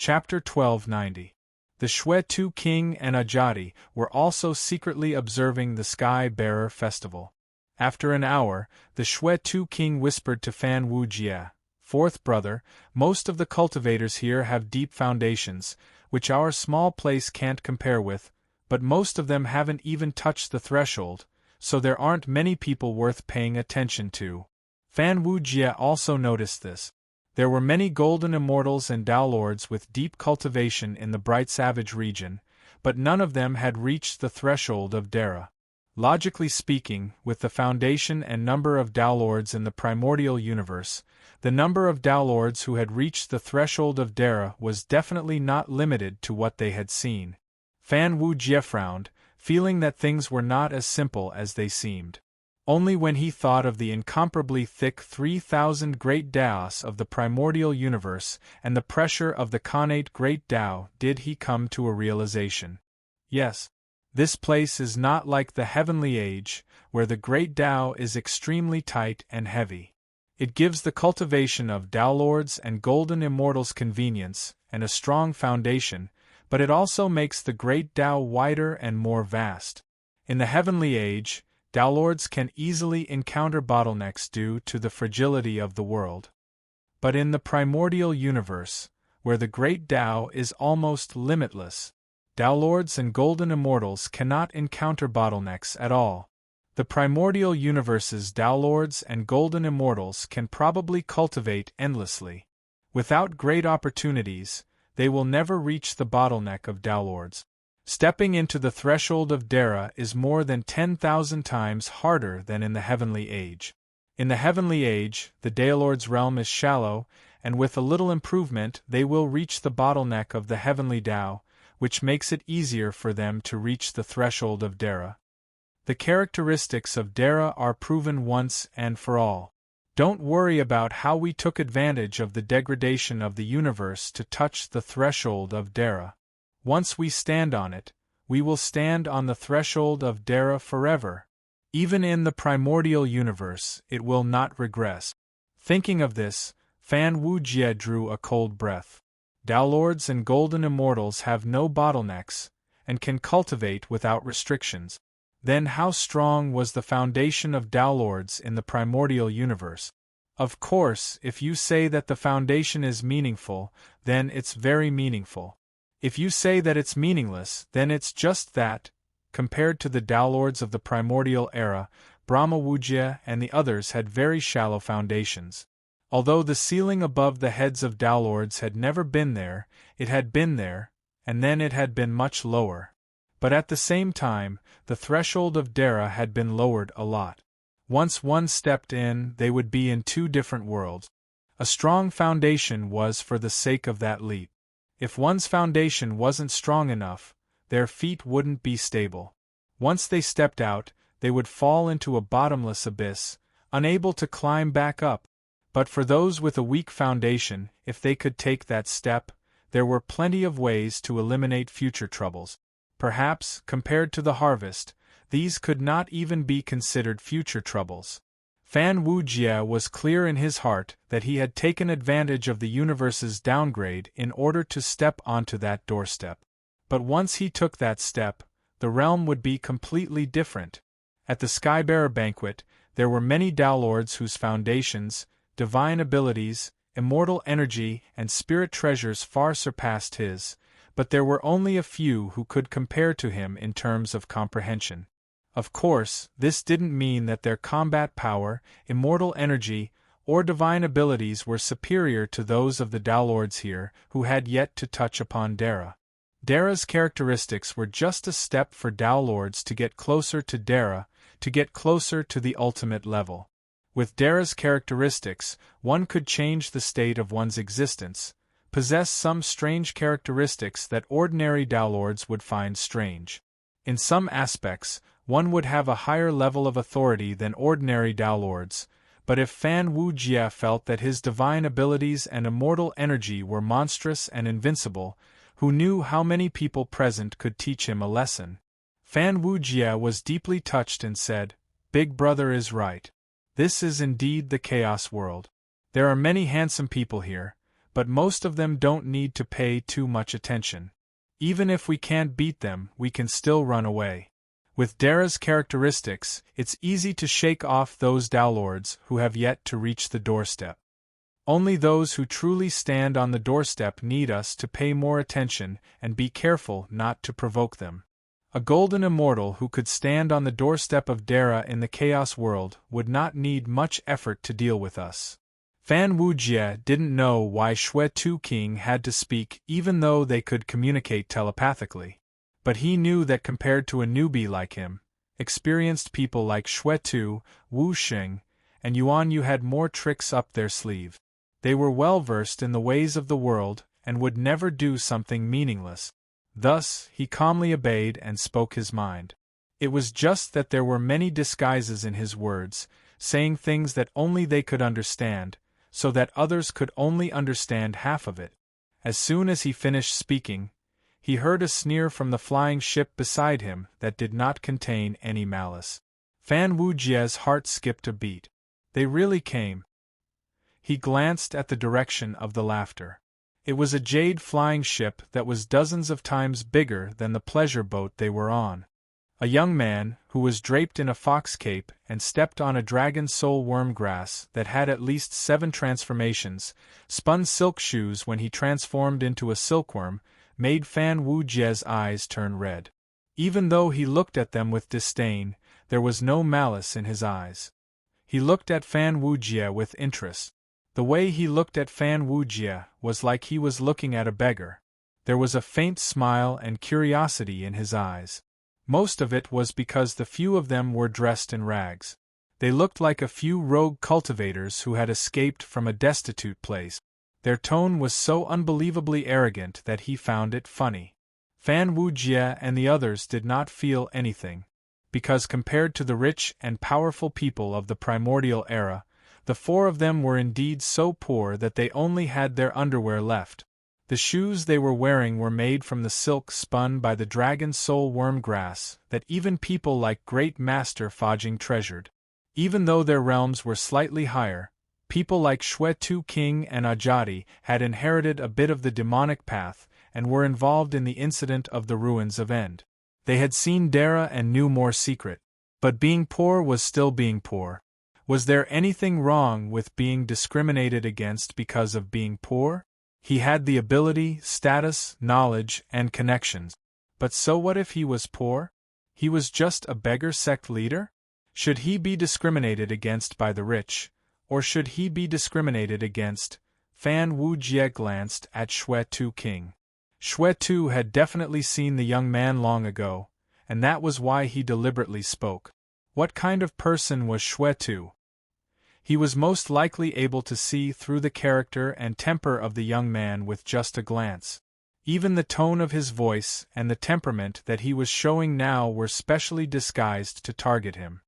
Chapter 1290. The Shwe-Tu king and Ajati were also secretly observing the Sky-Bearer festival. After an hour, the Shwe-Tu king whispered to Fan Wu-Jie, "Fourth brother, most of the cultivators here have deep foundations, which our small place can't compare with, but most of them haven't even touched the threshold, so there aren't many people worth paying attention to." Fan Wu-Jie also noticed this. There were many golden immortals and Tao Lords with deep cultivation in the Bright Savage region, but none of them had reached the threshold of Dara. Logically speaking, with the foundation and number of Tao Lords in the primordial universe, the number of Tao Lords who had reached the threshold of Dara was definitely not limited to what they had seen. Fan Wu-Jie frowned, feeling that things were not as simple as they seemed. Only when he thought of the incomparably thick 3,000 great Daos of the primordial universe and the pressure of the connate great Tao did he come to a realization. Yes, this place is not like the heavenly age, where the great Tao is extremely tight and heavy. It gives the cultivation of Tao Lords and golden immortals convenience and a strong foundation, but it also makes the great Tao wider and more vast. In the heavenly age, Tao Lords can easily encounter bottlenecks due to the fragility of the world. But in the primordial universe, where the great Tao is almost limitless, Tao Lords and golden immortals cannot encounter bottlenecks at all. The primordial universe's Tao Lords and golden immortals can probably cultivate endlessly. Without great opportunities, they will never reach the bottleneck of Tao Lords. Stepping into the threshold of Dara is more than 10,000 times harder than in the heavenly age. In the heavenly age, the Daolord's realm is shallow, and with a little improvement they will reach the bottleneck of the heavenly Tao, which makes it easier for them to reach the threshold of Dara. The characteristics of Dara are proven once and for all. Don't worry about how we took advantage of the degradation of the universe to touch the threshold of Dara. Once we stand on it, we will stand on the threshold of Dara forever. Even in the primordial universe, it will not regress. Thinking of this, Fan Wu-Jie drew a cold breath. Tao Lords and golden immortals have no bottlenecks, and can cultivate without restrictions. Then how strong was the foundation of Tao Lords in the primordial universe? Of course, if you say that the foundation is meaningful, then it's very meaningful. If you say that it's meaningless, then it's just that. Compared to the Tao Lords of the primordial era, Brahma Wu-Jie and the others had very shallow foundations. Although the ceiling above the heads of Tao Lords had never been there, it had been there, and then it had been much lower. But at the same time, the threshold of Dara had been lowered a lot. Once one stepped in, they would be in two different worlds. A strong foundation was for the sake of that leap. If one's foundation wasn't strong enough, their feet wouldn't be stable. Once they stepped out, they would fall into a bottomless abyss, unable to climb back up. But for those with a weak foundation, if they could take that step, there were plenty of ways to eliminate future troubles. Perhaps, compared to the harvest, these could not even be considered future troubles. Fan Wu-Jie was clear in his heart that he had taken advantage of the universe's downgrade in order to step onto that doorstep. But once he took that step, the realm would be completely different. At the Skybearer banquet, there were many Tao Lords whose foundations, divine abilities, immortal energy, and spirit treasures far surpassed his, but there were only a few who could compare to him in terms of comprehension. Of course, this didn't mean that their combat power, immortal energy, or divine abilities were superior to those of the Tao Lords here, who had yet to touch upon Dara. Dara's characteristics were just a step for Tao Lords to get closer to Dara, to get closer to the ultimate level. With Dara's characteristics, one could change the state of one's existence, possess some strange characteristics that ordinary Tao Lords would find strange. In some aspects, one would have a higher level of authority than ordinary Tao Lords, but if Fan Wu-Jie felt that his divine abilities and immortal energy were monstrous and invincible, who knew how many people present could teach him a lesson? Fan Wu-Jie was deeply touched and said, "Big Brother is right. This is indeed the Chaos World. There are many handsome people here, but most of them don't need to pay too much attention. Even if we can't beat them, we can still run away. With Dara's characteristics, it's easy to shake off those Dowlords who have yet to reach the doorstep. Only those who truly stand on the doorstep need us to pay more attention and be careful not to provoke them. A golden immortal who could stand on the doorstep of Dara in the Chaos World would not need much effort to deal with us. Fan Wujie didn't know why Shui Tu King had to speak even though they could communicate telepathically. But he knew that compared to a newbie like him, experienced people like Shui Tu, Wu Xing, and Yuan Yu had more tricks up their sleeve. They were well versed in the ways of the world and would never do something meaningless. Thus, he calmly obeyed and spoke his mind. It was just that there were many disguises in his words, saying things that only they could understand, so that others could only understand half of it. As soon as he finished speaking, he heard a sneer from the flying ship beside him that did not contain any malice. Fan Wujie's heart skipped a beat. They really came. He glanced at the direction of the laughter. It was a jade flying ship that was dozens of times bigger than the pleasure boat they were on. A young man, who was draped in a fox cape and stepped on a dragon soul worm grass that had at least 7 transformations, spun silk shoes when he transformed into a silkworm, made Fan Wujie's eyes turn red. Even though he looked at them with disdain, there was no malice in his eyes. He looked at Fan Wujie with interest. The way he looked at Fan Wujie was like he was looking at a beggar. There was a faint smile and curiosity in his eyes. Most of it was because the few of them were dressed in rags. They looked like a few rogue cultivators who had escaped from a destitute place. Their tone was so unbelievably arrogant that he found it funny. Fan Wujie and the others did not feel anything, because compared to the rich and powerful people of the primordial era, the 4 of them were indeed so poor that they only had their underwear left. The shoes they were wearing were made from the silk spun by the dragon soul worm grass that even people like Great Master Fajing treasured. Even though their realms were slightly higher, people like Shui Tu King and Ajadi had inherited a bit of the demonic path and were involved in the incident of the ruins of End. They had seen Dara and knew more secret. But being poor was still being poor. Was there anything wrong with being discriminated against because of being poor? He had the ability, status, knowledge, and connections. But so what if he was poor? He was just a beggar sect leader? Should he be discriminated against by the rich, or should he be discriminated against? Fan Wujie glanced at Shui Tu King. Shui Tu had definitely seen the young man long ago, and that was why he deliberately spoke. What kind of person was Shui Tu? He was most likely able to see through the character and temper of the young man with just a glance. Even the tone of his voice and the temperament that he was showing now were specially disguised to target him.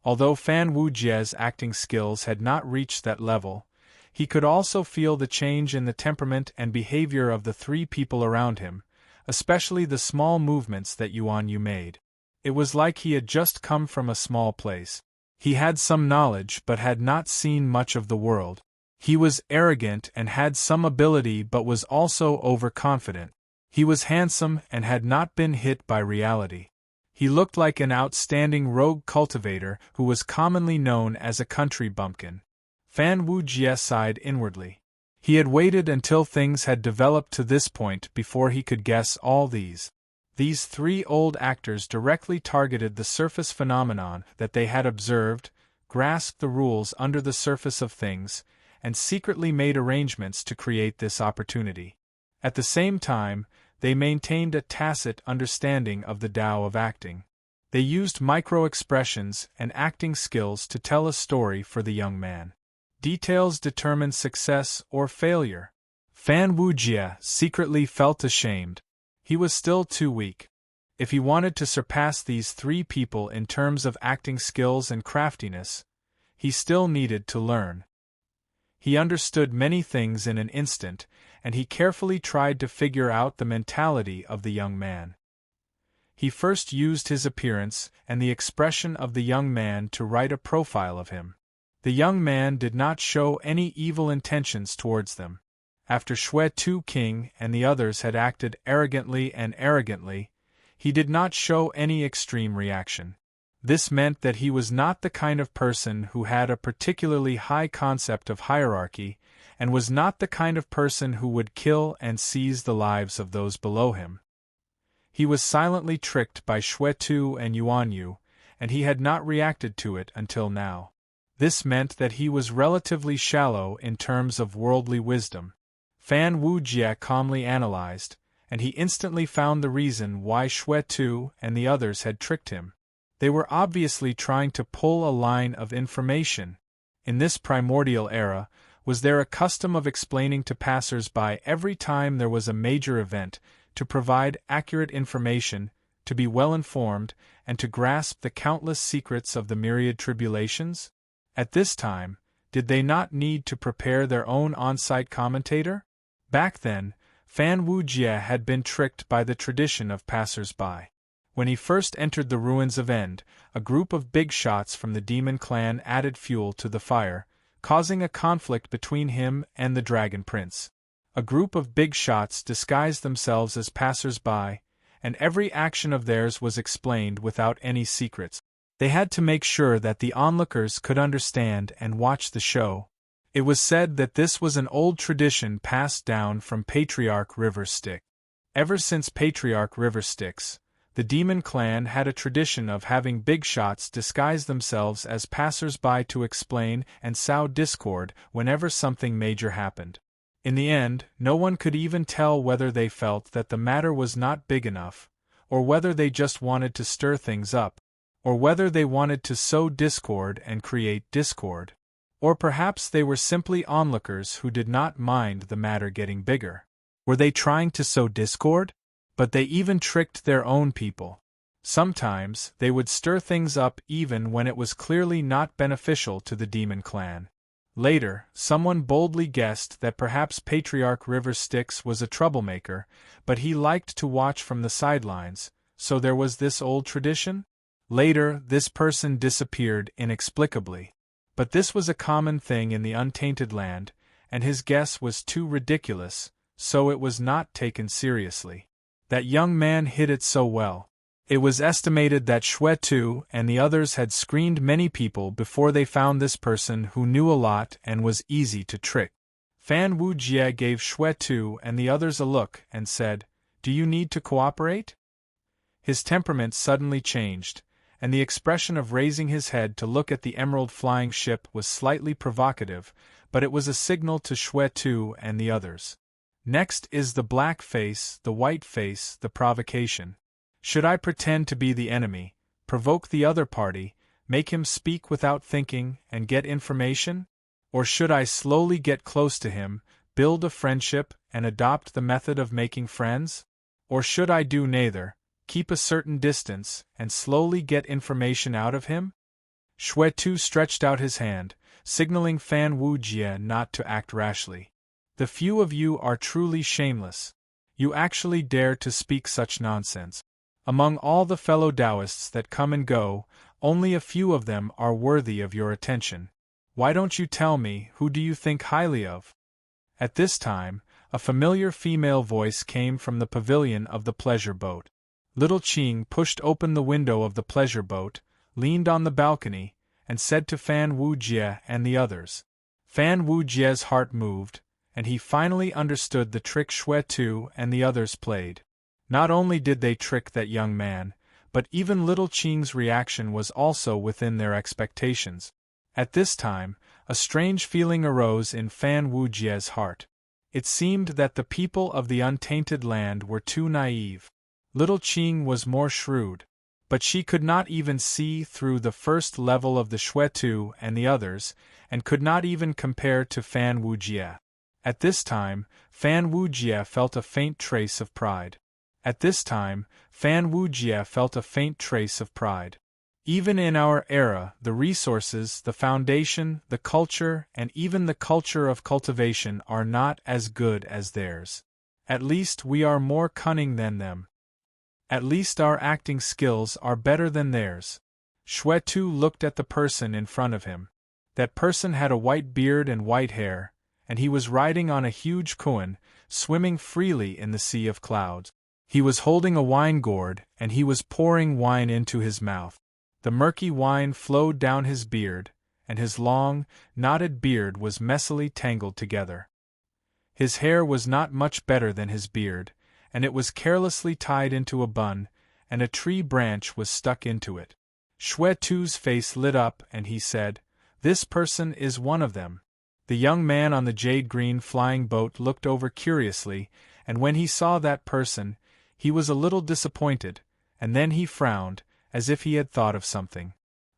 Although Fan Wujie's acting skills had not reached that level, he could also feel the change in the temperament and behavior of the 3 people around him, especially the small movements that Yuan Yu made. It was like he had just come from a small place. He had some knowledge but had not seen much of the world. He was arrogant and had some ability but was also overconfident. He was handsome and had not been hit by reality. He looked like an outstanding rogue cultivator who was commonly known as a country bumpkin. Fan Wujie sighed inwardly. He had waited until things had developed to this point before he could guess all these. These 3 old actors directly targeted the surface phenomenon that they had observed, grasped the rules under the surface of things, and secretly made arrangements to create this opportunity. At the same time, they maintained a tacit understanding of the Tao of acting. They used micro-expressions and acting skills to tell a story for the young man. Details determined success or failure. Fan Wujie secretly felt ashamed. He was still too weak. If he wanted to surpass these 3 people in terms of acting skills and craftiness, he still needed to learn. He understood many things in an instant, and he carefully tried to figure out the mentality of the young man. He first used his appearance and the expression of the young man to write a profile of him. The young man did not show any evil intentions towards them. After Shwe Tu King and the others had acted arrogantly, he did not show any extreme reaction. This meant that he was not the kind of person who had a particularly high concept of hierarchy, and was not the kind of person who would kill and seize the lives of those below him. He was silently tricked by Shwe Tu and Yuan Yu, and he had not reacted to it until now. This meant that he was relatively shallow in terms of worldly wisdom. Fan Wujie calmly analyzed, and he instantly found the reason why Shwe Tu and the others had tricked him. They were obviously trying to pull a line of information. In this primordial era, was there a custom of explaining to passers-by every time there was a major event, to provide accurate information, to be well informed, and to grasp the countless secrets of the myriad tribulations? At this time, did they not need to prepare their own on-site commentator? Back then, Fan Wujie had been tricked by the tradition of passers-by. When he first entered the ruins of End, a group of big shots from the demon clan added fuel to the fire, causing a conflict between him and the Dragon Prince. A group of big shots disguised themselves as passers-by, and every action of theirs was explained without any secrets. They had to make sure that the onlookers could understand and watch the show. It was said that this was an old tradition passed down from Patriarch River Styx. Ever since Patriarch River Styx, the demon clan had a tradition of having big shots disguise themselves as passers-by to explain and sow discord whenever something major happened. In the end, no one could even tell whether they felt that the matter was not big enough, or whether they just wanted to stir things up, or whether they wanted to sow discord and create discord. Or perhaps they were simply onlookers who did not mind the matter getting bigger. Were they trying to sow discord? But they even tricked their own people. Sometimes, they would stir things up even when it was clearly not beneficial to the demon clan. Later, someone boldly guessed that perhaps Patriarch River Styx was a troublemaker, but he liked to watch from the sidelines, so there was this old tradition? Later, this person disappeared inexplicably. But this was a common thing in the Untainted Land, and his guess was too ridiculous, so it was not taken seriously. That young man hid it so well. It was estimated that Shwe Tu and the others had screened many people before they found this person who knew a lot and was easy to trick. Fan Wujie gave Shwe Tu and the others a look and said, "Do you need to cooperate?" His temperament suddenly changed, and the expression of raising his head to look at the emerald flying ship was slightly provocative, but it was a signal to Shwe Tu and the others. Next is the black face, the white face, the provocation. Should I pretend to be the enemy, provoke the other party, make him speak without thinking, and get information? Or should I slowly get close to him, build a friendship, and adopt the method of making friends? Or should I do neither, keep a certain distance, and slowly get information out of him? Shwe Tu stretched out his hand, signaling Fan Wujie not to act rashly. The few of you are truly shameless. You actually dare to speak such nonsense. Among all the fellow Taoists that come and go, only a few of them are worthy of your attention. Why don't you tell me, who do you think highly of? At this time, a familiar female voice came from the pavilion of the pleasure boat. Little Qing pushed open the window of the pleasure boat, leaned on the balcony, and said to Fan Wujie and the others. Fan Wujie's heart moved, and he finally understood the trick Shwe Tu and the others played. Not only did they trick that young man, but even Little Qing's reaction was also within their expectations. At this time, a strange feeling arose in Fan Wujie's heart. It seemed that the people of the Untainted Land were too naive. Little Qing was more shrewd, but she could not even see through the first level of the Shwe Tu and the others, and could not even compare to Fan Wujie. At this time, Fan Wujie felt a faint trace of pride. Even in our era, the resources, the foundation, the culture, and even the culture of cultivation are not as good as theirs. At least we are more cunning than them. At least our acting skills are better than theirs. Shwe Tu looked at the person in front of him. That person had a white beard and white hair, and he was riding on a huge koan, swimming freely in the sea of clouds. He was holding a wine gourd, and he was pouring wine into his mouth. The murky wine flowed down his beard, and his long, knotted beard was messily tangled together. His hair was not much better than his beard, and it was carelessly tied into a bun, and a tree branch was stuck into it. Shwe Tu's face lit up, and he said, "This person is one of them." The young man on the jade-green flying boat looked over curiously, and when he saw that person, he was a little disappointed, and then he frowned, as if he had thought of something.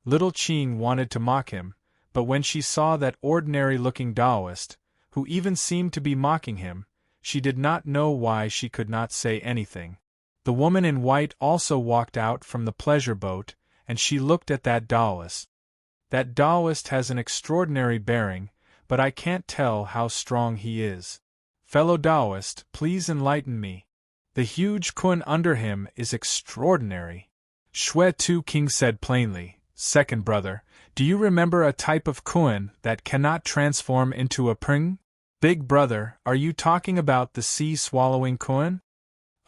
Little Ching wanted to mock him, but when she saw that ordinary-looking Taoist, who even seemed to be mocking him, she did not know why she could not say anything. The woman in white also walked out from the pleasure boat, and she looked at that Taoist. "That Taoist has an extraordinary bearing, but I can't tell how strong he is. Fellow Taoist, please enlighten me. The huge koan under him is extraordinary." Shwe Tu King said plainly, "Second brother, do you remember a type of koan that cannot transform into a pring?" "Big brother, are you talking about the sea-swallowing koan?"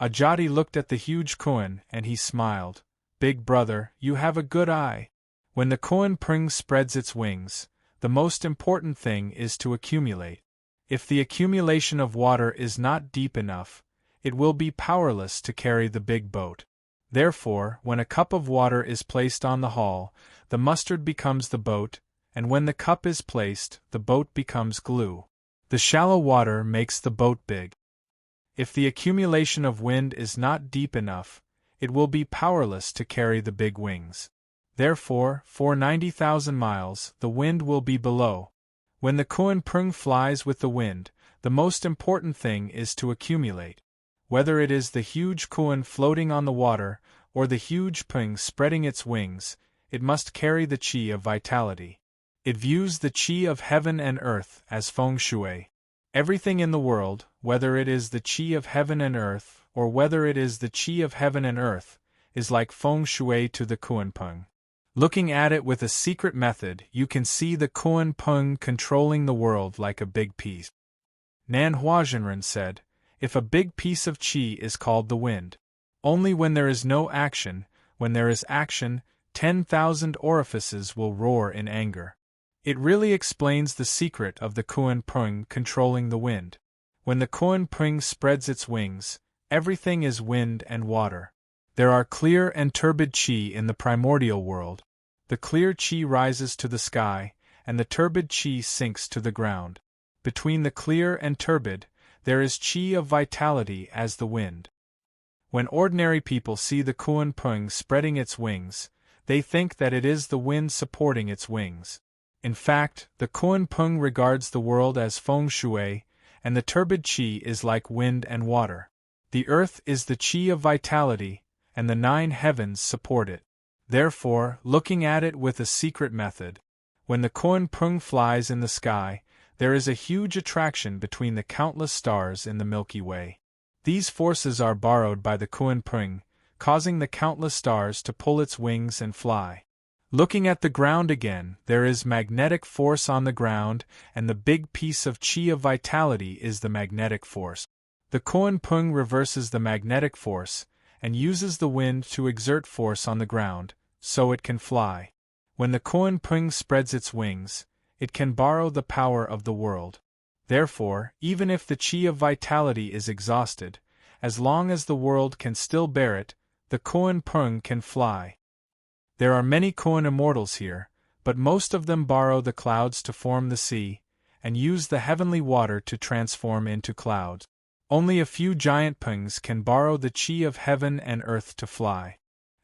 Ajati looked at the huge koan, and he smiled. "Big brother, you have a good eye. When the koan pring spreads its wings, the most important thing is to accumulate. If the accumulation of water is not deep enough, it will be powerless to carry the big boat. Therefore, when a cup of water is placed on the hull, the mustard becomes the boat, and when the cup is placed, the boat becomes glue. The shallow water makes the boat big. If the accumulation of wind is not deep enough, it will be powerless to carry the big wings. Therefore, for 90,000 miles, the wind will be below. When the koan prung flies with the wind, the most important thing is to accumulate. Whether it is the huge koan floating on the water, or the huge pung spreading its wings, it must carry the qi of vitality. It views the qi of heaven and earth as feng shui. Everything in the world, whether it is the qi of heaven and earth, or whether it is the qi of heaven and earth, is like feng shui to the koan pung. Looking at it with a secret method, you can see the koan pung controlling the world like a big piece. Nan Huazhenren said, "If a big piece of qi is called the wind. Only when there is no action, when there is action, 10,000 orifices will roar in anger." It really explains the secret of the koan pung controlling the wind. When the koan pung spreads its wings, everything is wind and water. There are clear and turbid qi in the primordial world. The clear qi rises to the sky, and the turbid qi sinks to the ground. Between the clear and turbid, there is qi of vitality as the wind. When ordinary people see the koan pung spreading its wings, they think that it is the wind supporting its wings. In fact, the koan pung regards the world as feng shui, and the turbid qi is like wind and water. The earth is the qi of vitality, and the 9 heavens support it. Therefore, looking at it with a secret method, when the koan pung flies in the sky, there is a huge attraction between the countless stars in the Milky Way. These forces are borrowed by the koan pung, causing the countless stars to pull its wings and fly. Looking at the ground again, there is magnetic force on the ground, and the big piece of qi of vitality is the magnetic force. The koan pung reverses the magnetic force, and uses the wind to exert force on the ground, so it can fly. When the koan pung spreads its wings, it can borrow the power of the world. Therefore, even if the qi of vitality is exhausted, as long as the world can still bear it, the koan pung can fly. There are many koan immortals here, but most of them borrow the clouds to form the sea, and use the heavenly water to transform into clouds. Only a few giant pungs can borrow the qi of heaven and earth to fly.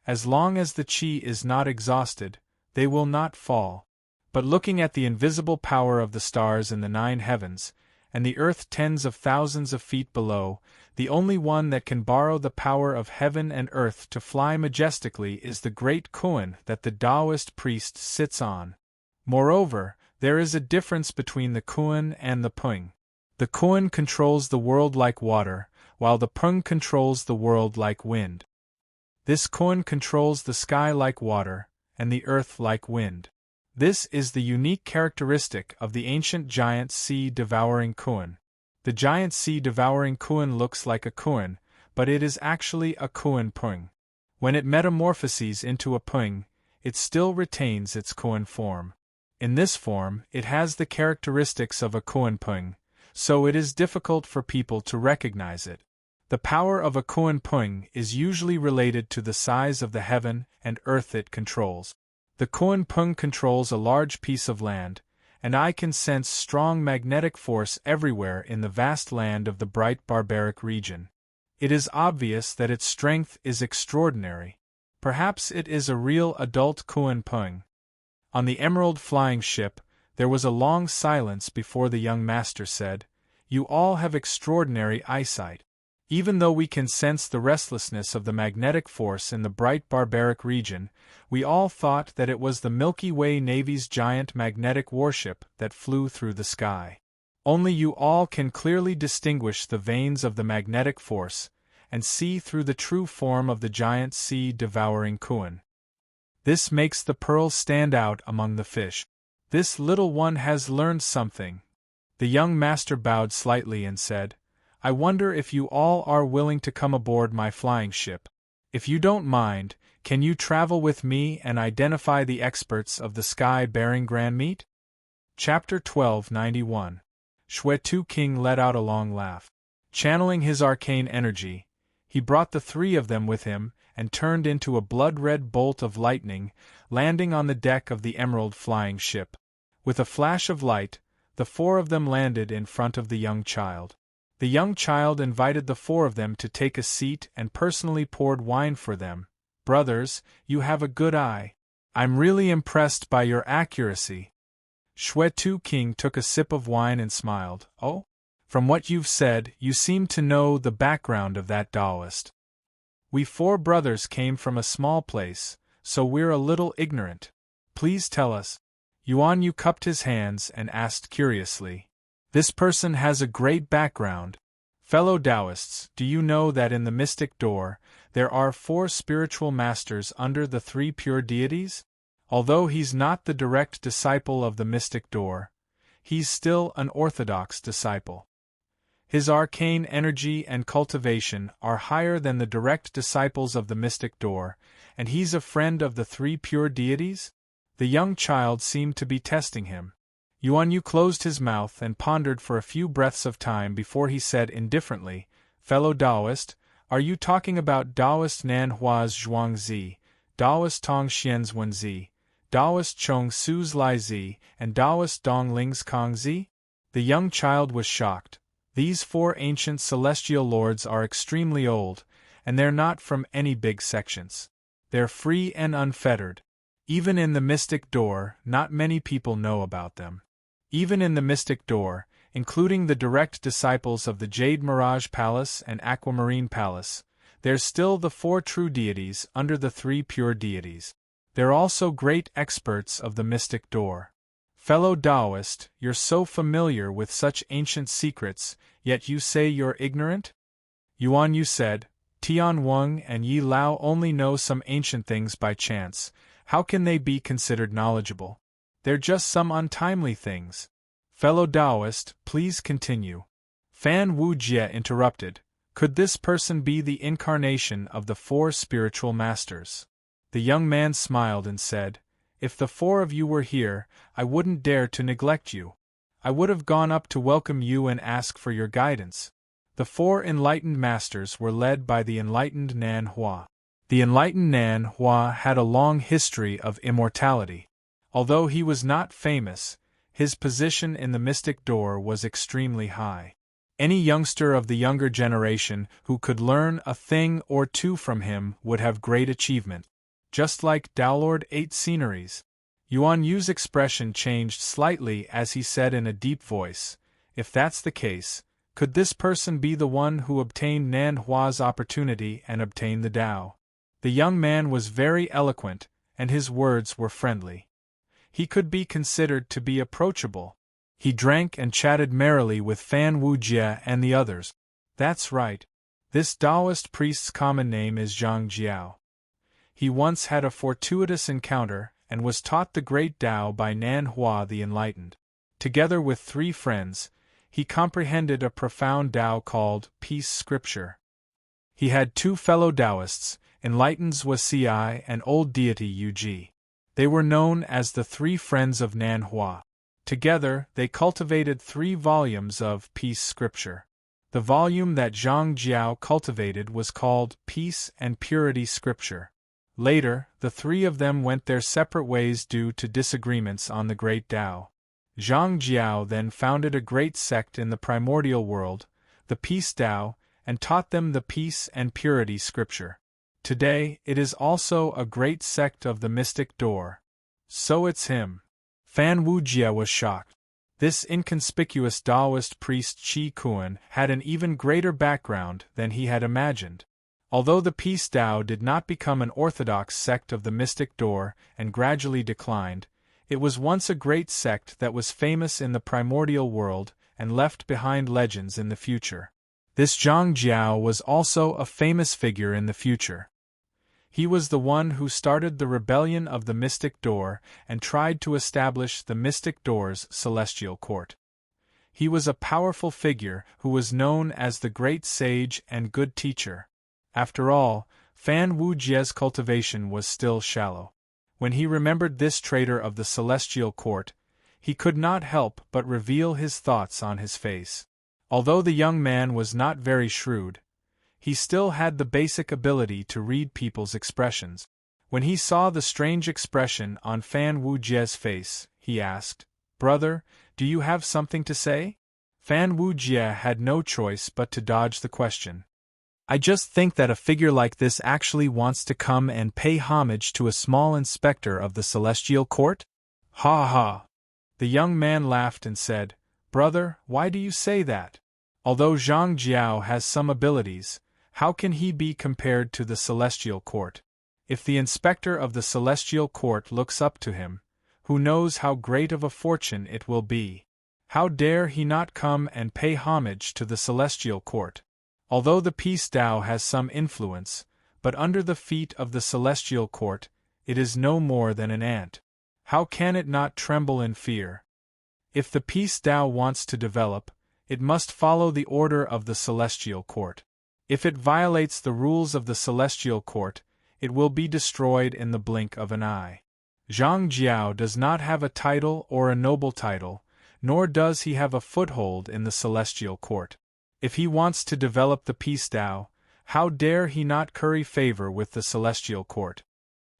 As long as the qi is not exhausted, they will not fall. But looking at the invisible power of the stars in the 9 heavens, and the earth tens of thousands of feet below, the only one that can borrow the power of heaven and earth to fly majestically is the great koan that the Taoist priest sits on. Moreover, there is a difference between the koan and the pung. The koan controls the world like water, while the pung controls the world like wind. This koan controls the sky like water, and the earth like wind. This is the unique characteristic of the ancient giant sea-devouring Kuan. The giant sea-devouring Kuan looks like a Kuan, but it is actually a Kuan Pung. When it metamorphoses into a Pung, it still retains its Kuan form. In this form, it has the characteristics of a Kuan Pung, so it is difficult for people to recognize it. The power of a Kuan Pung is usually related to the size of the heaven and earth it controls. The Kuan Pung controls a large piece of land, and I can sense strong magnetic force everywhere in the vast land of the bright barbaric region. It is obvious that its strength is extraordinary. Perhaps it is a real adult Kuan Pung. On the emerald flying ship, there was a long silence before the young master said, "You all have extraordinary eyesight. Even though we can sense the restlessness of the magnetic force in the bright barbaric region, we all thought that it was the Milky Way Navy's giant magnetic warship that flew through the sky. Only you all can clearly distinguish the veins of the magnetic force, and see through the true form of the giant sea-devouring Kuan. This makes the pearls stand out among the fish. This little one has learned something." The young master bowed slightly and said, "I wonder if you all are willing to come aboard my flying ship. If you don't mind, can you travel with me and identify the experts of the sky-bearing Grand Meat?" Chapter 1291. Shwe-Tu King let out a long laugh. Channeling his arcane energy, he brought the three of them with him and turned into a blood-red bolt of lightning, landing on the deck of the emerald flying ship. With a flash of light, the four of them landed in front of the young child. The young child invited the four of them to take a seat and personally poured wine for them. "Brothers, you have a good eye. I'm really impressed by your accuracy." Shwe-Tu King took a sip of wine and smiled. "Oh? From what you've said, you seem to know the background of that Taoist. We four brothers came from a small place, so we're a little ignorant. Please tell us." Yuan Yu cupped his hands and asked curiously, "This person has a great background. Fellow Taoists, do you know that in the mystic door, there are 4 spiritual masters under the 3 pure deities? Although he's not the direct disciple of the mystic door, he's still an orthodox disciple. His arcane energy and cultivation are higher than the direct disciples of the mystic door, and he's a friend of the 3 pure deities?" The young child seemed to be testing him. Yuan Yu closed his mouth and pondered for a few breaths of time before he said indifferently, "Fellow Taoist, are you talking about Taoist Nan Hua's Zhuangzi, Taoist Tong Xian's Wenzi, Taoist Chong Su's Lai Zi, and Taoist Dong Ling's Kong Zi?" The young child was shocked. These 4 ancient celestial lords are extremely old, and they're not from any big sections. They're free and unfettered. Even in the mystic door, not many people know about them. Even in the mystic door, including the direct disciples of the Jade Mirage Palace and Aquamarine Palace, there's still the 4 true deities under the 3 pure deities. They're also great experts of the mystic door. Fellow Taoist, you're so familiar with such ancient secrets, yet you say you're ignorant? Yuan Yu said, "Tian Wang and Yi Lao only know some ancient things by chance. How can they be considered knowledgeable? They're just some untimely things." Fellow Taoist, please continue. Fan Wu Jie interrupted. Could this person be the incarnation of the 4 spiritual masters? The young man smiled and said, "If the 4 of you were here, I wouldn't dare to neglect you. I would have gone up to welcome you and ask for your guidance." The 4 enlightened masters were led by the enlightened Nan Hua. The enlightened Nan Hua had a long history of immortality. Although he was not famous, his position in the mystic door was extremely high. Any youngster of the younger generation who could learn a thing or two from him would have great achievement. Just like Taolord 8 sceneries. Yuan Yu's expression changed slightly as he said in a deep voice, "If that's the case, could this person be the one who obtained Nan Hua's opportunity and obtained the Tao?" The young man was very eloquent, and his words were friendly. He could be considered to be approachable. He drank and chatted merrily with Fan Wu Jie and the others. "That's right. This Taoist priest's common name is Zhang Jiao. He once had a fortuitous encounter, and was taught the great Tao by Nan Hua the Enlightened. Together with 3 friends, he comprehended a profound Tao called Peace Scripture. He had 2 fellow Taoists, Enlightened Zhuo and Old Deity Yu. They were known as the 3 Friends of Nan Hua. Together, they cultivated 3 volumes of Peace Scripture. The volume that Zhang Jiao cultivated was called Peace and Purity Scripture. Later, the 3 of them went their separate ways due to disagreements on the Great Tao. Zhang Jiao then founded a great sect in the primordial world, the Peace Tao, and taught them the Peace and Purity Scripture. Today, it is also a great sect of the mystic door. So it's him. Fan Wujie was shocked. This inconspicuous Taoist priest Qi Kuan had an even greater background than he had imagined. Although the Peace Tao did not become an orthodox sect of the mystic door and gradually declined, it was once a great sect that was famous in the primordial world and left behind legends in the future. This Zhang Jiao was also a famous figure in the future. He was the one who started the rebellion of the Mystic Door and tried to establish the Mystic Door's celestial court. He was a powerful figure who was known as the Great Sage and Good Teacher. After all, Fan Wujie's cultivation was still shallow. When he remembered this traitor of the celestial court, he could not help but reveal his thoughts on his face. Although the young man was not very shrewd, he still had the basic ability to read people's expressions. When he saw the strange expression on Fan Wujie's face, he asked, "Brother, do you have something to say?" Fan Wujie had no choice but to dodge the question. "I just think that a figure like this actually wants to come and pay homage to a small inspector of the celestial court?" "Ha ha!" The young man laughed and said, "Brother, why do you say that? Although Zhang Jiao has some abilities, how can he be compared to the celestial court? If the inspector of the celestial court looks up to him, who knows how great of a fortune it will be? How dare he not come and pay homage to the celestial court? Although the Peace Tao has some influence, but under the feet of the celestial court, it is no more than an ant. How can it not tremble in fear? If the Peace Tao wants to develop, it must follow the order of the celestial court. If it violates the rules of the celestial court, it will be destroyed in the blink of an eye. Zhang Jiao does not have a title or a noble title, nor does he have a foothold in the celestial court. If he wants to develop the Peace Tao, how dare he not curry favor with the celestial court?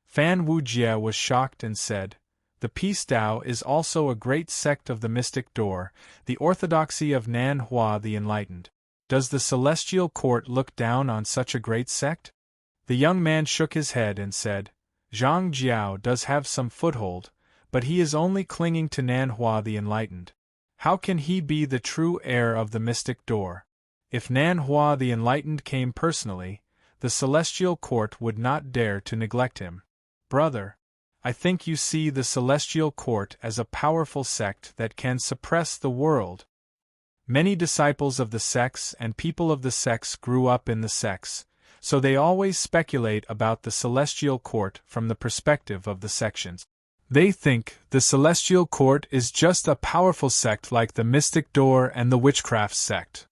Fan Wujie was shocked and said, "The Peace Tao is also a great sect of the Mystic Door, the orthodoxy of Nan Hua the Enlightened. Does the celestial court look down on such a great sect?" The young man shook his head and said, "Zhang Jiao does have some foothold, but he is only clinging to Nan Hua the Enlightened. How can he be the true heir of the Mystic Door? If Nan Hua the Enlightened came personally, the celestial court would not dare to neglect him. Brother, I think you see the celestial court as a powerful sect that can suppress the world." Many disciples of the sects and people of the sects grew up in the sects, so they always speculate about the celestial court from the perspective of the sections. They think the celestial court is just a powerful sect like the Mystic Door and the Witchcraft sect.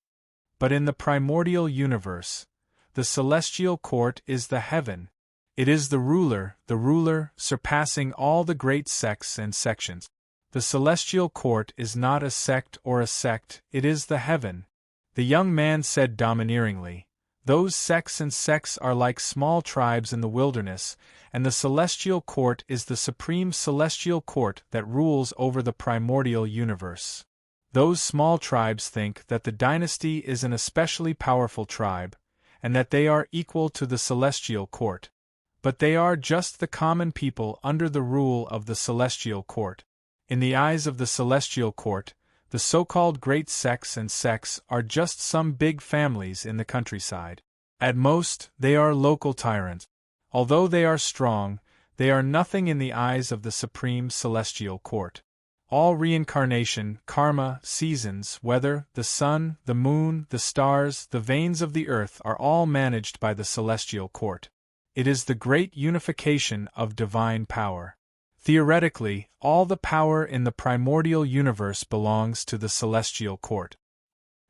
But in the primordial universe, the celestial court is the heaven. It is the ruler surpassing all the great sects and sections. The celestial court is not a sect or a sect, it is the heaven. The young man said domineeringly, "Those sects and sects are like small tribes in the wilderness, and the celestial court is the supreme celestial court that rules over the primordial universe. Those small tribes think that the dynasty is an especially powerful tribe, and that they are equal to the celestial court. But they are just the common people under the rule of the celestial court. In the eyes of the celestial court, the so-called great sects and sects are just some big families in the countryside. At most, they are local tyrants. Although they are strong, they are nothing in the eyes of the supreme celestial court. All reincarnation, karma, seasons, weather, the sun, the moon, the stars, the veins of the earth are all managed by the celestial court. It is the great unification of divine power. Theoretically, all the power in the primordial universe belongs to the celestial court.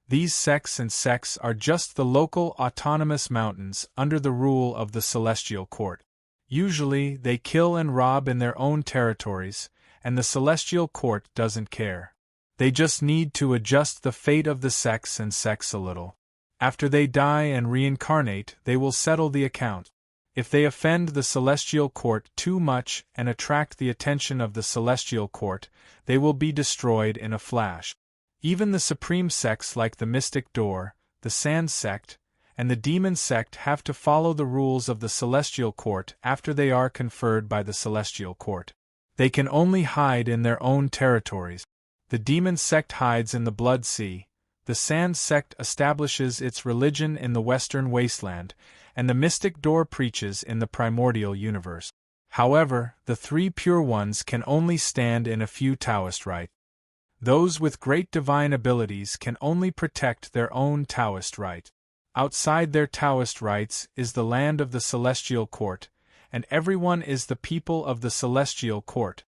These sects are just the local autonomous mountains under the rule of the celestial court. Usually, they kill and rob in their own territories, and the celestial court doesn't care. They just need to adjust the fate of the sects a little. After they die and reincarnate, they will settle the account. If they offend the celestial court too much and attract the attention of the celestial court, they will be destroyed in a flash. Even the supreme sects like the Mystic Door, the Sand Sect, and the Demon Sect have to follow the rules of the celestial court after they are conferred by the celestial court. They can only hide in their own territories. The Demon Sect hides in the Blood Sea, the Sand Sect establishes its religion in the Western Wasteland, and the Mystic Door preaches in the primordial universe. However, the three pure ones can only stand in a few Taoist rites. Those with great divine abilities can only protect their own Taoist rite. Outside their Taoist rites is the land of the celestial court, and everyone is the people of the celestial court.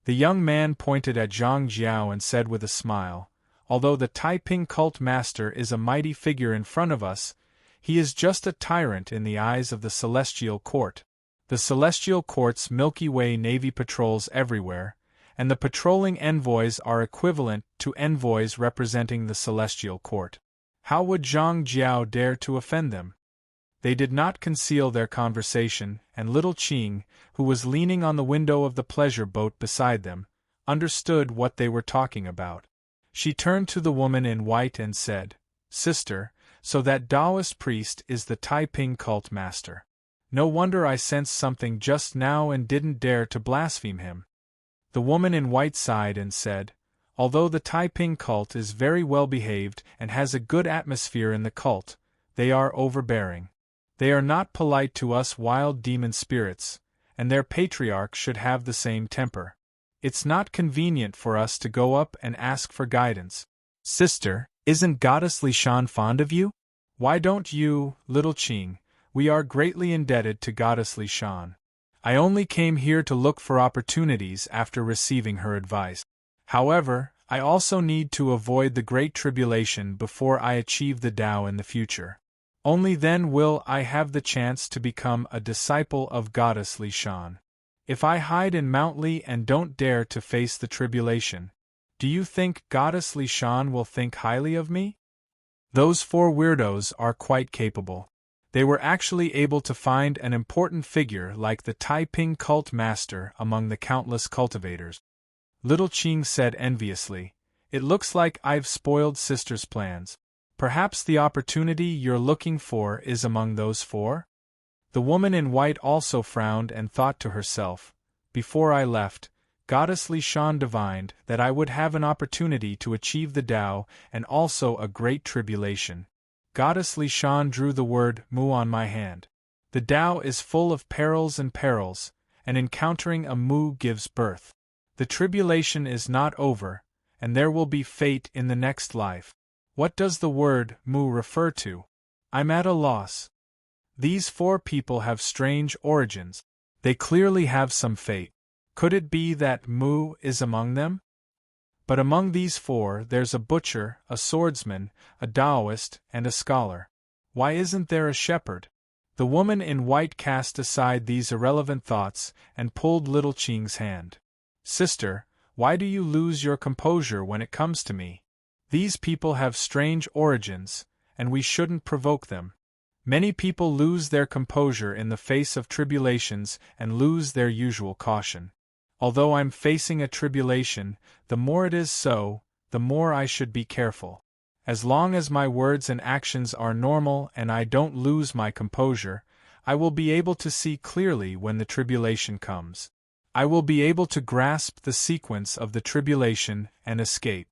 The young man pointed at Zhang Jiao and said with a smile, "Although the Taiping cult master is a mighty figure in front of us, he is just a tyrant in the eyes of the celestial court. The celestial court's Milky Way Navy patrols everywhere, and the patrolling envoys are equivalent to envoys representing the celestial court. How would Zhang Jiao dare to offend them?" They did not conceal their conversation, and little Qing, who was leaning on the window of the pleasure boat beside them, understood what they were talking about. She turned to the woman in white and said, "Sister, so that Taoist priest is the Taiping cult master. No wonder I sensed something just now and didn't dare to blaspheme him." The woman in white sighed and said, "Although the Taiping cult is very well behaved and has a good atmosphere in the cult, they are overbearing. They are not polite to us wild demon spirits, and their patriarch should have the same temper. It's not convenient for us to go up and ask for guidance. Sister, isn't Goddess Li Shan fond of you? Why don't you, little Qing? We are greatly indebted to Goddess Li Shan. I only came here to look for opportunities after receiving her advice. However, I also need to avoid the Great Tribulation before I achieve the Tao in the future. Only then will I have the chance to become a disciple of Goddess Li Shan. If I hide in Mount Li and don't dare to face the tribulation, do you think Goddess Li Shan will think highly of me?" Those four weirdos are quite capable. They were actually able to find an important figure like the Taiping cult master among the countless cultivators. Little Qing said enviously, "It looks like I've spoiled Sister's plans. Perhaps the opportunity you're looking for is among those four?" The woman in white also frowned and thought to herself, "Before I left, Goddess Li Shan divined that I would have an opportunity to achieve the Tao and also a great tribulation. Goddess Li Shan drew the word Mu on my hand. The Tao is full of perils, and encountering a Mu gives birth. The tribulation is not over, and there will be fate in the next life. What does the word Mu refer to? I'm at a loss. These four people have strange origins. They clearly have some fate. Could it be that Mu is among them? But among these four there's a butcher, a swordsman, a Taoist, and a scholar. Why isn't there a shepherd?" The woman in white cast aside these irrelevant thoughts and pulled little Qing's hand. "Sister, why do you lose your composure when it comes to me? These people have strange origins, and we shouldn't provoke them. Many people lose their composure in the face of tribulations and lose their usual caution. Although I'm facing a tribulation, the more it is so, the more I should be careful. As long as my words and actions are normal and I don't lose my composure, I will be able to see clearly when the tribulation comes. I will be able to grasp the sequence of the tribulation and escape."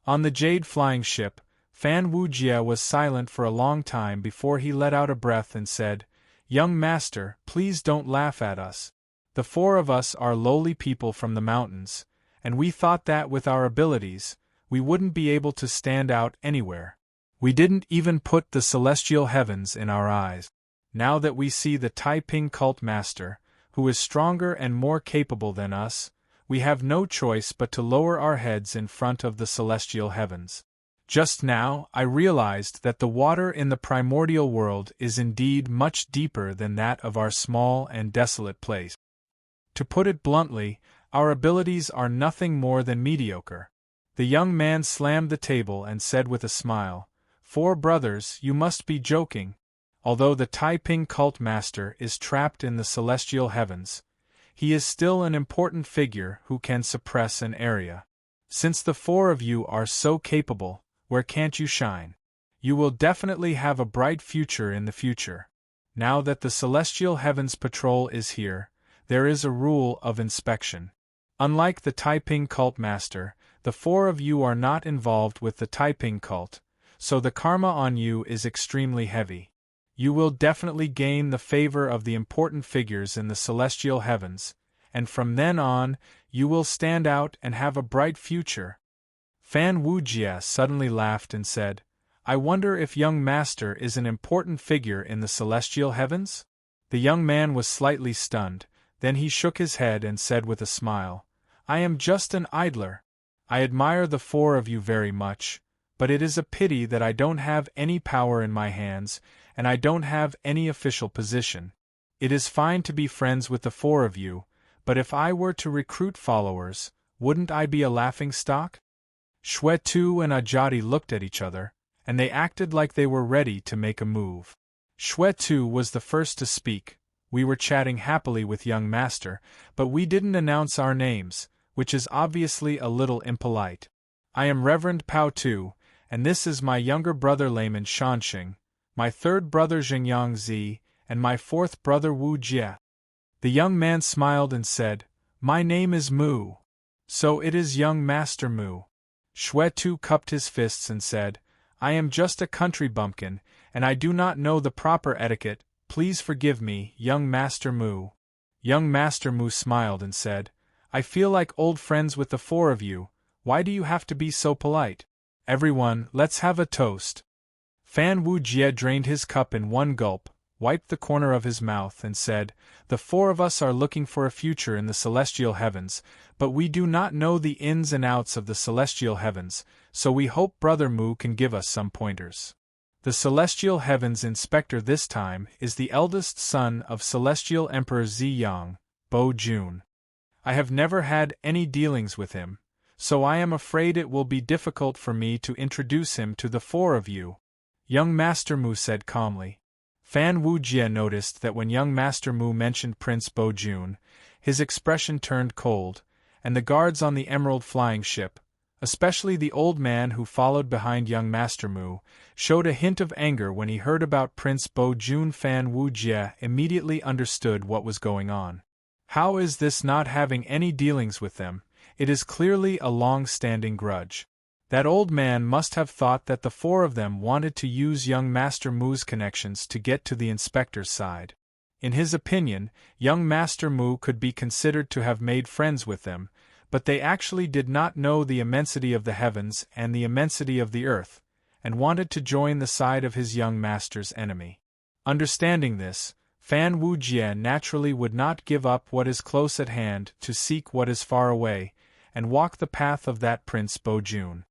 On the jade flying ship, Fan Wujia was silent for a long time before he let out a breath and said, "Young master, please don't laugh at us. The four of us are lowly people from the mountains, and we thought that with our abilities, we wouldn't be able to stand out anywhere. We didn't even put the celestial heavens in our eyes. Now that we see the Taiping cult master, who is stronger and more capable than us, we have no choice but to lower our heads in front of the celestial heavens. Just now, I realized that the water in the primordial world is indeed much deeper than that of our small and desolate place. To put it bluntly, our abilities are nothing more than mediocre. The young man slammed the table and said with a smile, "Four brothers, you must be joking. Although the Taiping cult master is trapped in the celestial heavens, he is still an important figure who can suppress an area. Since the four of you are so capable, where can't you shine? You will definitely have a bright future in the future. Now that the celestial heavens patrol is here, there is a rule of inspection. Unlike the Taiping cult master, the four of you are not involved with the Taiping cult, so the karma on you is extremely heavy. You will definitely gain the favor of the important figures in the celestial heavens, and from then on, you will stand out and have a bright future." Fan Wujie suddenly laughed and said, "I wonder if young master is an important figure in the celestial heavens?" The young man was slightly stunned, then he shook his head and said with a smile, "I am just an idler. I admire the four of you very much, but it is a pity that I don't have any power in my hands, and I don't have any official position. It is fine to be friends with the four of you, but if I were to recruit followers, wouldn't I be a laughingstock?" Shwetu and Ajati looked at each other, and they acted like they were ready to make a move. Shwetu was the first to speak. "We were chatting happily with young master, but we didn't announce our names, which is obviously a little impolite. I am Reverend Pao Tu, and this is my younger brother Layman Shanxing, my third brother Xingyang Zi, and my fourth brother Wu Jie." The young man smiled and said, "My name is Mu. So it is young master Mu." Shwetu cupped his fists and said, "I am just a country bumpkin, and I do not know the proper etiquette. Please forgive me, young master Mu." Young master Mu smiled and said, "I feel like old friends with the four of you. Why do you have to be so polite? Everyone, let's have a toast." Fan Wujie drained his cup in one gulp, wiped the corner of his mouth and said, "The four of us are looking for a future in the celestial heavens, but we do not know the ins and outs of the celestial heavens, so we hope Brother Mu can give us some pointers. The celestial heavens inspector this time is the eldest son of Celestial Emperor Ziyang, Bo Jun. I have never had any dealings with him, so I am afraid it will be difficult for me to introduce him to the four of you," young Master Mu said calmly. Fan Wujie noticed that when young Master Mu mentioned Prince Bo Jun, his expression turned cold, and the guards on the Emerald flying ship, especially the old man who followed behind young Master Mu, showed a hint of anger when he heard about Prince Bo Jun. Fan Wujie immediately understood what was going on. How is this not having any dealings with them? It is clearly a long-standing grudge. That old man must have thought that the four of them wanted to use young Master Mu's connections to get to the inspector's side. In his opinion, young Master Mu could be considered to have made friends with them, but they actually did not know the immensity of the heavens and the immensity of the earth, and wanted to join the side of his young master's enemy. Understanding this, Fan Wujie naturally would not give up what is close at hand to seek what is far away, and walk the path of that Prince Bo Jun.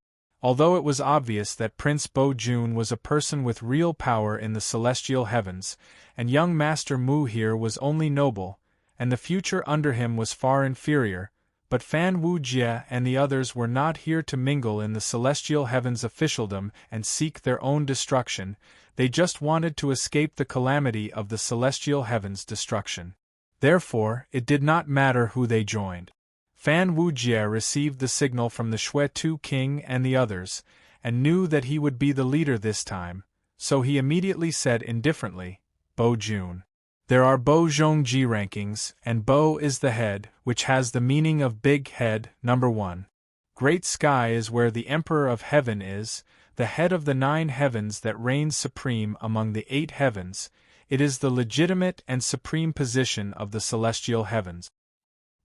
Although it was obvious that Prince Bo Jun was a person with real power in the celestial heavens, and young Master Mu here was only noble, and the future under him was far inferior, but Fan Wujie and the others were not here to mingle in the celestial heavens officialdom and seek their own destruction, they just wanted to escape the calamity of the celestial heavens' destruction. Therefore, it did not matter who they joined. Fan Wujie received the signal from the Shwetu king and the others, and knew that he would be the leader this time, so he immediately said indifferently, "Bo Jun. There are Bo Zhongji rankings, and Bo is the head, which has the meaning of big head, number 1. Great Sky is where the Emperor of Heaven is, the head of the 9 heavens that reigns supreme among the 8 heavens. It is the legitimate and supreme position of the celestial heavens.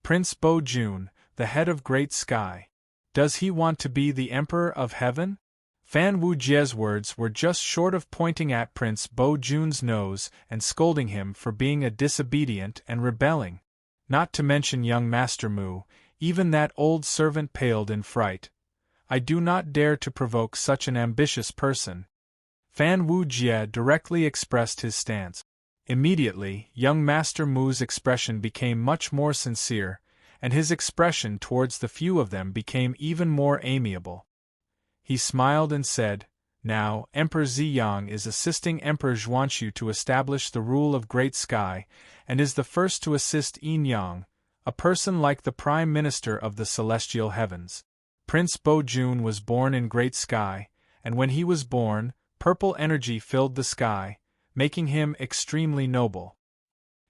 Prince Bo Jun, the head of Great Sky. Does he want to be the Emperor of Heaven?" Fan Wujie's words were just short of pointing at Prince Bo Jun's nose and scolding him for being a disobedient and rebelling. Not to mention young Master Mu, even that old servant paled in fright. I do not dare to provoke such an ambitious person. Fan Wujie directly expressed his stance. Immediately, young Master Mu's expression became much more sincere, and his expression towards the few of them became even more amiable. He smiled and said, "Now, Emperor Ziyang is assisting Emperor Zhuanshu to establish the rule of Great Sky, and is the first to assist Yin Yang, a person like the Prime Minister of the Celestial Heavens. Prince Bo-jun was born in Great Sky, and when he was born, purple energy filled the sky, making him extremely noble.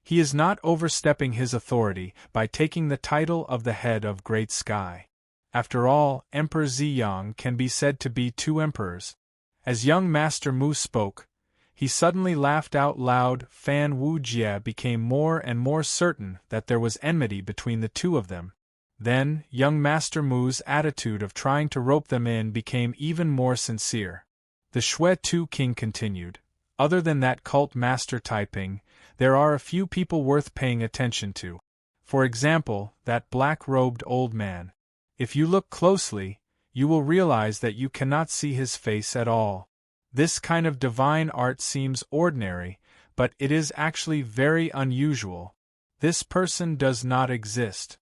He is not overstepping his authority by taking the title of the head of Great Sky. After all, Emperor Ziyang can be said to be two emperors." As young Master Mu spoke, he suddenly laughed out loud. Fan Wujie became more and more certain that there was enmity between the two of them. Then, young Master Mu's attitude of trying to rope them in became even more sincere. The Shui-Tu King continued, "Other than that cult master Taiping, there are a few people worth paying attention to. For example, that black-robed old man. If you look closely, you will realize that you cannot see his face at all. This kind of divine art seems ordinary, but it is actually very unusual. This person does not exist."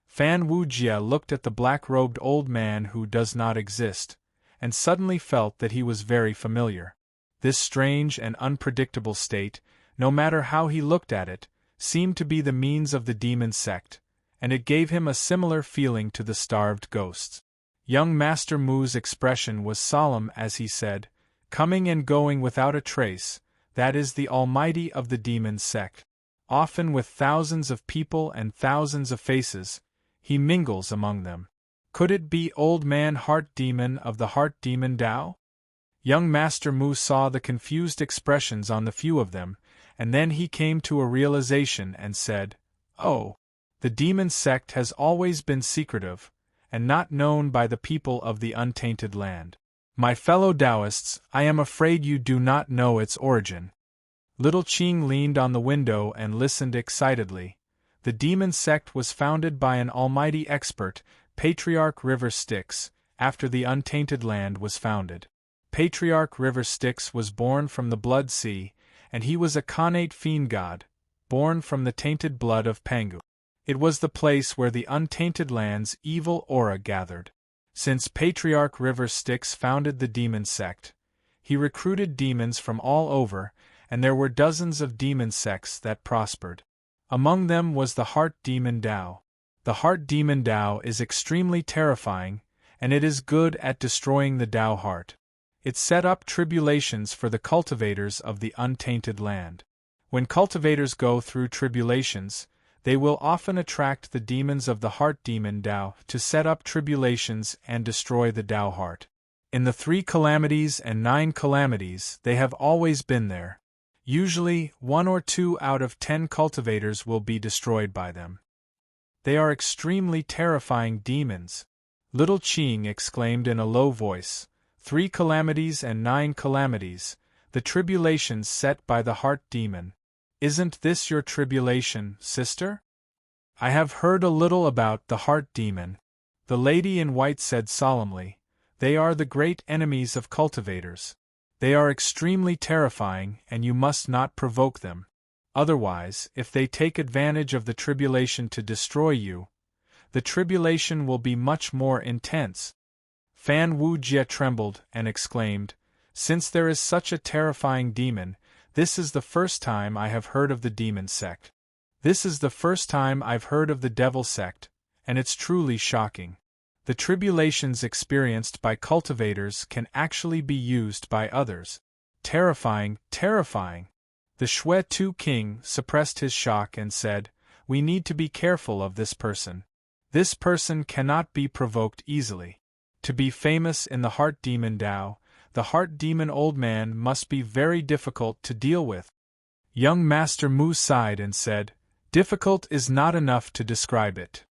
Fan Wujie looked at the black-robed old man who does not exist, and suddenly felt that he was very familiar. This strange and unpredictable state, no matter how he looked at it, seemed to be the means of the demon sect, and it gave him a similar feeling to the starved ghosts. Young Master Mu's expression was solemn as he said, "Coming and going without a trace, that is the almighty of the demon sect. Often with thousands of people and thousands of faces, he mingles among them. Could it be Old Man Heart Demon of the Heart Demon Tao?" Young Master Mu saw the confused expressions on the few of them, and then he came to a realization and said, "Oh, the demon sect has always been secretive, and not known by the people of the untainted land. My fellow Taoists, I am afraid you do not know its origin." Little Qing leaned on the window and listened excitedly. The demon sect was founded by an almighty expert, Patriarch River Styx, after the untainted land was founded. Patriarch River Styx was born from the Blood Sea, and he was a connate fiend god, born from the tainted blood of Pangu. It was the place where the untainted land's evil aura gathered. Since Patriarch River Styx founded the demon sect, he recruited demons from all over, and there were dozens of demon sects that prospered. Among them was the Heart Demon Tao. The Heart Demon Tao is extremely terrifying, and it is good at destroying the Tao heart. It set up tribulations for the cultivators of the untainted land. When cultivators go through tribulations, they will often attract the demons of the Heart Demon Tao to set up tribulations and destroy the Tao heart. In the 3 calamities and 9 calamities, they have always been there. Usually, 1 or 2 out of 10 cultivators will be destroyed by them. They are extremely terrifying demons. Little Qing exclaimed in a low voice, 3 calamities and 9 calamities, the tribulations set by the Heart Demon. Isn't this your tribulation, sister? I have heard a little about the Heart Demon. The lady in white said solemnly, they are the great enemies of cultivators. They are extremely terrifying, and you must not provoke them. Otherwise, if they take advantage of the tribulation to destroy you, the tribulation will be much more intense. Fan Wujie trembled and exclaimed, "Since there is such a terrifying demon, this is the first time I have heard of the demon sect. This is the first time I've heard of the devil sect, and it's truly shocking. The tribulations experienced by cultivators can actually be used by others. Terrifying, terrifying." The Shui-Tu King suppressed his shock and said, "We need to be careful of this person. This person cannot be provoked easily. To be famous in the Heart Demon Tao, the Heart Demon Old Man must be very difficult to deal with." Young Master Mu sighed and said, "Difficult is not enough to describe it.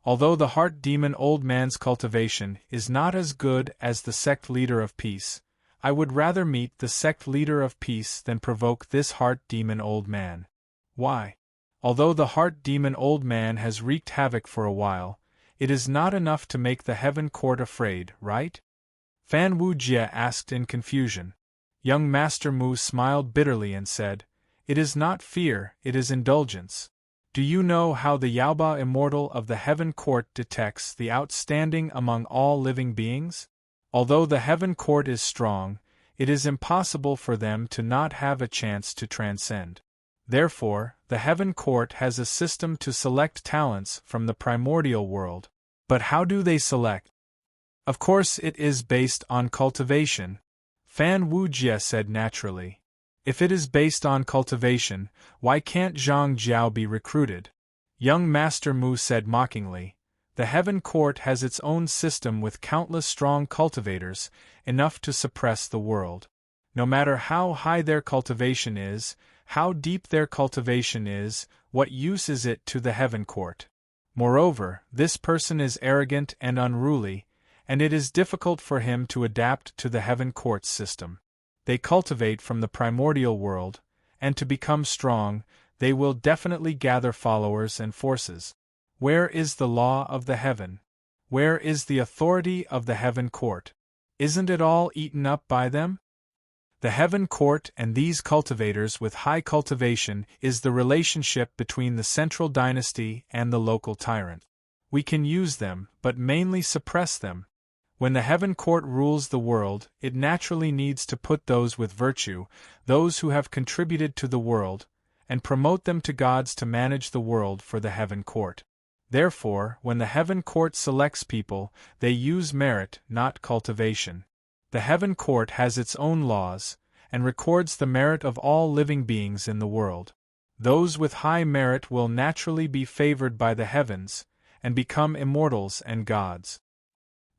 Although the Heart Demon Old Man's cultivation is not as good as the sect leader of peace, I would rather meet the sect leader of peace than provoke this Heart Demon Old Man." "Why?" Although the heart demon old man has wreaked havoc for a while, it is not enough to make the heaven court afraid, right? Fan Wujie asked in confusion. Young Master Mu smiled bitterly and said, "It is not fear, it is indulgence. Do you know how the Yaoba immortal of the heaven court detects the outstanding among all living beings? Although the heaven court is strong, it is impossible for them to not have a chance to transcend. Therefore, the heaven court has a system to select talents from the primordial world. But how do they select? Of course it is based on cultivation," Fan Wujie said naturally. "If it is based on cultivation, why can't Zhang Jiao be recruited?" Young Master Mu said mockingly, "The heaven court has its own system with countless strong cultivators, enough to suppress the world. No matter how high their cultivation is, how deep their cultivation is, what use is it to the heaven court? Moreover, this person is arrogant and unruly, and it is difficult for him to adapt to the heaven court's system. They cultivate from the primordial world, and to become strong, they will definitely gather followers and forces. Where is the law of the heaven? Where is the authority of the heaven court? Isn't it all eaten up by them? The heaven court and these cultivators with high cultivation is the relationship between the central dynasty and the local tyrant. We can use them, but mainly suppress them. When the heaven court rules the world, it naturally needs to put those with virtue, those who have contributed to the world, and promote them to gods to manage the world for the heaven court. Therefore, when the heaven court selects people, they use merit, not cultivation. The heaven court has its own laws, and records the merit of all living beings in the world. Those with high merit will naturally be favored by the heavens, and become immortals and gods.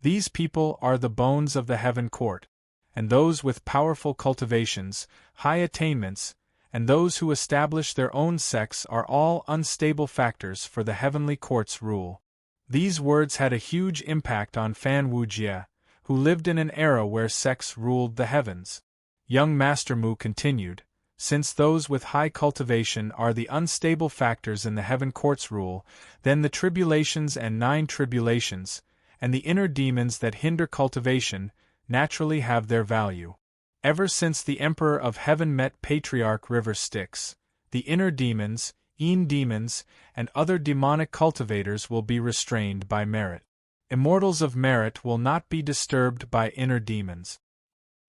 These people are the bones of the heaven court, and those with powerful cultivations, high attainments, and those who establish their own sects are all unstable factors for the heavenly court's rule. These words had a huge impact on Fan Wujie, who lived in an era where sects ruled the heavens. Young Master Mu continued, "Since those with high cultivation are the unstable factors in the heaven court's rule, then the tribulations and 9 tribulations, and the inner demons that hinder cultivation, naturally have their value. Ever since the Emperor of Heaven met Patriarch River Styx, the inner demons, demons, and other demonic cultivators will be restrained by merit. Immortals of merit will not be disturbed by inner demons.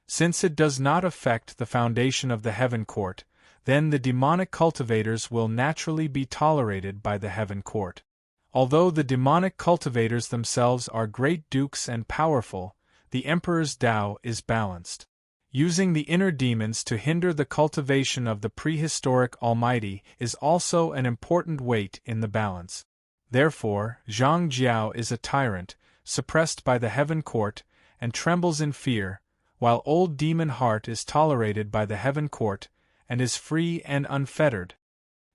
Since it does not affect the foundation of the heaven court, then the demonic cultivators will naturally be tolerated by the heaven court. Although the demonic cultivators themselves are great dukes and powerful, the Emperor's Tao is balanced. Using the inner demons to hinder the cultivation of the prehistoric Almighty is also an important weight in the balance. Therefore, Zhang Jiao is a tyrant, suppressed by the heaven court, and trembles in fear, while old demon heart is tolerated by the heaven court, and is free and unfettered."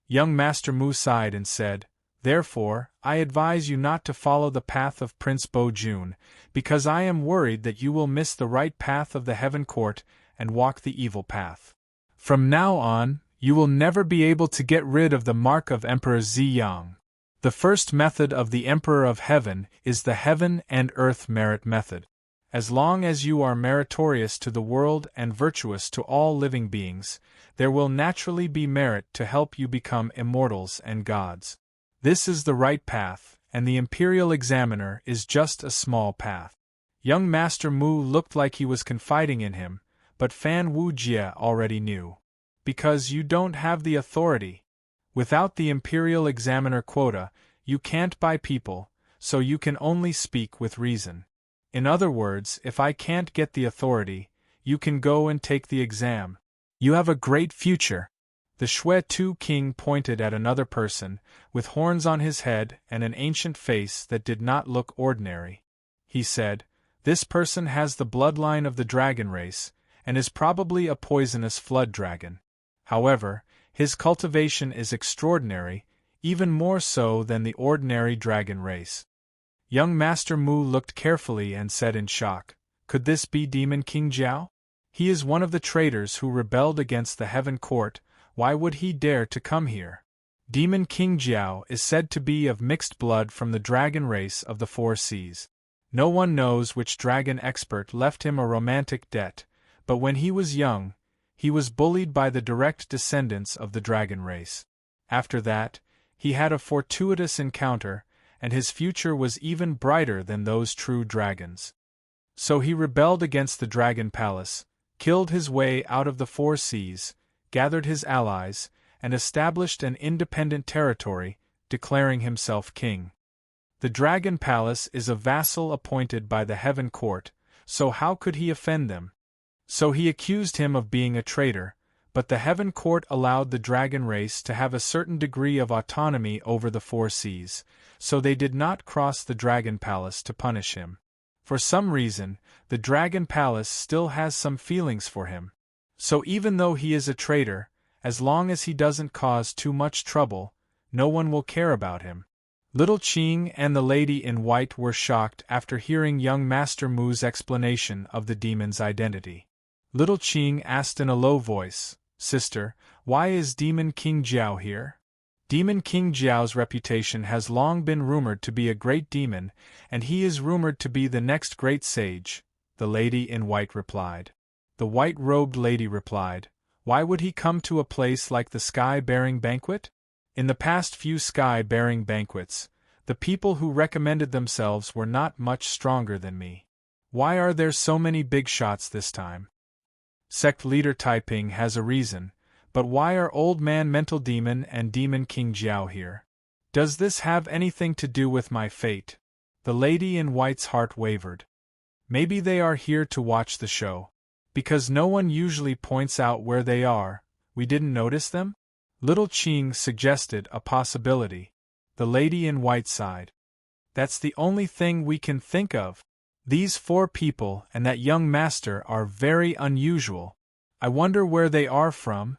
Young Master Mu sighed and said, "Therefore, I advise you not to follow the path of Prince Bo Jun, because I am worried that you will miss the right path of the heaven court and walk the evil path. From now on, you will never be able to get rid of the mark of Emperor Ziyang. The first method of the Emperor of Heaven is the heaven and earth merit method. As long as you are meritorious to the world and virtuous to all living beings, there will naturally be merit to help you become immortals and gods. This is the right path, and the Imperial Examiner is just a small path." Young Master Mu looked like he was confiding in him, but Fan Wujie already knew. "Because you don't have the authority. Without the Imperial Examiner quota, you can't buy people, so you can only speak with reason. In other words, if I can't get the authority, you can go and take the exam. You have a great future." The Shui Tu King pointed at another person, with horns on his head and an ancient face that did not look ordinary. He said, "This person has the bloodline of the dragon race, and is probably a poisonous flood dragon. However, his cultivation is extraordinary, even more so than the ordinary dragon race." Young Master Mu looked carefully and said in shock, "Could this be Demon King Jiao? He is one of the traitors who rebelled against the heaven court. Why would he dare to come here?" Demon King Jiao is said to be of mixed blood from the dragon race of the Four Seas. No one knows which dragon expert left him a romantic debt, but when he was young, he was bullied by the direct descendants of the dragon race. After that, he had a fortuitous encounter, and his future was even brighter than those true dragons. So he rebelled against the Dragon Palace, killed his way out of the Four Seas, gathered his allies, and established an independent territory, declaring himself king. The Dragon Palace is a vassal appointed by the Heaven Court, so how could he offend them? So he accused him of being a traitor, but the Heaven Court allowed the dragon race to have a certain degree of autonomy over the Four Seas, so they did not cross the Dragon Palace to punish him. For some reason, the Dragon Palace still has some feelings for him. So even though he is a traitor, as long as he doesn't cause too much trouble, no one will care about him. Little Qing and the lady in white were shocked after hearing young Master Mu's explanation of the demon's identity. Little Qing asked in a low voice, "Sister, why is Demon King Jiao here?" Demon King Jiao's reputation has long been rumored to be a great demon, and he is rumored to be the next great sage, the lady in white replied. The white-robed lady replied, "Why would he come to a place like the sky-bearing banquet? In the past few sky-bearing banquets, the people who recommended themselves were not much stronger than me. Why are there so many big shots this time?" Sect leader Taiping has a reason, but why are Old Man Mental Demon and Demon King Jiao here? Does this have anything to do with my fate? The lady in white's heart wavered. Maybe they are here to watch the show. Because no one usually points out where they are, we didn't notice them? Little Qing suggested a possibility. The lady in white sighed. That's the only thing we can think of. These four people and that young master are very unusual. I wonder where they are from?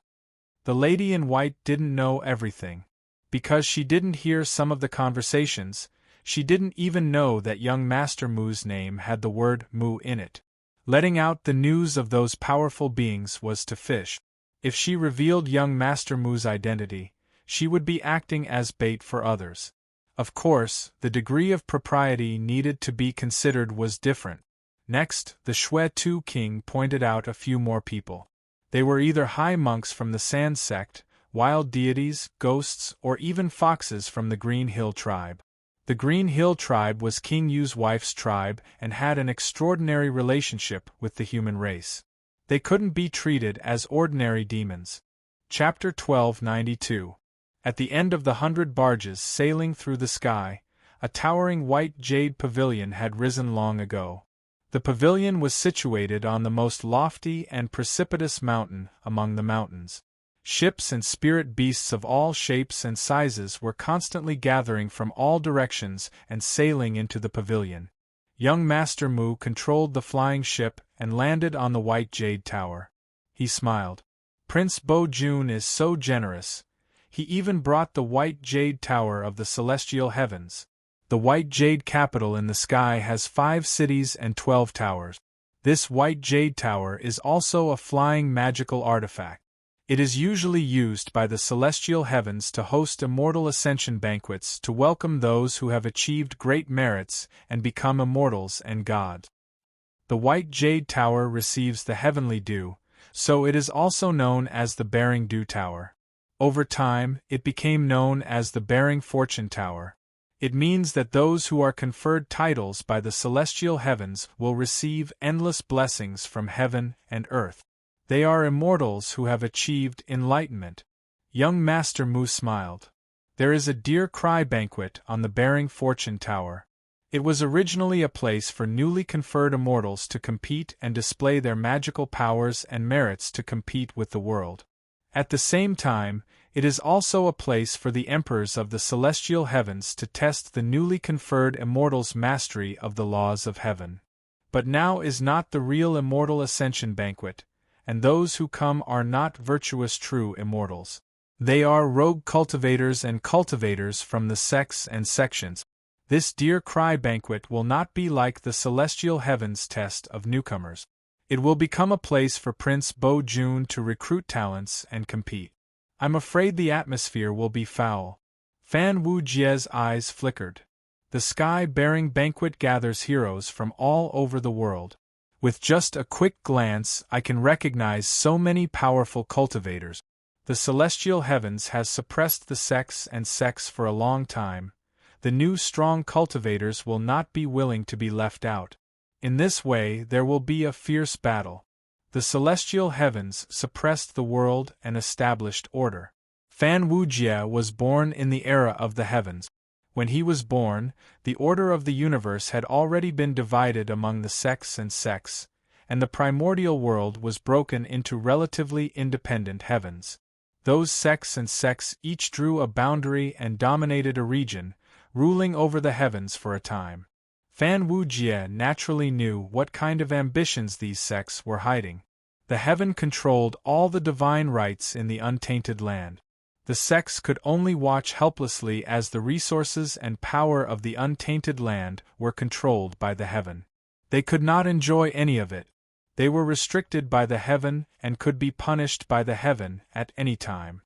The lady in white didn't know everything. Because she didn't hear some of the conversations, she didn't even know that young Master Mu's name had the word Mu in it. Letting out the news of those powerful beings was to fish. If she revealed young Master Mu's identity, she would be acting as bait for others. Of course, the degree of propriety needed to be considered was different. Next, the Shui-Tu king pointed out a few more people. They were either high monks from the Sand sect, wild deities, ghosts, or even foxes from the Green Hill tribe. The Green Hill tribe was King Yu's wife's tribe and had an extraordinary relationship with the human race. They couldn't be treated as ordinary demons. Chapter 1292. At the end of the 100 barges sailing through the sky, a towering white jade pavilion had risen long ago. The pavilion was situated on the most lofty and precipitous mountain among the mountains. Ships and spirit beasts of all shapes and sizes were constantly gathering from all directions and sailing into the pavilion. Young Master Mu controlled the flying ship and landed on the white jade tower. He smiled. Prince Bo Jun is so generous. He even brought the white jade tower of the celestial heavens. The white jade capital in the sky has 5 cities and 12 towers. This white jade tower is also a flying magical artifact. It is usually used by the celestial heavens to host immortal ascension banquets to welcome those who have achieved great merits and become immortals and gods. The white jade tower receives the heavenly dew, so it is also known as the Bearing Dew Tower. Over time, it became known as the Bearing Fortune Tower. It means that those who are conferred titles by the celestial heavens will receive endless blessings from heaven and earth. They are immortals who have achieved enlightenment. Young Master Mu smiled. There is a deer cry banquet on the Bearing Fortune Tower. It was originally a place for newly conferred immortals to compete and display their magical powers and merits to compete with the world. At the same time, it is also a place for the emperors of the celestial heavens to test the newly conferred immortals' mastery of the laws of heaven. But now is not the real immortal ascension banquet, and those who come are not virtuous true immortals. They are rogue cultivators and cultivators from the sects and sections. This deer cry banquet will not be like the celestial heavens test of newcomers. It will become a place for Prince Bo Jun to recruit talents and compete. I'm afraid the atmosphere will be foul. Fan Wu Jie's eyes flickered. The sky-bearing banquet gathers heroes from all over the world. With just a quick glance, I can recognize so many powerful cultivators. The celestial heavens has suppressed the sex for a long time. The new strong cultivators will not be willing to be left out. In this way, there will be a fierce battle. The celestial heavens suppressed the world and established order. Fan Wujie was born in the era of the heavens. When he was born, the order of the universe had already been divided among the sex, and the primordial world was broken into relatively independent heavens. Those sex each drew a boundary and dominated a region, ruling over the heavens for a time. Fan Wujie naturally knew what kind of ambitions these sects were hiding. The heaven controlled all the divine rights in the untainted land. The sects could only watch helplessly as the resources and power of the untainted land were controlled by the heaven. They could not enjoy any of it. They were restricted by the heaven and could be punished by the heaven at any time.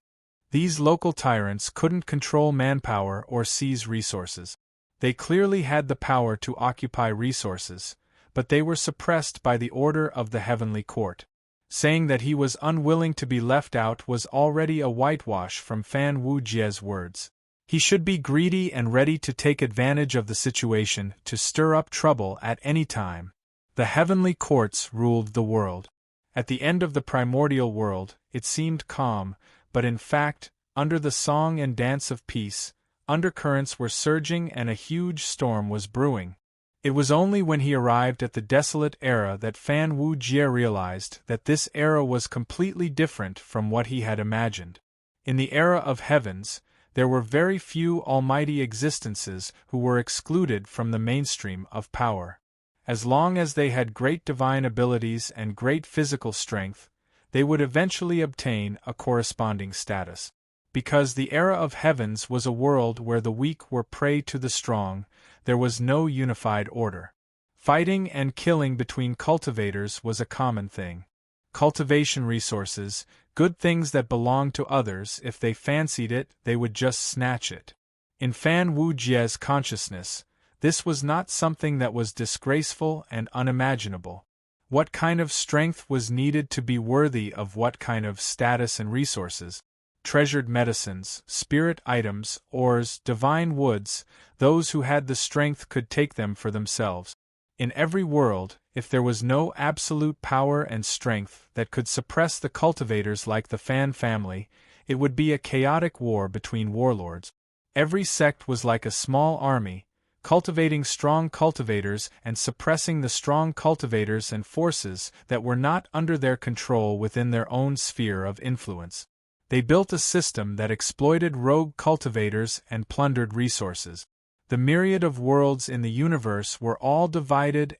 These local tyrants couldn't control manpower or seize resources. They clearly had the power to occupy resources, but they were suppressed by the order of the heavenly court. Saying that he was unwilling to be left out was already a whitewash from Fan Wujie's words. He should be greedy and ready to take advantage of the situation to stir up trouble at any time. The heavenly courts ruled the world. At the end of the primordial world, it seemed calm, but in fact, under the song and dance of peace, undercurrents were surging and a huge storm was brewing. It was only when he arrived at the desolate era that Fan Wujie realized that this era was completely different from what he had imagined. In the era of heavens, there were very few almighty existences who were excluded from the mainstream of power. As long as they had great divine abilities and great physical strength, they would eventually obtain a corresponding status. Because the era of heavens was a world where the weak were prey to the strong, there was no unified order. Fighting and killing between cultivators was a common thing. Cultivation resources, good things that belonged to others, if they fancied it, they would just snatch it. In Fan Wujie's consciousness, this was not something that was disgraceful and unimaginable. What kind of strength was needed to be worthy of what kind of status and resources? Treasured medicines, spirit items, ores, divine woods, those who had the strength could take them for themselves. In every world, if there was no absolute power and strength that could suppress the cultivators like the Fan family, it would be a chaotic war between warlords. Every sect was like a small army, cultivating strong cultivators and suppressing the strong cultivators and forces that were not under their control within their own sphere of influence. They built a system that exploited rogue cultivators and plundered resources. The myriad of worlds in the universe were all divided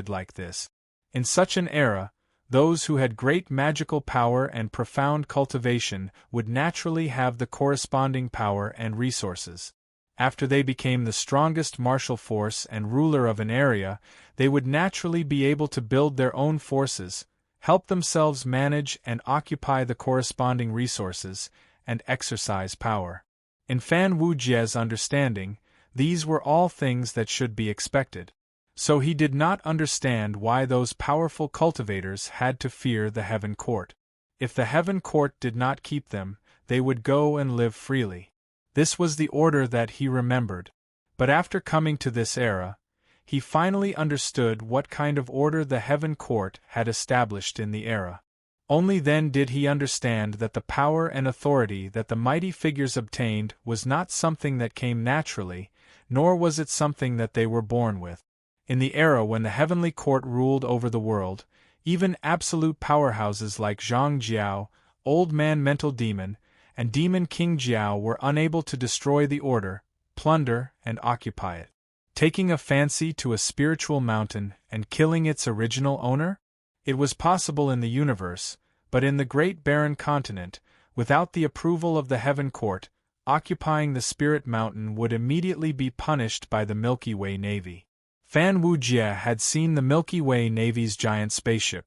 like this. In such an era, those who had great magical power and profound cultivation would naturally have the corresponding power and resources. After they became the strongest martial force and ruler of an area, they would naturally be able to build their own forces, help themselves manage and occupy the corresponding resources, and exercise power. In Fan Wujie's understanding, these were all things that should be expected. So he did not understand why those powerful cultivators had to fear the Heaven Court. If the Heaven Court did not keep them, they would go and live freely. This was the order that he remembered. But after coming to this era, he finally understood what kind of order the Heaven Court had established in the era. Only then did he understand that the power and authority that the mighty figures obtained was not something that came naturally, nor was it something that they were born with. In the era when the Heavenly Court ruled over the world, even absolute powerhouses like Zhang Jiao, Old Man Mental Demon, and Demon King Jiao were unable to destroy the order, plunder, and occupy it. Taking a fancy to a spiritual mountain and killing its original owner? It was possible in the universe, but in the great barren continent, without the approval of the Heaven Court, occupying the spirit mountain would immediately be punished by the Milky Way Navy. Fan Wujie had seen the Milky Way Navy's giant spaceship.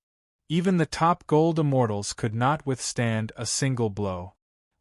Even the top gold immortals could not withstand a single blow.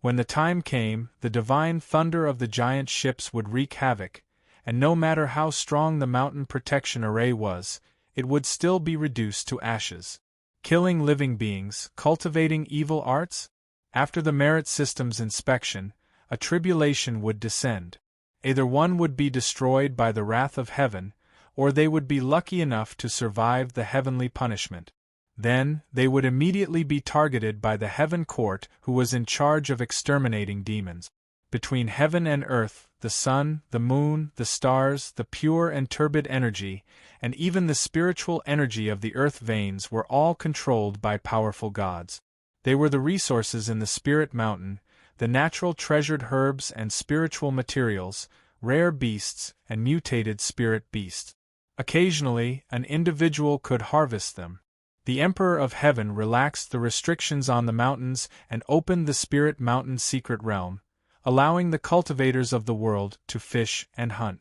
When the time came, the divine thunder of the giant ships would wreak havoc, and no matter how strong the mountain protection array was, it would still be reduced to ashes. Killing living beings, cultivating evil arts? After the merit system's inspection, a tribulation would descend. Either one would be destroyed by the wrath of heaven, or they would be lucky enough to survive the heavenly punishment. Then, they would immediately be targeted by the heaven court who was in charge of exterminating demons. Between heaven and earth, the sun, the moon, the stars, the pure and turbid energy, and even the spiritual energy of the earth veins were all controlled by powerful gods. They were the resources in the spirit mountain, the natural treasured herbs and spiritual materials, rare beasts and mutated spirit beasts. Occasionally, an individual could harvest them. The Emperor of Heaven relaxed the restrictions on the mountains and opened the spirit mountain secret realm, allowing the cultivators of the world to fish and hunt.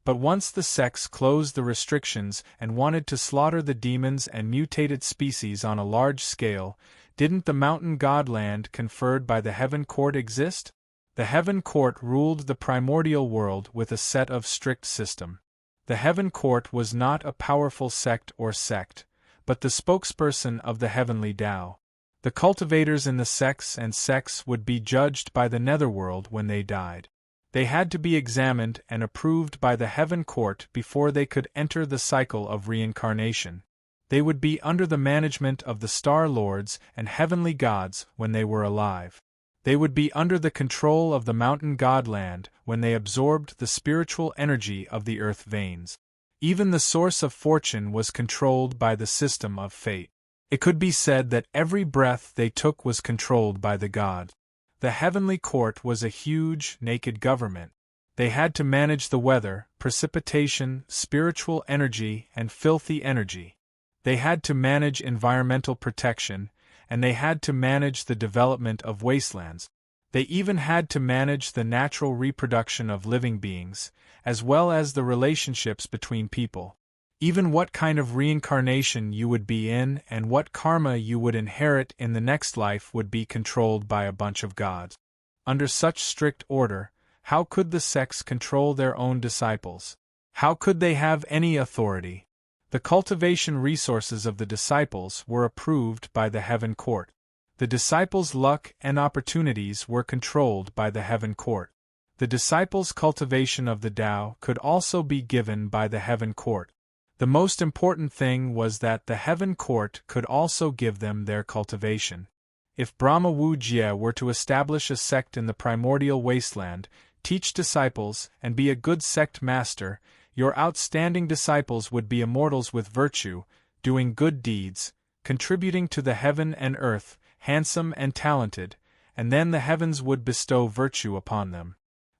But once the sects closed the restrictions and wanted to slaughter the demons and mutated species on a large scale, didn't the mountain godland conferred by the heaven court exist? The heaven court ruled the primordial world with a set of strict system. The heaven court was not a powerful sect or sect, but the spokesperson of the heavenly Tao. The cultivators in the sects and sects would be judged by the netherworld when they died. They had to be examined and approved by the heaven court before they could enter the cycle of reincarnation. They would be under the management of the star lords and heavenly gods when they were alive. They would be under the control of the mountain godland when they absorbed the spiritual energy of the earth veins. Even the source of fortune was controlled by the system of fate. It could be said that every breath they took was controlled by the god. The heavenly court was a huge, naked government. They had to manage the weather, precipitation, spiritual energy, and filthy energy. They had to manage environmental protection, and they had to manage the development of wastelands. They even had to manage the natural reproduction of living beings, as well as the relationships between people. Even what kind of reincarnation you would be in and what karma you would inherit in the next life would be controlled by a bunch of gods. Under such strict order, how could the sects control their own disciples? How could they have any authority? The cultivation resources of the disciples were approved by the heaven court. The disciples' luck and opportunities were controlled by the heaven court. The disciples' cultivation of the Tao could also be given by the heaven court. The most important thing was that the heaven court could also give them their cultivation. If Brahma Wu Jie were to establish a sect in the primordial wasteland, teach disciples, and be a good sect master, your outstanding disciples would be immortals with virtue, doing good deeds, contributing to the heaven and earth, handsome and talented, and then the heavens would bestow virtue upon them.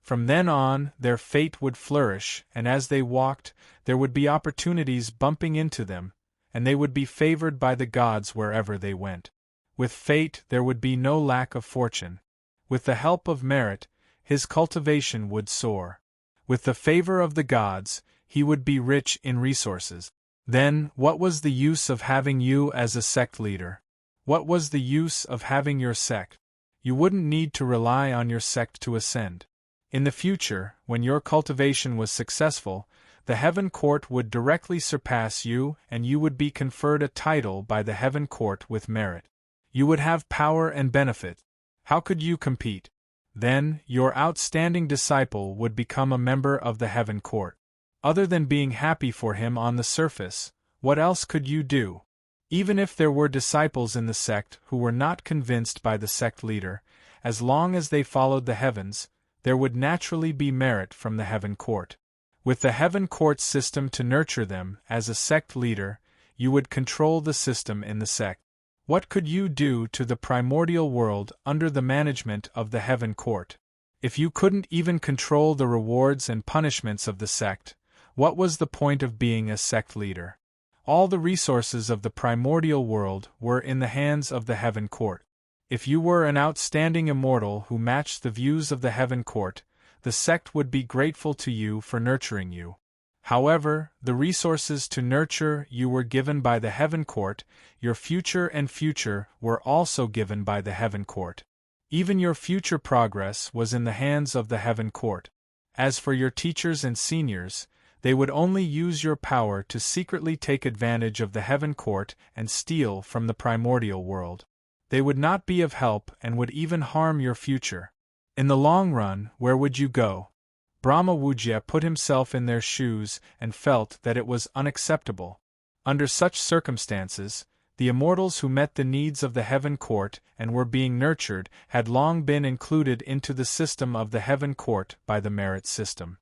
From then on, their fate would flourish, and as they walked, there would be opportunities bumping into them, and they would be favored by the gods wherever they went. With fate, there would be no lack of fortune. With the help of merit, his cultivation would soar. With the favor of the gods, he would be rich in resources. Then, what was the use of having you as a sect leader? What was the use of having your sect? You wouldn't need to rely on your sect to ascend. In the future, when your cultivation was successful, the heaven court would directly surpass you and you would be conferred a title by the heaven court with merit. You would have power and benefit. How could you compete? Then, your outstanding disciple would become a member of the heaven court. Other than being happy for him on the surface, what else could you do? Even if there were disciples in the sect who were not convinced by the sect leader, as long as they followed the heavens, there would naturally be merit from the heaven court. With the heaven court system to nurture them as a sect leader, you would control the system in the sect. What could you do to the primordial world under the management of the heaven court? If you couldn't even control the rewards and punishments of the sect, what was the point of being a sect leader? All the resources of the primordial world were in the hands of the heaven court. If you were an outstanding immortal who matched the views of the heaven court, the sect would be grateful to you for nurturing you. However, the resources to nurture you were given by the heaven court, your future and future were also given by the heaven court. Even your future progress was in the hands of the Heaven Court. As for your teachers and seniors, they would only use your power to secretly take advantage of the Heaven Court and steal from the primordial world. They would not be of help and would even harm your future. In the long run, where would you go? Brahmawujya put himself in their shoes and felt that it was unacceptable. Under such circumstances, the immortals who met the needs of the Heaven Court and were being nurtured had long been included into the system of the Heaven Court by the merit system.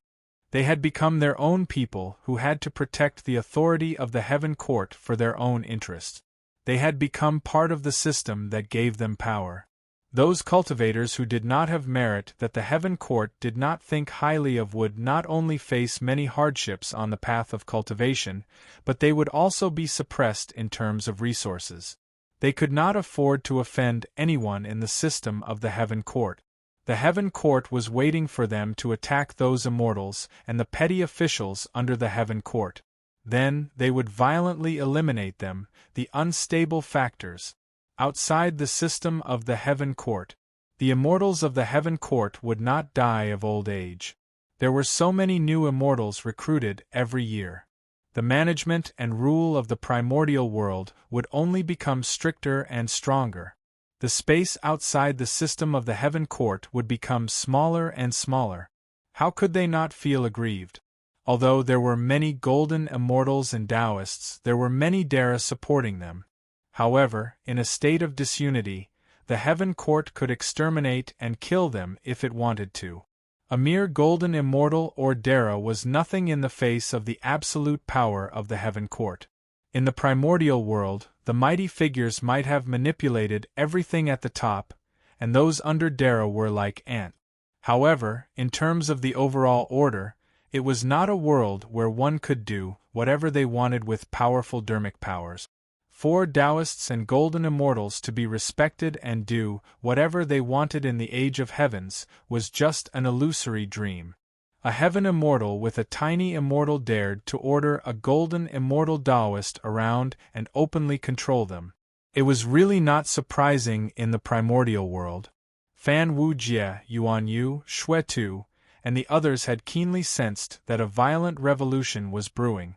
They had become their own people who had to protect the authority of the Heaven Court for their own interests. They had become part of the system that gave them power. Those cultivators who did not have merit that the Heaven Court did not think highly of would not only face many hardships on the path of cultivation, but they would also be suppressed in terms of resources. They could not afford to offend anyone in the system of the Heaven Court. The Heaven Court was waiting for them to attack those immortals and the petty officials under the Heaven Court. Then they would violently eliminate them, the unstable factors. Outside the system of the Heaven Court, the immortals of the Heaven Court would not die of old age. There were so many new immortals recruited every year. The management and rule of the primordial world would only become stricter and stronger. The space outside the system of the Heaven Court would become smaller and smaller. How could they not feel aggrieved? Although there were many golden immortals and Taoists, there were many Dara supporting them. However, in a state of disunity, the Heaven Court could exterminate and kill them if it wanted to. A mere golden immortal or Dara was nothing in the face of the absolute power of the Heaven Court. In the primordial world, the mighty figures might have manipulated everything at the top, and those under Dara were like ants. However, in terms of the overall order, it was not a world where one could do whatever they wanted with powerful dermic powers. For Taoists and golden immortals to be respected and do whatever they wanted in the Age of Heavens was just an illusory dream. A heaven immortal with a tiny immortal dared to order a golden immortal Taoist around and openly control them. It was really not surprising in the primordial world. Fan Wujie, Yuan Yu, Shui Tu, and the others had keenly sensed that a violent revolution was brewing.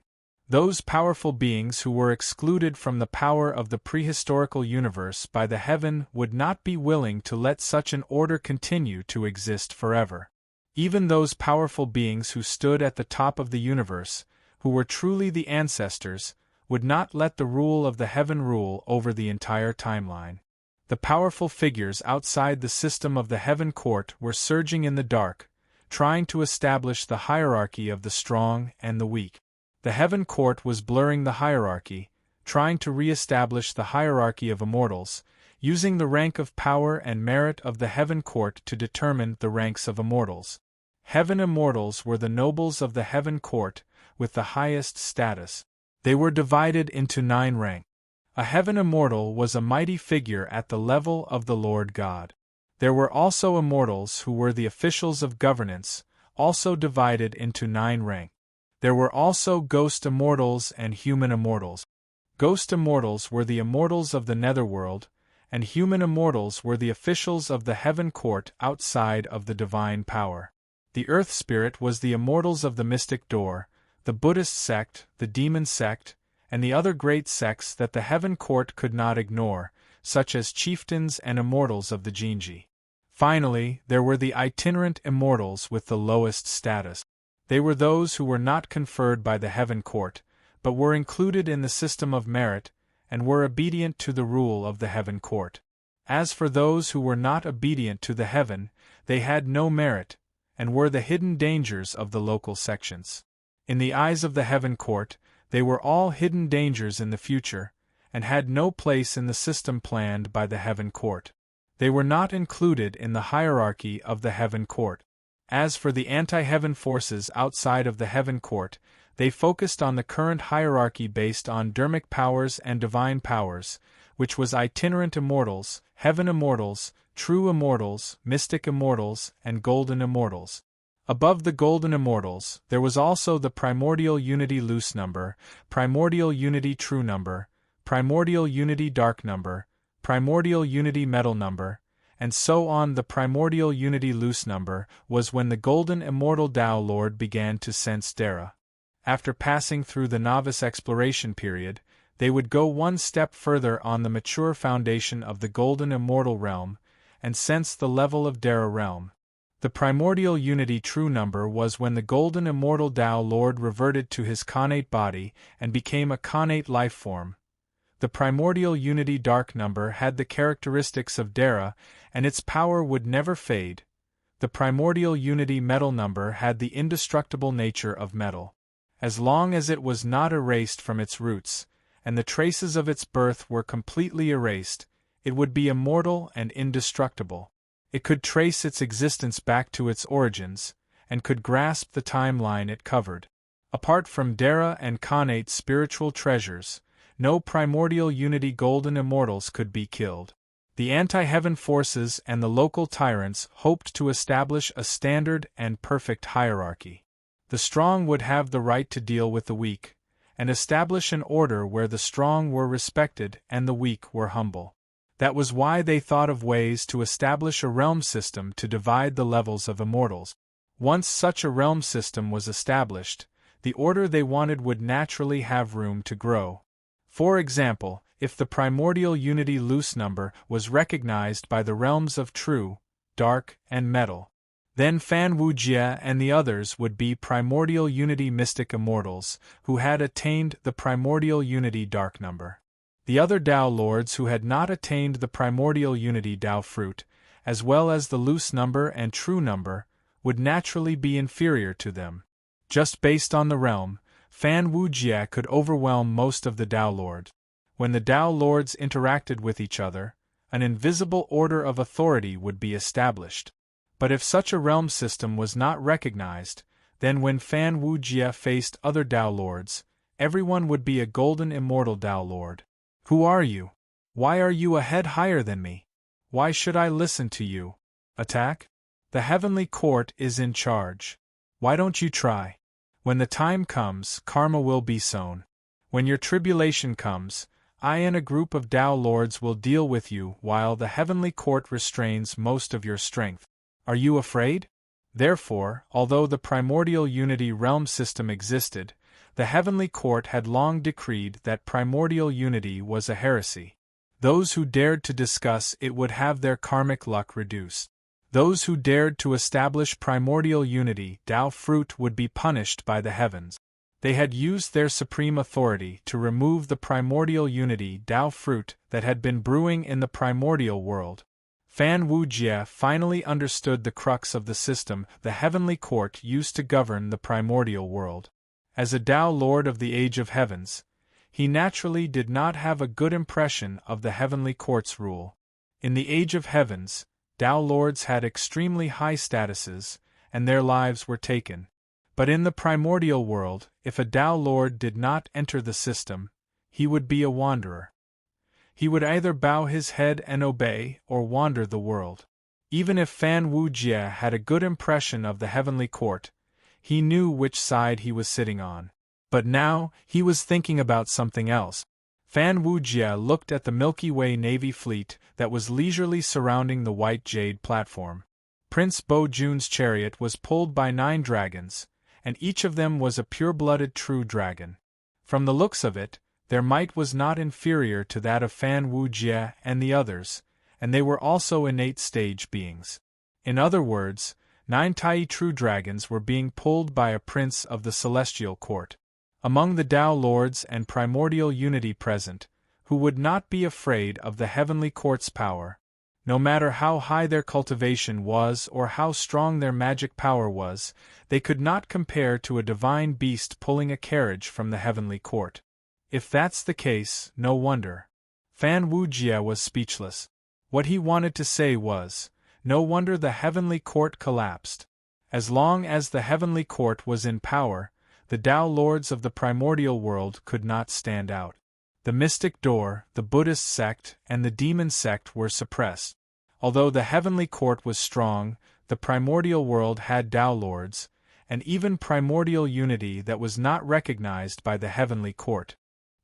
Those powerful beings who were excluded from the power of the prehistorical universe by the heaven would not be willing to let such an order continue to exist forever. Even those powerful beings who stood at the top of the universe, who were truly the ancestors, would not let the rule of the heaven rule over the entire timeline. The powerful figures outside the system of the Heaven Court were surging in the dark, trying to establish the hierarchy of the strong and the weak. The Heaven Court was blurring the hierarchy, trying to re-establish the hierarchy of immortals, using the rank of power and merit of the Heaven Court to determine the ranks of immortals. Heaven immortals were the nobles of the Heaven Court, with the highest status. They were divided into 9 ranks. A heaven immortal was a mighty figure at the level of the Lord God. There were also immortals who were the officials of governance, also divided into 9 ranks. There were also ghost immortals and human immortals. Ghost immortals were the immortals of the netherworld, and human immortals were the officials of the Heaven Court outside of the divine power. The Earth Spirit was the immortals of the Mystic Door, the Buddhist sect, the Demon sect, and the other great sects that the Heaven Court could not ignore, such as chieftains and immortals of the Jinji. Finally, there were the itinerant immortals with the lowest status. They were those who were not conferred by the Heaven Court, but were included in the system of merit, and were obedient to the rule of the Heaven Court. As for those who were not obedient to the heaven, they had no merit, and were the hidden dangers of the local sections. In the eyes of the Heaven Court, they were all hidden dangers in the future, and had no place in the system planned by the Heaven Court. They were not included in the hierarchy of the Heaven Court. As for the anti-heaven forces outside of the Heaven Court, they focused on the current hierarchy based on dermic powers and divine powers, which was itinerant immortals, heaven immortals, true immortals, mystic immortals, and golden immortals. Above the golden immortals, there was also the primordial unity loose number, primordial unity true number, primordial unity dark number, primordial unity metal number, and so on. The primordial unity loose number was when the golden immortal Tao Lord began to sense Dara. After passing through the novice exploration period, they would go one step further on the mature foundation of the golden immortal realm, and sense the level of Dara realm. The primordial unity true number was when the golden immortal Tao Lord reverted to his connate body and became a connate life form. The primordial unity dark number had the characteristics of Dara, and its power would never fade. The primordial unity metal number had the indestructible nature of metal. As long as it was not erased from its roots, and the traces of its birth were completely erased, it would be immortal and indestructible. It could trace its existence back to its origins, and could grasp the timeline it covered. Apart from Dara and connate spiritual treasures, no primordial unity golden immortals could be killed. The anti-heaven forces and the local tyrants hoped to establish a standard and perfect hierarchy. The strong would have the right to deal with the weak, and establish an order where the strong were respected and the weak were humble. That was why they thought of ways to establish a realm system to divide the levels of immortals. Once such a realm system was established, the order they wanted would naturally have room to grow. For example, if the primordial unity loose number was recognized by the realms of true, dark, and metal, then Fan Wujie and the others would be primordial unity mystic immortals who had attained the primordial unity dark number. The other Tao Lords who had not attained the primordial unity Tao fruit, as well as the loose number and true number, would naturally be inferior to them. Just based on the realm, Fan Wujie could overwhelm most of the Tao Lords. When the Tao Lords interacted with each other, an invisible order of authority would be established. But if such a realm system was not recognized, then when Fan Wujie faced other Tao Lords, everyone would be a golden immortal Tao Lord. Who are you? Why are you a head higher than me? Why should I listen to you? Attack? The heavenly court is in charge. Why don't you try? When the time comes, karma will be sown. When your tribulation comes, I and a group of Tao Lords will deal with you while the heavenly court restrains most of your strength. Are you afraid? Therefore, although the primordial unity realm system existed, the heavenly court had long decreed that primordial unity was a heresy. Those who dared to discuss it would have their karmic luck reduced. Those who dared to establish primordial unity Tao fruit would be punished by the heavens. They had used their supreme authority to remove the primordial unity Tao fruit that had been brewing in the primordial world. Fan Wujie finally understood the crux of the system the heavenly court used to govern the primordial world. As a Tao Lord of the Age of Heavens, he naturally did not have a good impression of the heavenly court's rule. In the Age of Heavens, Tao Lords had extremely high statuses, and their lives were taken. But in the primordial world, if a Tao Lord did not enter the system, he would be a wanderer. He would either bow his head and obey or wander the world. Even if Fan Wujie had a good impression of the heavenly court, he knew which side he was sitting on. But now, he was thinking about something else. Fan Wujie looked at the Milky Way Navy fleet that was leisurely surrounding the white jade platform. Prince Bo Jun's chariot was pulled by 9 dragons, and each of them was a pure-blooded true dragon. From the looks of it, their might was not inferior to that of Fan Wujie and the others, and they were also innate stage beings. In other words, 9 Tai true dragons were being pulled by a prince of the celestial court. Among the Tao Lords and primordial unity present, who would not be afraid of the heavenly court's power, no matter how high their cultivation was or how strong their magic power was, they could not compare to a divine beast pulling a carriage from the heavenly court. If that's the case, no wonder. Fan Wujie was speechless. What he wanted to say was, no wonder the heavenly court collapsed. As long as the heavenly court was in power, the Tao Lords of the primordial world could not stand out. The mystic door, the Buddhist sect, and the demon sect were suppressed. Although the heavenly court was strong, the primordial world had Tao Lords, and even primordial unity that was not recognized by the heavenly court.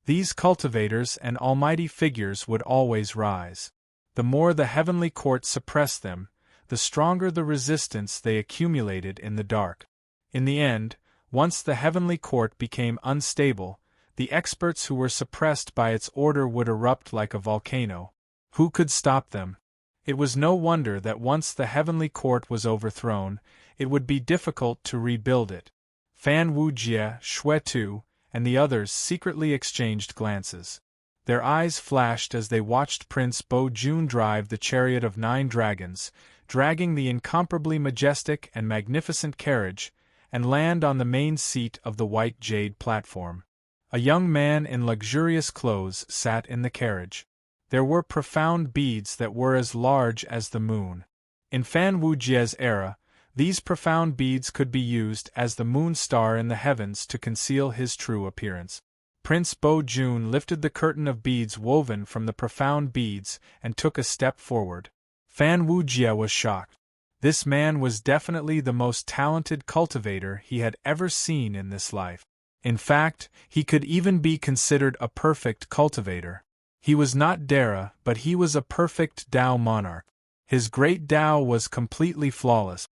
These cultivators and almighty figures would always rise. The more the heavenly court suppressed them, the stronger the resistance they accumulated in the dark. In the end, once the heavenly court became unstable, the experts who were suppressed by its order would erupt like a volcano. Who could stop them? It was no wonder that once the heavenly court was overthrown, it would be difficult to rebuild it. Fan Wujie, Shui Tu, and the others secretly exchanged glances. Their eyes flashed as they watched Prince Bo Jun drive the chariot of 9 dragons, dragging the incomparably majestic and magnificent carriage, and land on the main seat of the white jade platform. A young man in luxurious clothes sat in the carriage. There were profound beads that were as large as the moon. In Fan Wujie's era, these profound beads could be used as the moon star in the heavens to conceal his true appearance. Prince Bo Jun lifted the curtain of beads woven from the profound beads and took a step forward. Fan Wujie was shocked. This man was definitely the most talented cultivator he had ever seen in this life. In fact, he could even be considered a perfect cultivator. He was not Dara, but he was a perfect Tao monarch. His great Tao was completely flawless.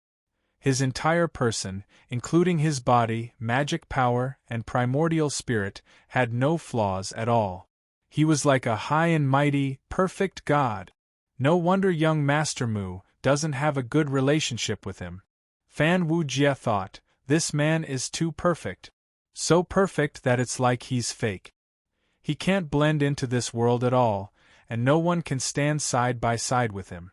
His entire person, including his body, magic power, and primordial spirit, had no flaws at all. He was like a high and mighty, perfect god. No wonder young Master Mu doesn't have a good relationship with him. Fan Wujie thought, this man is too perfect. So perfect that it's like he's fake. He can't blend into this world at all, and no one can stand side by side with him.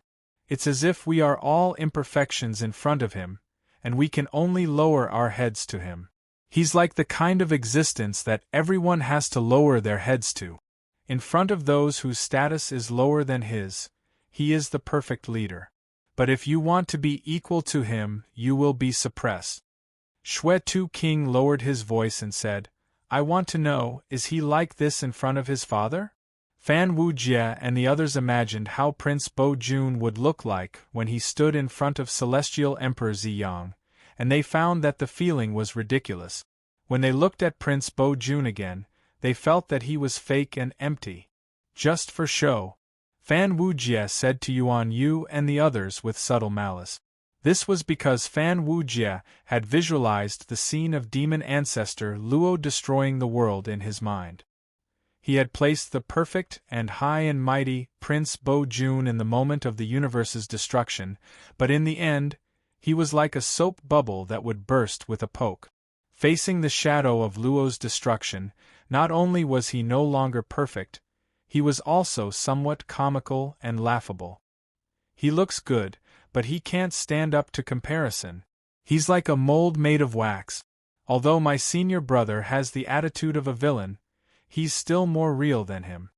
It's as if we are all imperfections in front of him, and we can only lower our heads to him. He's like the kind of existence that everyone has to lower their heads to. In front of those whose status is lower than his, he is the perfect leader. But if you want to be equal to him, you will be suppressed. Shui Tu King lowered his voice and said, I want to know, is he like this in front of his father? Fan Wujie and the others imagined how Prince Bo Jun would look like when he stood in front of Celestial Emperor Ziyang, and they found that the feeling was ridiculous. When they looked at Prince Bo Jun again, they felt that he was fake and empty. Just for show. Fan Wujie said to Yuan Yu and the others with subtle malice. This was because Fan Wujie had visualized the scene of demon ancestor Luo destroying the world in his mind. He had placed the perfect and high and mighty Prince Bo Jun in the moment of the universe's destruction, but in the end, he was like a soap bubble that would burst with a poke. Facing the shadow of Luo's destruction, not only was he no longer perfect, he was also somewhat comical and laughable. He looks good, but he can't stand up to comparison. He's like a mold made of wax. Although my senior brother has the attitude of a villain, he's still more real than him.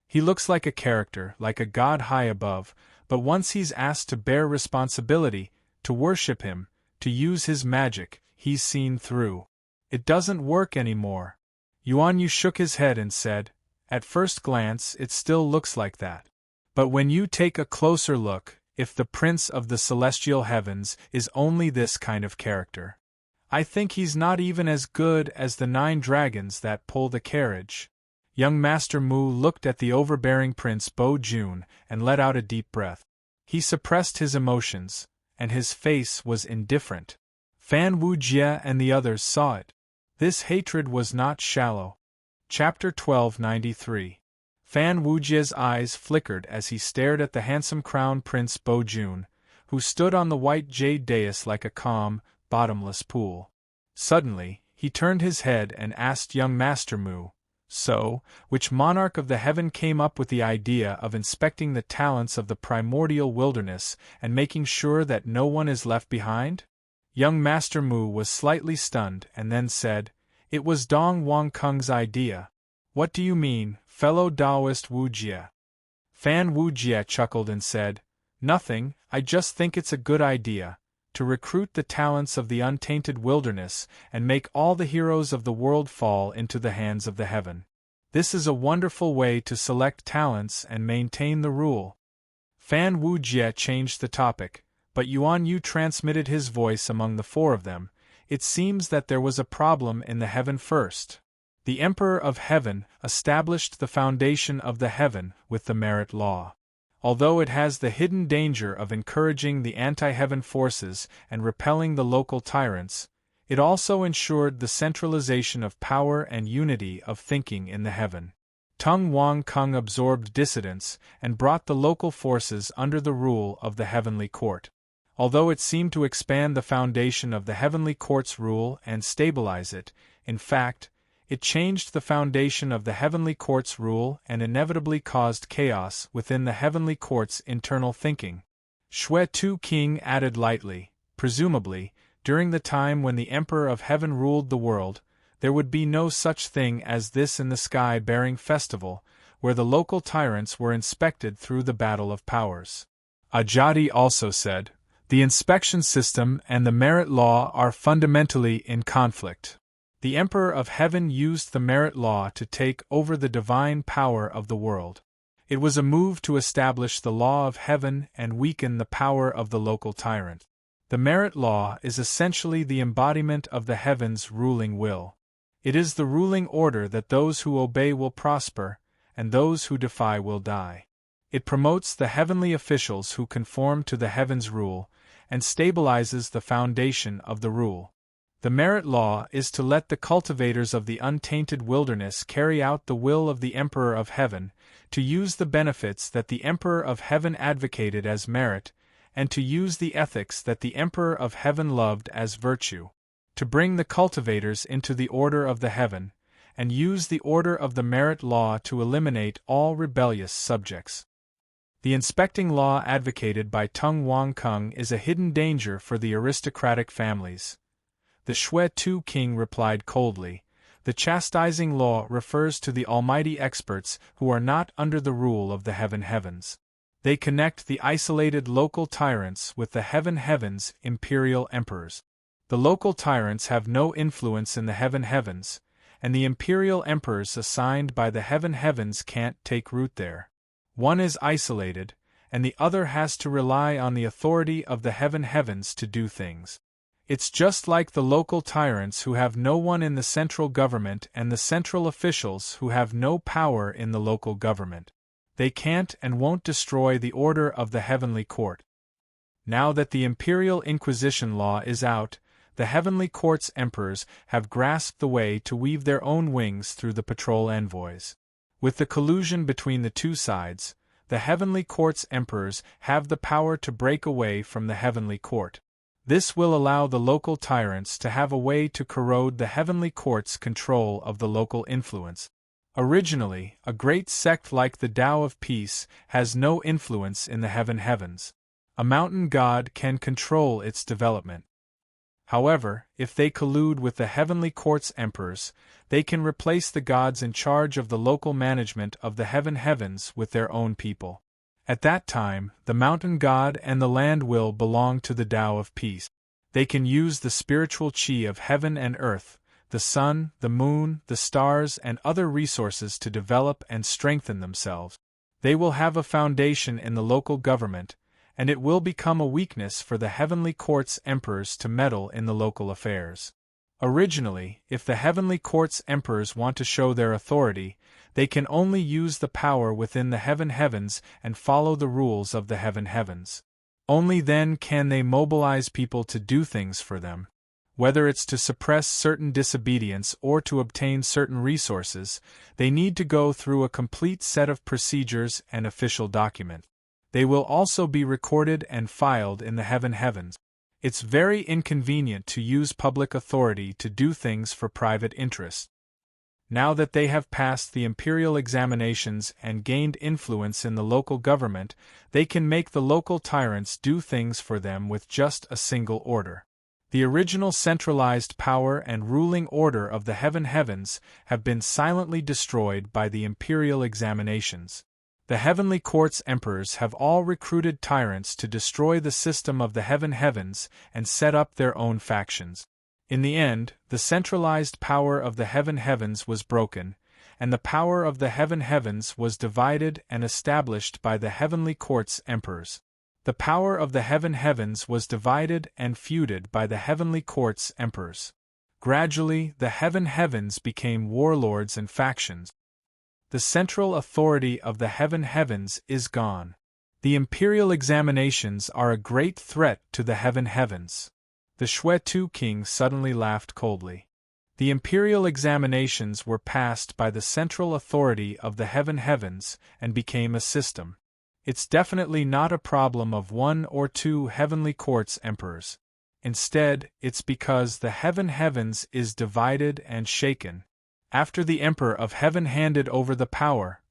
He looks like a character, like a god high above, but once he's asked to bear responsibility, to worship him, to use his magic, he's seen through. It doesn't work anymore. Yuan Yu shook his head and said, at first glance it still looks like that. But when you take a closer look, if the Prince of the Celestial Heavens is only this kind of character, I think he's not even as good as the 9 dragons that pull the carriage. Young Master Mu looked at the overbearing Prince Bo Jun and let out a deep breath. He suppressed his emotions, and his face was indifferent. Fan Wujie and the others saw it. This hatred was not shallow. Chapter 1293. Fan Wujie's eyes flickered as he stared at the handsome crown Prince Bo Jun, who stood on the white jade dais like a calm, bottomless pool. Suddenly, he turned his head and asked young Master Mu, so, which monarch of the heaven came up with the idea of inspecting the talents of the primordial wilderness and making sure that no one is left behind? Young Master Mu was slightly stunned and then said, it was Dong Wang Kung's idea. What do you mean, fellow Taoist Wujie? Fan Wujie chuckled and said, nothing, I just think it's a good idea, to recruit the talents of the untainted wilderness and make all the heroes of the world fall into the hands of the heaven. This is a wonderful way to select talents and maintain the rule. Fan Wujie changed the topic, but Yuan Yu transmitted his voice among the 4 of them. It seems that there was a problem in the heaven first. The Emperor of Heaven established the foundation of the heaven with the merit law. Although it has the hidden danger of encouraging the anti-heaven forces and repelling the local tyrants, it also ensured the centralization of power and unity of thinking in the heaven. Tung Wang Kung absorbed dissidents and brought the local forces under the rule of the heavenly court. Although it seemed to expand the foundation of the heavenly court's rule and stabilize it, in fact, it changed the foundation of the heavenly court's rule and inevitably caused chaos within the heavenly court's internal thinking. Shui Tu King added lightly, presumably, during the time when the Emperor of Heaven ruled the world, there would be no such thing as this in the sky-bearing festival, where the local tyrants were inspected through the battle of powers. Ajati also said, the inspection system and the merit law are fundamentally in conflict. The Emperor of Heaven used the merit law to take over the divine power of the world. It was a move to establish the law of heaven and weaken the power of the local tyrant. The merit law is essentially the embodiment of the heavens' ruling will. It is the ruling order that those who obey will prosper, and those who defy will die. It promotes the heavenly officials who conform to the heavens' rule, and stabilizes the foundation of the rule. The merit law is to let the cultivators of the untainted wilderness carry out the will of the Emperor of Heaven, to use the benefits that the Emperor of Heaven advocated as merit, and to use the ethics that the Emperor of Heaven loved as virtue, to bring the cultivators into the order of the heaven, and use the order of the merit law to eliminate all rebellious subjects. The inspecting law advocated by Tung Wang Kung is a hidden danger for the aristocratic families. The Shui Tu King replied coldly, the chastising law refers to the almighty experts who are not under the rule of the heavens. They connect the isolated local tyrants with the heaven's imperial emperors. The local tyrants have no influence in the heavens, and the imperial emperors assigned by the heavens can't take root there. One is isolated, and the other has to rely on the authority of the heavens to do things. It's just like the local tyrants who have no one in the central government and the central officials who have no power in the local government. They can't and won't destroy the order of the heavenly court. Now that the imperial inquisition law is out, the heavenly court's emperors have grasped the way to weave their own wings through the patrol envoys. With the collusion between the two sides, the heavenly court's emperors have the power to break away from the heavenly court. This will allow the local tyrants to have a way to corrode the heavenly court's control of the local influence. Originally, a great sect like the Tao of Peace has no influence in the heavens. A mountain god can control its development. However, if they collude with the heavenly court's emperors, they can replace the gods in charge of the local management of the heavens with their own people. At that time, the mountain god and the land will belong to the Tao of Peace. They can use the spiritual chi of heaven and earth, the sun, the moon, the stars, and other resources to develop and strengthen themselves. They will have a foundation in the local government, and it will become a weakness for the heavenly court's emperors to meddle in the local affairs. Originally, if the heavenly court's emperors want to show their authority, they can only use the power within the heavens and follow the rules of the heavens. Only then can they mobilize people to do things for them. Whether it's to suppress certain disobedience or to obtain certain resources, they need to go through a complete set of procedures and official documents. They will also be recorded and filed in the heavens. It's very inconvenient to use public authority to do things for private interest. Now that they have passed the imperial examinations and gained influence in the local government, they can make the local tyrants do things for them with just a single order. The original centralized power and ruling order of the heavens have been silently destroyed by the imperial examinations. The heavenly court's emperors have all recruited tyrants to destroy the system of the heavens and set up their own factions. In the end, the centralized power of the heavens was broken, and the power of the heavens was divided and established by the heavenly court's emperors. The power of the heavens was divided and feuded by the heavenly court's emperors. Gradually, the heavens became warlords and factions. The central authority of the heavens is gone. The imperial examinations are a great threat to the heavens. The Shwe-Tu king suddenly laughed coldly. The imperial examinations were passed by the central authority of the heavens and became a system. It's definitely not a problem of one or two heavenly courts emperors. Instead, it's because the heavens is divided and shaken. After the Emperor of Heaven handed over the power,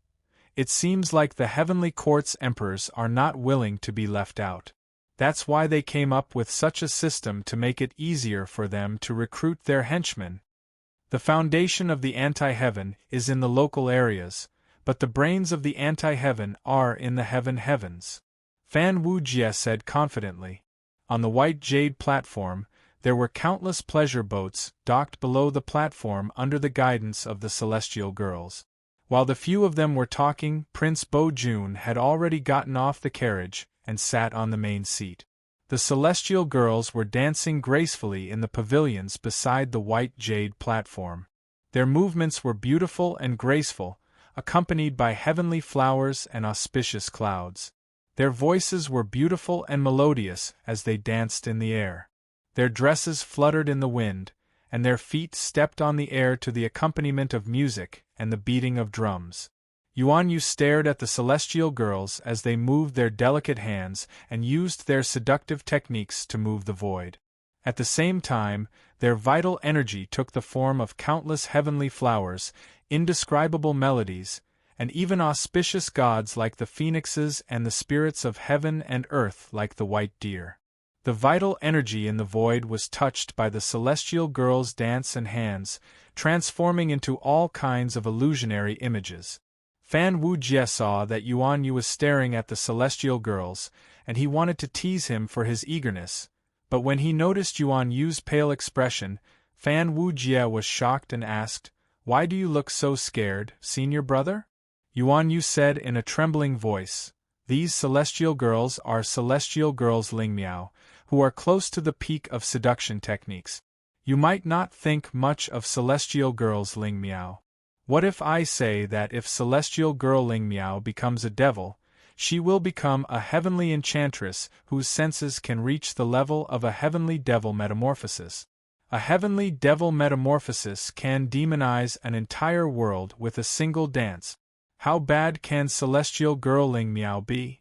it seems like the heavenly court's emperors are not willing to be left out. That's why they came up with such a system to make it easier for them to recruit their henchmen. The foundation of the anti-heaven is in the local areas, but the brains of the anti-heaven are in the heavens. Fan Wujie said confidently. On the white jade platform, there were countless pleasure boats docked below the platform under the guidance of the celestial girls. While the few of them were talking, Prince Bo-jun had already gotten off the carriage and sat on the main seat. The celestial girls were dancing gracefully in the pavilions beside the white jade platform. Their movements were beautiful and graceful, accompanied by heavenly flowers and auspicious clouds. Their voices were beautiful and melodious as they danced in the air. Their dresses fluttered in the wind, and their feet stepped on the air to the accompaniment of music and the beating of drums. Yuan Yu stared at the celestial girls as they moved their delicate hands and used their seductive techniques to move the void. At the same time, their vital energy took the form of countless heavenly flowers, indescribable melodies, and even auspicious gods like the phoenixes and the spirits of heaven and earth like the white deer. The vital energy in the void was touched by the celestial girls' dance and hands, transforming into all kinds of illusionary images. Fan Wujie saw that Yuan Yu was staring at the celestial girls, and he wanted to tease him for his eagerness, but when he noticed Yuan Yu's pale expression, Fan Wujie was shocked and asked, "Why do you look so scared, senior brother?" Yuan Yu said in a trembling voice, "These celestial girls are celestial girls Lingmiao, who are close to the peak of seduction techniques. You might not think much of celestial girls Lingmiao. What if I say that if celestial girl Lingmiao becomes a devil, she will become a heavenly enchantress whose senses can reach the level of a heavenly devil metamorphosis? A heavenly devil metamorphosis can demonize an entire world with a single dance. How bad can celestial girl Lingmiao be?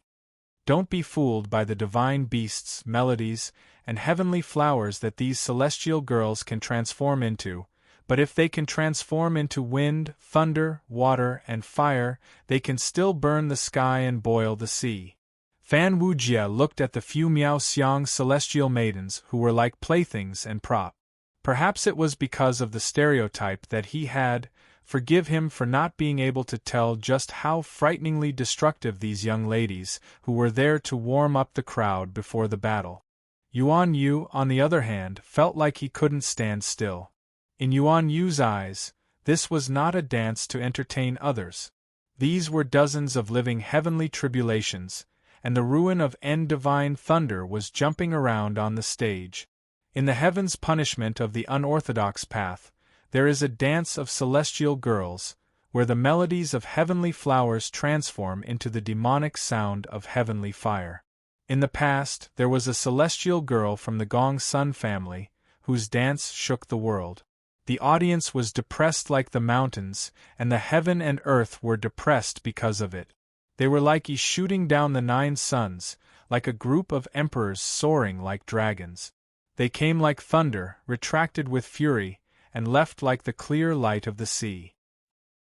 Don't be fooled by the divine beasts, melodies, and heavenly flowers that these celestial girls can transform into, but if they can transform into wind, thunder, water, and fire, they can still burn the sky and boil the sea." Fan Wujie looked at the few Miao Xiang celestial maidens who were like playthings and prop. Perhaps it was because of the stereotype that he had. Forgive him for not being able to tell just how frighteningly destructive these young ladies, who were there to warm up the crowd before the battle. Yuan Yu, on the other hand, felt like he couldn't stand still. In Yuan Yu's eyes, this was not a dance to entertain others. These were dozens of living heavenly tribulations, and the ruin of divine thunder was jumping around on the stage. In the heavens' punishment of the unorthodox path, there is a dance of celestial girls, where the melodies of heavenly flowers transform into the demonic sound of heavenly fire. In the past, there was a celestial girl from the Gong Sun family, whose dance shook the world. The audience was depressed like the mountains, and the heaven and earth were depressed because of it. They were like shooting down the 9 suns, like a group of emperors soaring like dragons. They came like thunder, retracted with fury, and left like the clear light of the sea.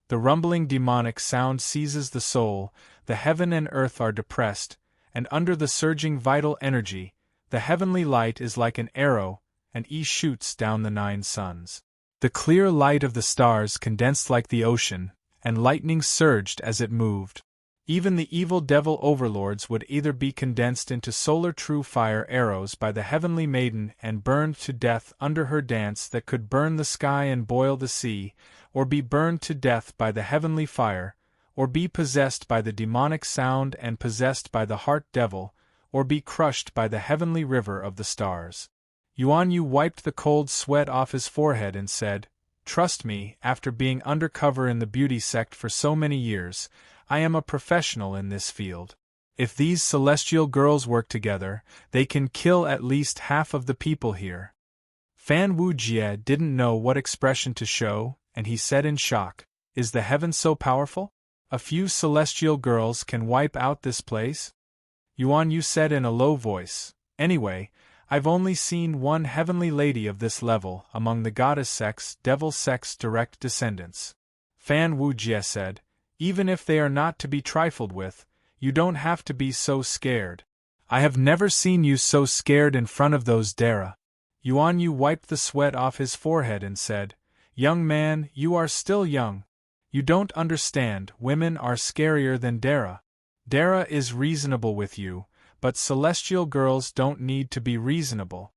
The rumbling demonic sound seizes the soul, the heaven and earth are depressed, and under the surging vital energy, the heavenly light is like an arrow, and shoots down the 9 suns. The clear light of the stars condensed like the ocean, and lightning surged as it moved. Even the evil devil overlords would either be condensed into solar true fire arrows by the heavenly maiden and burned to death under her dance that could burn the sky and boil the sea, or be burned to death by the heavenly fire, or be possessed by the demonic sound and possessed by the heart devil, or be crushed by the heavenly river of the stars. Yuan Yu wiped the cold sweat off his forehead and said, "Trust me, after being undercover in the beauty sect for so many years, I am a professional in this field. If these celestial girls work together, they can kill at least half of the people here. Fan Wujie didn't know what expression to show, and he said in shock, "Is the heaven so powerful? A few celestial girls can wipe out this place?" Yuan Yu said in a low voice, "Anyway, I've only seen one heavenly lady of this level among the goddess sex, devil sex direct descendants." Fan Wujie said, "Even if they are not to be trifled with, you don't have to be so scared. I have never seen you so scared in front of those Dara." Yuan Yu wiped the sweat off his forehead and said, "Young man, you are still young. You don't understand, women are scarier than Dara. Dara is reasonable with you, but celestial girls don't need to be reasonable."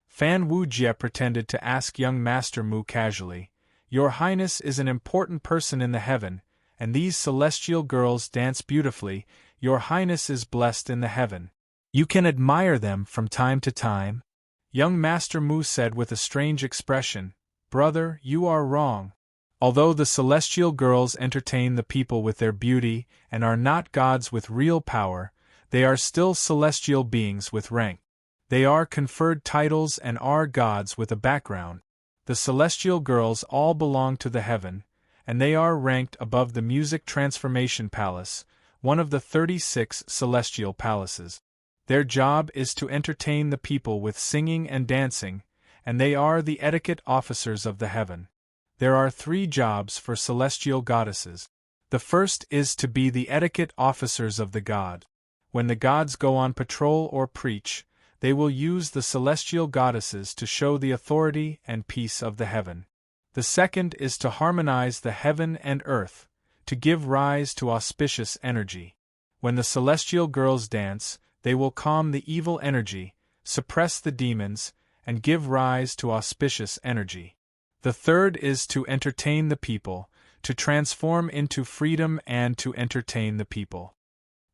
Fan Wujie pretended to ask young Master Mu casually, "Your Highness is an important person in the heaven, and these celestial girls dance beautifully. Your Highness is blessed in the heaven. You can admire them from time to time?" Young Master Mu said with a strange expression, "Brother, you are wrong. Although the celestial girls entertain the people with their beauty and are not gods with real power, they are still celestial beings with rank. They are conferred titles and are gods with a background. The celestial girls all belong to the heaven, and they are ranked above the Music Transformation Palace, one of the 36 celestial palaces. Their job is to entertain the people with singing and dancing, and they are the etiquette officers of the heaven. There are 3 jobs for celestial goddesses. The first is to be the etiquette officers of the god. When the gods go on patrol or preach, they will use the celestial goddesses to show the authority and peace of the heaven. The second is to harmonize the heaven and earth, to give rise to auspicious energy. When the celestial girls dance, they will calm the evil energy, suppress the demons, and give rise to auspicious energy. The third is to entertain the people, to transform into freedom and to entertain the people.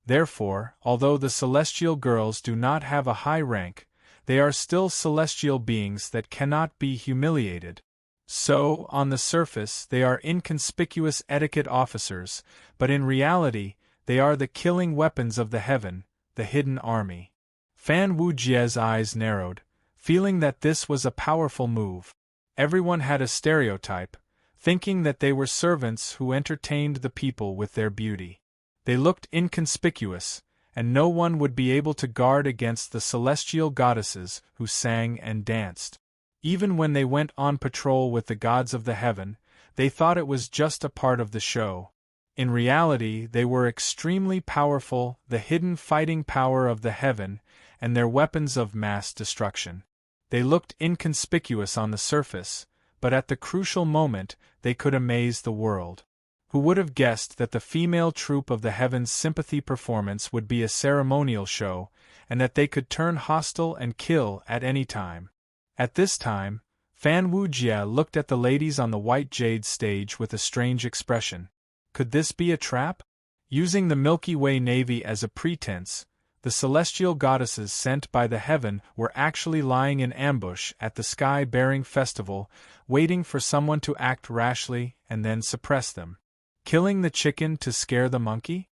Therefore, although the celestial girls do not have a high rank, they are still celestial beings that cannot be humiliated. So, on the surface, they are inconspicuous etiquette officers, but in reality, they are the killing weapons of the heaven, the hidden army. Fan Wujie's eyes narrowed, feeling that this was a powerful move. Everyone had a stereotype, thinking that they were servants who entertained the people with their beauty. They looked inconspicuous, and no one would be able to guard against the celestial goddesses who sang and danced. Even when they went on patrol with the gods of the heaven, they thought it was just a part of the show. In reality, they were extremely powerful, the hidden fighting power of the heaven, and their weapons of mass destruction. They looked inconspicuous on the surface, but at the crucial moment, they could amaze the world. Who would have guessed that the female troupe of the heavens' sympathy performance would be a ceremonial show, and that they could turn hostile and kill at any time? At this time, Fan Wujie looked at the ladies on the white jade stage with a strange expression. Could this be a trap? Using the Milky Way Navy as a pretense, the celestial goddesses sent by the heaven were actually lying in ambush at the sky-bearing festival, waiting for someone to act rashly and then suppress them. Killing the chicken to scare the monkey?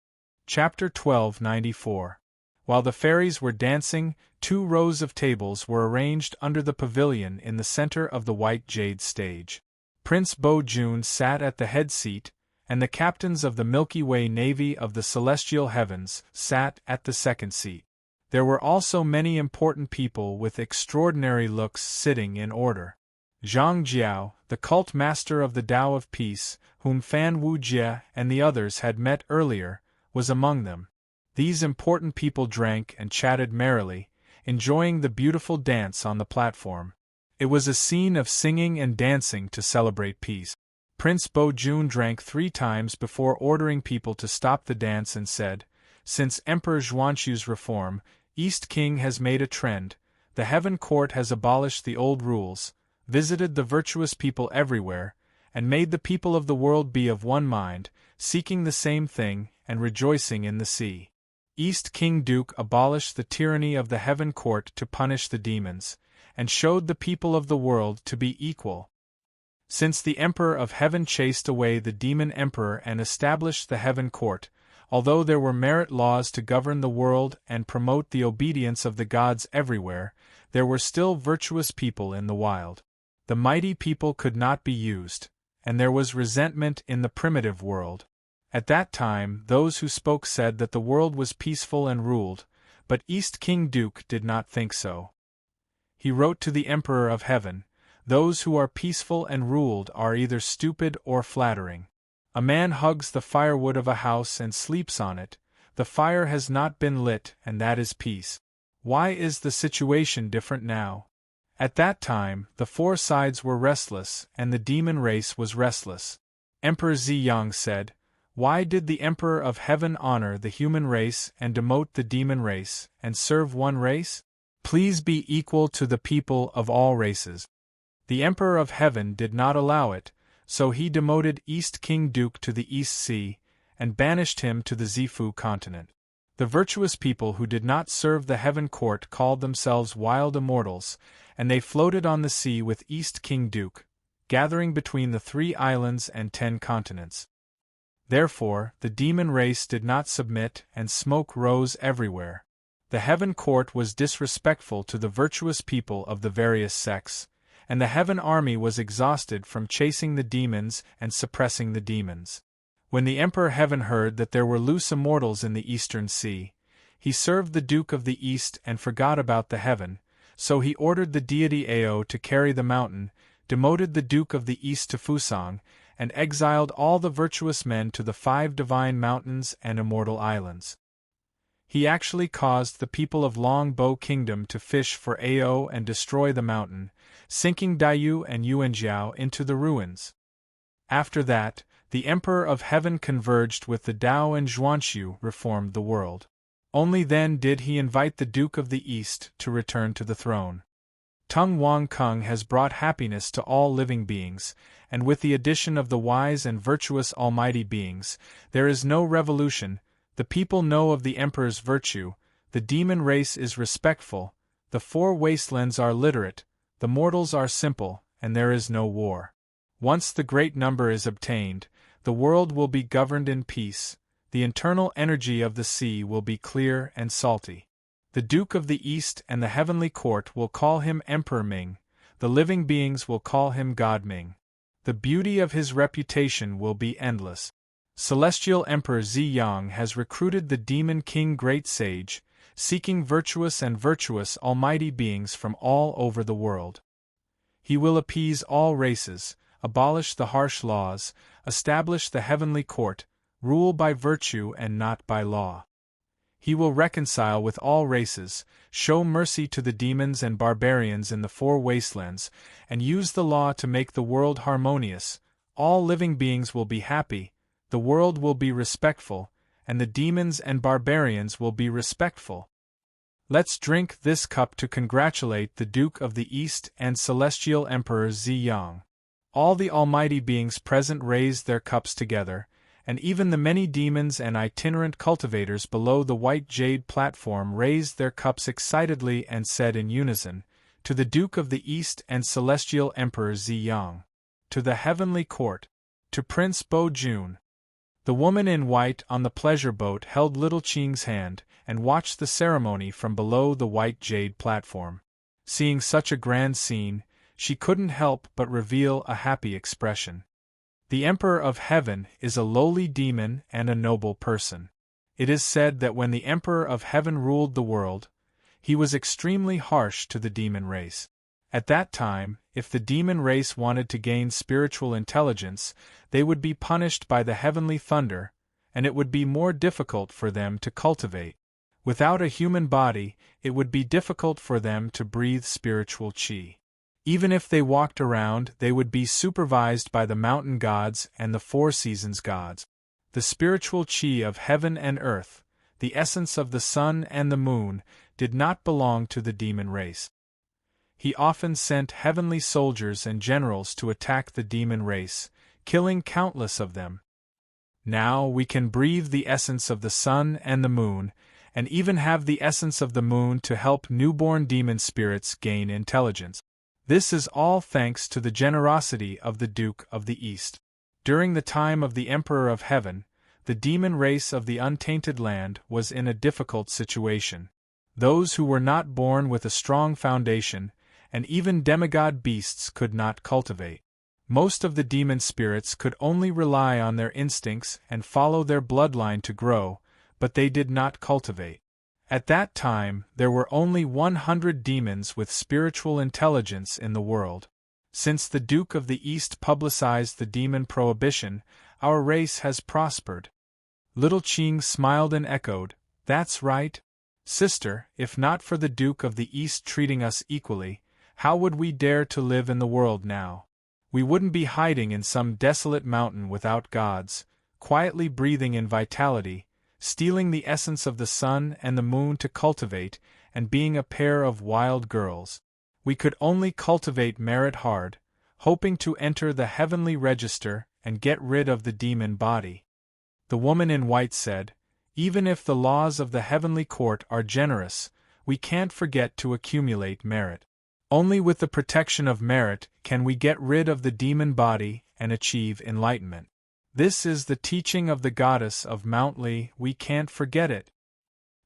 Chapter 1294. While the fairies were dancing, 2 rows of tables were arranged under the pavilion in the center of the white jade stage. Prince Bo Jun sat at the head seat, and the captains of the Milky Way Navy of the celestial heavens sat at the second seat. There were also many important people with extraordinary looks sitting in order. Zhang Jiao, the cult master of the Tao of Peace, whom Fan Wujie and the others had met earlier, was among them. These important people drank and chatted merrily, enjoying the beautiful dance on the platform. It was a scene of singing and dancing to celebrate peace. Prince Bo Jun drank 3 times before ordering people to stop the dance and said, "Since Emperor Zhuanxu's reform, East King has made a trend. The Heaven Court has abolished the old rules, visited the virtuous people everywhere, and made the people of the world be of one mind, seeking the same thing and rejoicing in the sea. East King Duke abolished the tyranny of the Heaven Court to punish the demons, and showed the people of the world to be equal. Since the Emperor of Heaven chased away the demon emperor and established the Heaven Court, Although there were merit laws to govern the world and promote the obedience of the gods everywhere, there were still virtuous people in the wild. The mighty people could not be used, and there was resentment in the primitive world. At that time, those who spoke said that the world was peaceful and ruled, but East King Duke did not think so. He wrote to the Emperor of Heaven, "Those who are peaceful and ruled are either stupid or flattering. A man hugs the firewood of a house and sleeps on it, the fire has not been lit, and that is peace. Why is the situation different now?" At that time, the four sides were restless, and the demon race was restless. Emperor Ziyang said, "Why did the Emperor of Heaven honor the human race and demote the demon race, and serve one race? Please be equal to the people of all races." The Emperor of Heaven did not allow it, so he demoted East King Duke to the East Sea, and banished him to the Zifu continent. The virtuous people who did not serve the Heaven Court called themselves wild immortals, and they floated on the sea with East King Duke, gathering between the 3 islands and 10 continents. Therefore, the demon race did not submit, and smoke rose everywhere. The Heaven Court was disrespectful to the virtuous people of the various sects, and the Heaven Army was exhausted from chasing the demons and suppressing the demons. When the Emperor Heaven heard that there were loose immortals in the Eastern Sea, he served the Duke of the East and forgot about the Heaven, so he ordered the deity Ao to carry the mountain, demoted the Duke of the East to Fusang, and exiled all the virtuous men to the 5 divine mountains and immortal islands. He actually caused the people of Long Bow Kingdom to fish for Ao and destroy the mountain, sinking Daiyu and Yuanjiao into the ruins. After that, the Emperor of Heaven converged with the Tao and Zhuanxu reformed the world. Only then did he invite the Duke of the East to return to the throne. Tung Wang Kung has brought happiness to all living beings, and with the addition of the wise and virtuous almighty beings, there is no revolution. The people know of the Emperor's virtue, the demon race is respectful, the 4 wastelands are literate, the mortals are simple, and there is no war. Once the great number is obtained, the world will be governed in peace, the internal energy of the sea will be clear and salty. The Duke of the East and the Heavenly Court will call him Emperor Ming, the living beings will call him God Ming. The beauty of his reputation will be endless. Celestial Emperor Ziyang has recruited the Demon King Great Sage, seeking virtuous and virtuous almighty beings from all over the world. He will appease all races, abolish the harsh laws, establish the heavenly court, rule by virtue and not by law. He will reconcile with all races, show mercy to the demons and barbarians in the 4 wastelands, and use the law to make the world harmonious. All living beings will be happy, the world will be respectful, and the demons and barbarians will be respectful. Let's drink this cup to congratulate the Duke of the East and Celestial Emperor Ziyang. All the almighty beings present raised their cups together, and even the many demons and itinerant cultivators below the white jade platform raised their cups excitedly and said in unison, "To the Duke of the East and Celestial Emperor Ziyang. To the Heavenly Court. To Prince Bo Jun." The woman in white on the pleasure boat held little Qing's hand, and watched the ceremony from below the white jade platform. Seeing such a grand scene, she couldn't help but reveal a happy expression. The Emperor of Heaven is a lowly demon and a noble person. It is said that when the Emperor of Heaven ruled the world, he was extremely harsh to the demon race. At that time, if the demon race wanted to gain spiritual intelligence, they would be punished by the heavenly thunder, and it would be more difficult for them to cultivate. Without a human body, it would be difficult for them to breathe spiritual qi. Even if they walked around, they would be supervised by the mountain gods and the 4 seasons gods. The spiritual qi of heaven and earth, the essence of the sun and the moon, did not belong to the demon race. He often sent heavenly soldiers and generals to attack the demon race, killing countless of them. Now we can breathe the essence of the sun and the moon, and even have the essence of the moon to help newborn demon spirits gain intelligence. This is all thanks to the generosity of the Duke of the East. During the time of the Emperor of Heaven, the demon race of the untainted land was in a difficult situation. Those who were not born with a strong foundation, and even demigod beasts could not cultivate. Most of the demon spirits could only rely on their instincts and follow their bloodline to grow, but they did not cultivate. At that time, there were only 100 demons with spiritual intelligence in the world. Since the Duke of the East publicized the demon prohibition, our race has prospered. Little Ching smiled and echoed, "That's right. Sister, if not for the Duke of the East treating us equally, how would we dare to live in the world now? We wouldn't be hiding in some desolate mountain without gods, quietly breathing in vitality, stealing the essence of the sun and the moon to cultivate, and being a pair of wild girls. We could only cultivate merit hard, hoping to enter the heavenly register and get rid of the demon body." The woman in white said, "Even if the laws of the heavenly court are generous, we can't forget to accumulate merit. Only with the protection of merit can we get rid of the demon body and achieve enlightenment. This is the teaching of the goddess of Mount Li, we can't forget it.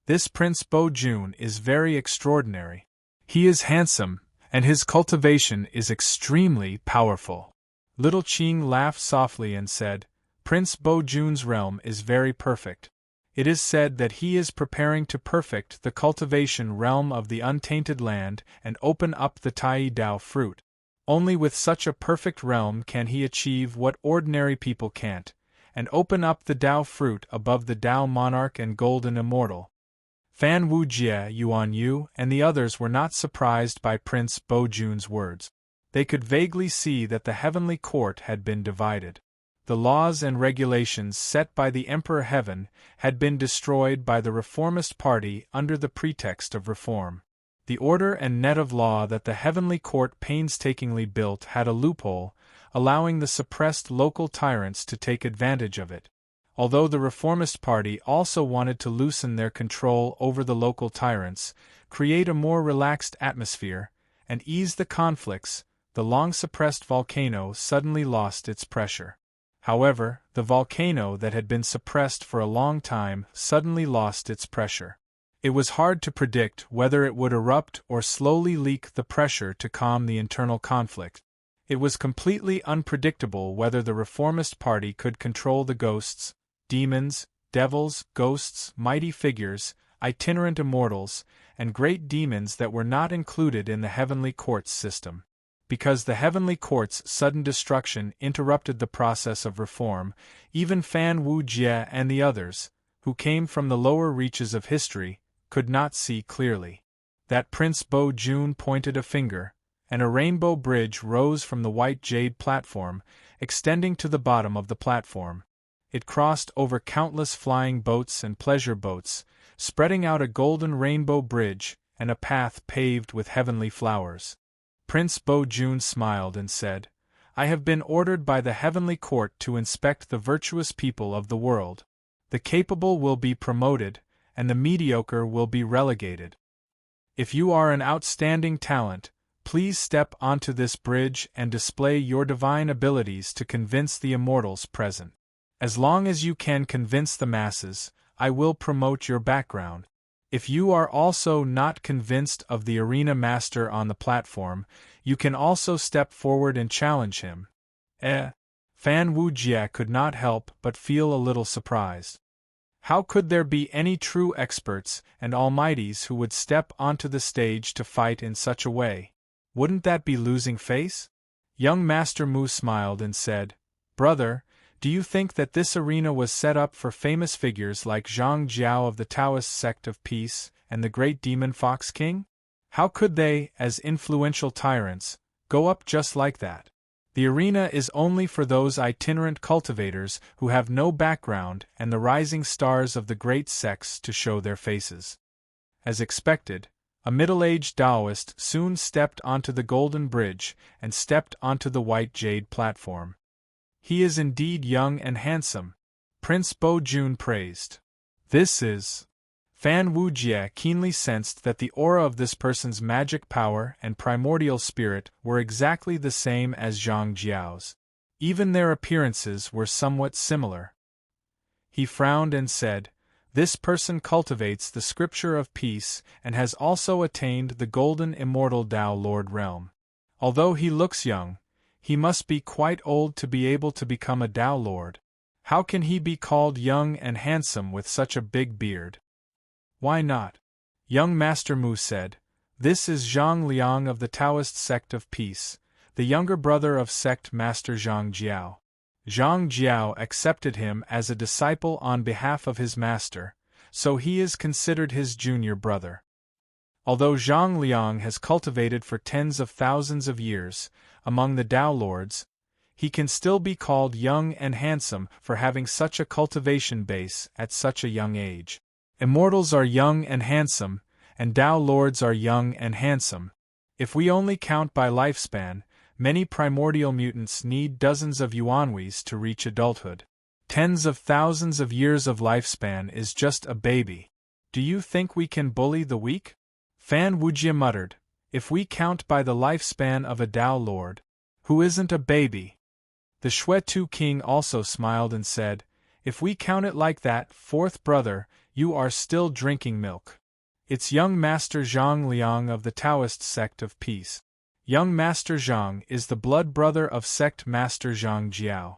This Prince Bo Jun is very extraordinary. He is handsome, and his cultivation is extremely powerful." Little Ching laughed softly and said, "Prince Bo Jun's realm is very perfect. It is said that he is preparing to perfect the cultivation realm of the untainted land and open up the Tai Dao fruit. Only with such a perfect realm can he achieve what ordinary people can't, and open up the Dao fruit above the Dao monarch and golden immortal." Fan Wujie, Yuan Yu, and the others were not surprised by Prince Bo Jun's words. They could vaguely see that the heavenly court had been divided. The laws and regulations set by the Emperor Heaven had been destroyed by the reformist party under the pretext of reform. The order and net of law that the heavenly court painstakingly built had a loophole, allowing the suppressed local tyrants to take advantage of it. Although the reformist party also wanted to loosen their control over the local tyrants, create a more relaxed atmosphere, and ease the conflicts, the long-suppressed volcano suddenly lost its pressure. However, the volcano that had been suppressed for a long time suddenly lost its pressure. It was hard to predict whether it would erupt or slowly leak the pressure to calm the internal conflict. It was completely unpredictable whether the reformist party could control the ghosts, demons, devils, ghosts, mighty figures, itinerant immortals, and great demons that were not included in the heavenly court's system. Because the heavenly court's sudden destruction interrupted the process of reform, even Fan Wujie and the others, who came from the lower reaches of history, could not see clearly. That Prince Bo Jun pointed a finger, and a rainbow bridge rose from the white jade platform, extending to the bottom of the platform. It crossed over countless flying boats and pleasure boats, spreading out a golden rainbow bridge and a path paved with heavenly flowers. Prince Bo Jun smiled and said, "I have been ordered by the heavenly court to inspect the virtuous people of the world. The capable will be promoted, and the mediocre will be relegated. If you are an outstanding talent, please step onto this bridge and display your divine abilities to convince the immortals present. As long as you can convince the masses, I will promote your background. If you are also not convinced of the arena master on the platform, you can also step forward and challenge him." Fan Wujie could not help but feel a little surprised. How could there be any true experts and almighties who would step onto the stage to fight in such a way? Wouldn't that be losing face? Young Master Mu smiled and said, "Brother, do you think that this arena was set up for famous figures like Zhang Jiao of the Taoist sect of peace and the great demon Fox King? How could they, as influential tyrants, go up just like that? The arena is only for those itinerant cultivators who have no background and the rising stars of the great sects to show their faces." As expected, a middle-aged Taoist soon stepped onto the golden bridge and stepped onto the white jade platform. "He is indeed young and handsome," Prince Bo Jun praised. "This is..." Fan Wujie keenly sensed that the aura of this person's magic power and primordial spirit were exactly the same as Zhang Jiao's. Even their appearances were somewhat similar. He frowned and said, "This person cultivates the scripture of peace and has also attained the golden immortal Tao Lord realm. Although he looks young, he must be quite old to be able to become a Tao Lord. How can he be called young and handsome with such a big beard?" "Why not?" Young Master Mu said. "This is Zhang Liang of the Taoist sect of peace, the younger brother of sect Master Zhang Jiao." Zhang Jiao accepted him as a disciple on behalf of his master, so he is considered his junior brother. Although Zhang Liang has cultivated for tens of thousands of years, among the Tao Lords, he can still be called young and handsome for having such a cultivation base at such a young age. Immortals are young and handsome, and Tao Lords are young and handsome. If we only count by lifespan, many primordial mutants need dozens of yuanweis to reach adulthood. Tens of thousands of years of lifespan is just a baby. Do you think we can bully the weak? Fan Wujie muttered, "If we count by the lifespan of a Tao Lord, who isn't a baby?" The Shui-Tu King also smiled and said, "If we count it like that, fourth brother, you are still drinking milk. It's young Master Zhang Liang of the Taoist sect of peace. Young Master Zhang is the blood brother of sect Master Zhang Jiao.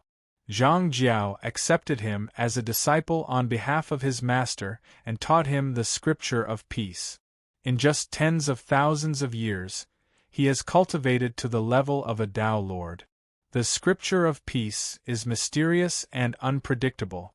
Zhang Jiao accepted him as a disciple on behalf of his master and taught him the scripture of peace. In just tens of thousands of years, he has cultivated to the level of a Tao Lord. The scripture of peace is mysterious and unpredictable.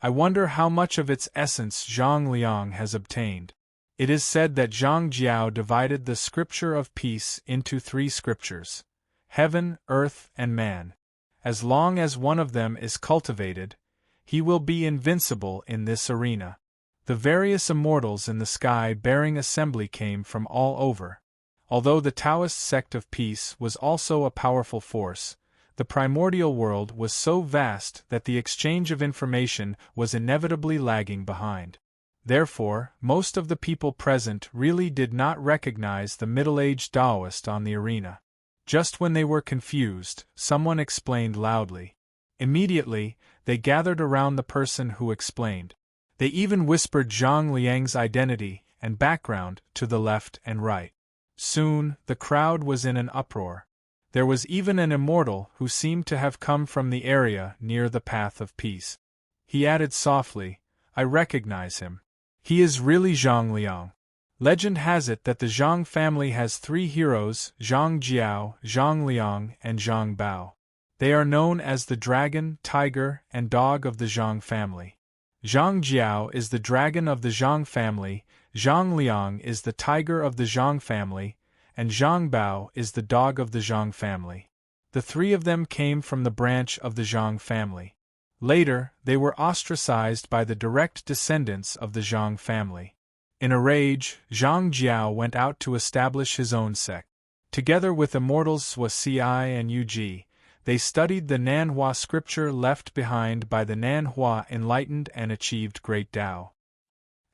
I wonder how much of its essence Zhang Liang has obtained. It is said that Zhang Jiao divided the scripture of peace into 3 scriptures: heaven, earth, and man. As long as one of them is cultivated, he will be invincible in this arena. The various immortals in the sky-bearing assembly came from all over. Although the Taoist sect of peace was also a powerful force, the primordial world was so vast that the exchange of information was inevitably lagging behind. Therefore, most of the people present really did not recognize the middle-aged Taoist on the arena. Just when they were confused, someone explained loudly. Immediately, they gathered around the person who explained. They even whispered Zhang Liang's identity and background to the left and right. Soon, the crowd was in an uproar. There was even an immortal who seemed to have come from the area near the path of peace. He added softly, "I recognize him. He is really Zhang Liang." Legend has it that the Zhang family has 3 heroes: Zhang Jiao, Zhang Liang, and Zhang Bao. They are known as the dragon, tiger, and dog of the Zhang family. Zhang Jiao is the dragon of the Zhang family, Zhang Liang is the tiger of the Zhang family, and Zhang Bao is the dog of the Zhang family. The 3 of them came from the branch of the Zhang family. Later, they were ostracized by the direct descendants of the Zhang family. In a rage, Zhang Jiao went out to establish his own sect. Together with immortals Sui Ci and Yu Ji, they studied the Nanhua scripture left behind by the Nanhua enlightened and achieved great Tao.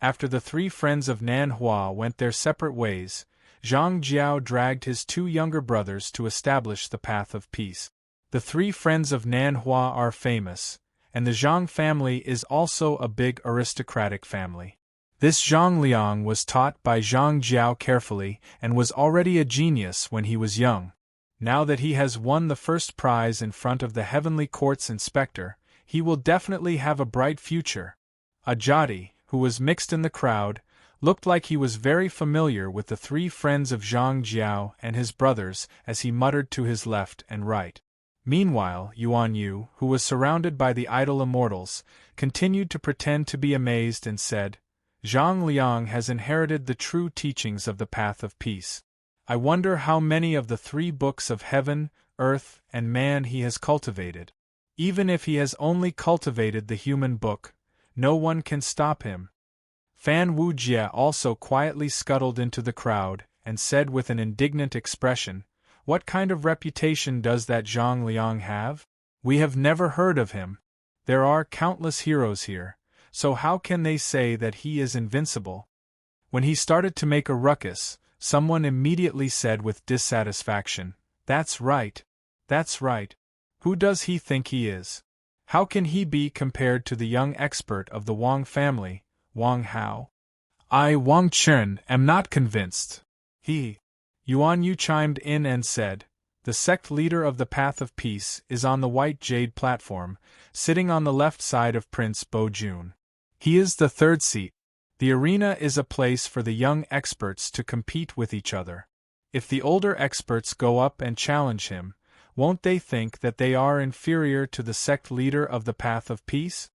After the 3 friends of Nanhua went their separate ways, Zhang Jiao dragged his 2 younger brothers to establish the path of peace. The 3 friends of Nanhua are famous, and the Zhang family is also a big aristocratic family. This Zhang Liang was taught by Zhang Jiao carefully and was already a genius when he was young. Now that he has won the first prize in front of the Heavenly Court's inspector, he will definitely have a bright future. Ajati, who was mixed in the crowd, looked like he was very familiar with the 3 friends of Zhang Jiao and his brothers as he muttered to his left and right. Meanwhile, Yuan Yu, who was surrounded by the idle immortals, continued to pretend to be amazed and said, "Zhang Liang has inherited the true teachings of the path of peace. I wonder how many of the 3 books of heaven, earth, and man he has cultivated. Even if he has only cultivated the human book, no one can stop him." Fan Wujie also quietly scuttled into the crowd and said with an indignant expression, "What kind of reputation does that Zhang Liang have? We have never heard of him. There are countless heroes here, so how can they say that he is invincible?" When he started to make a ruckus, someone immediately said with dissatisfaction, "That's right. That's right. Who does he think he is? How can he be compared to the young expert of the Wang family, Wang Hao? I, Wang Chen, am not convinced. Yuan Yu chimed in and said, the sect leader of the Path of Peace is on the white jade platform, sitting on the left side of Prince Bo Jun. He is the third seat. The arena is a place for the young experts to compete with each other. If the older experts go up and challenge him, won't they think that they are inferior to the sect leader of the Path of Peace?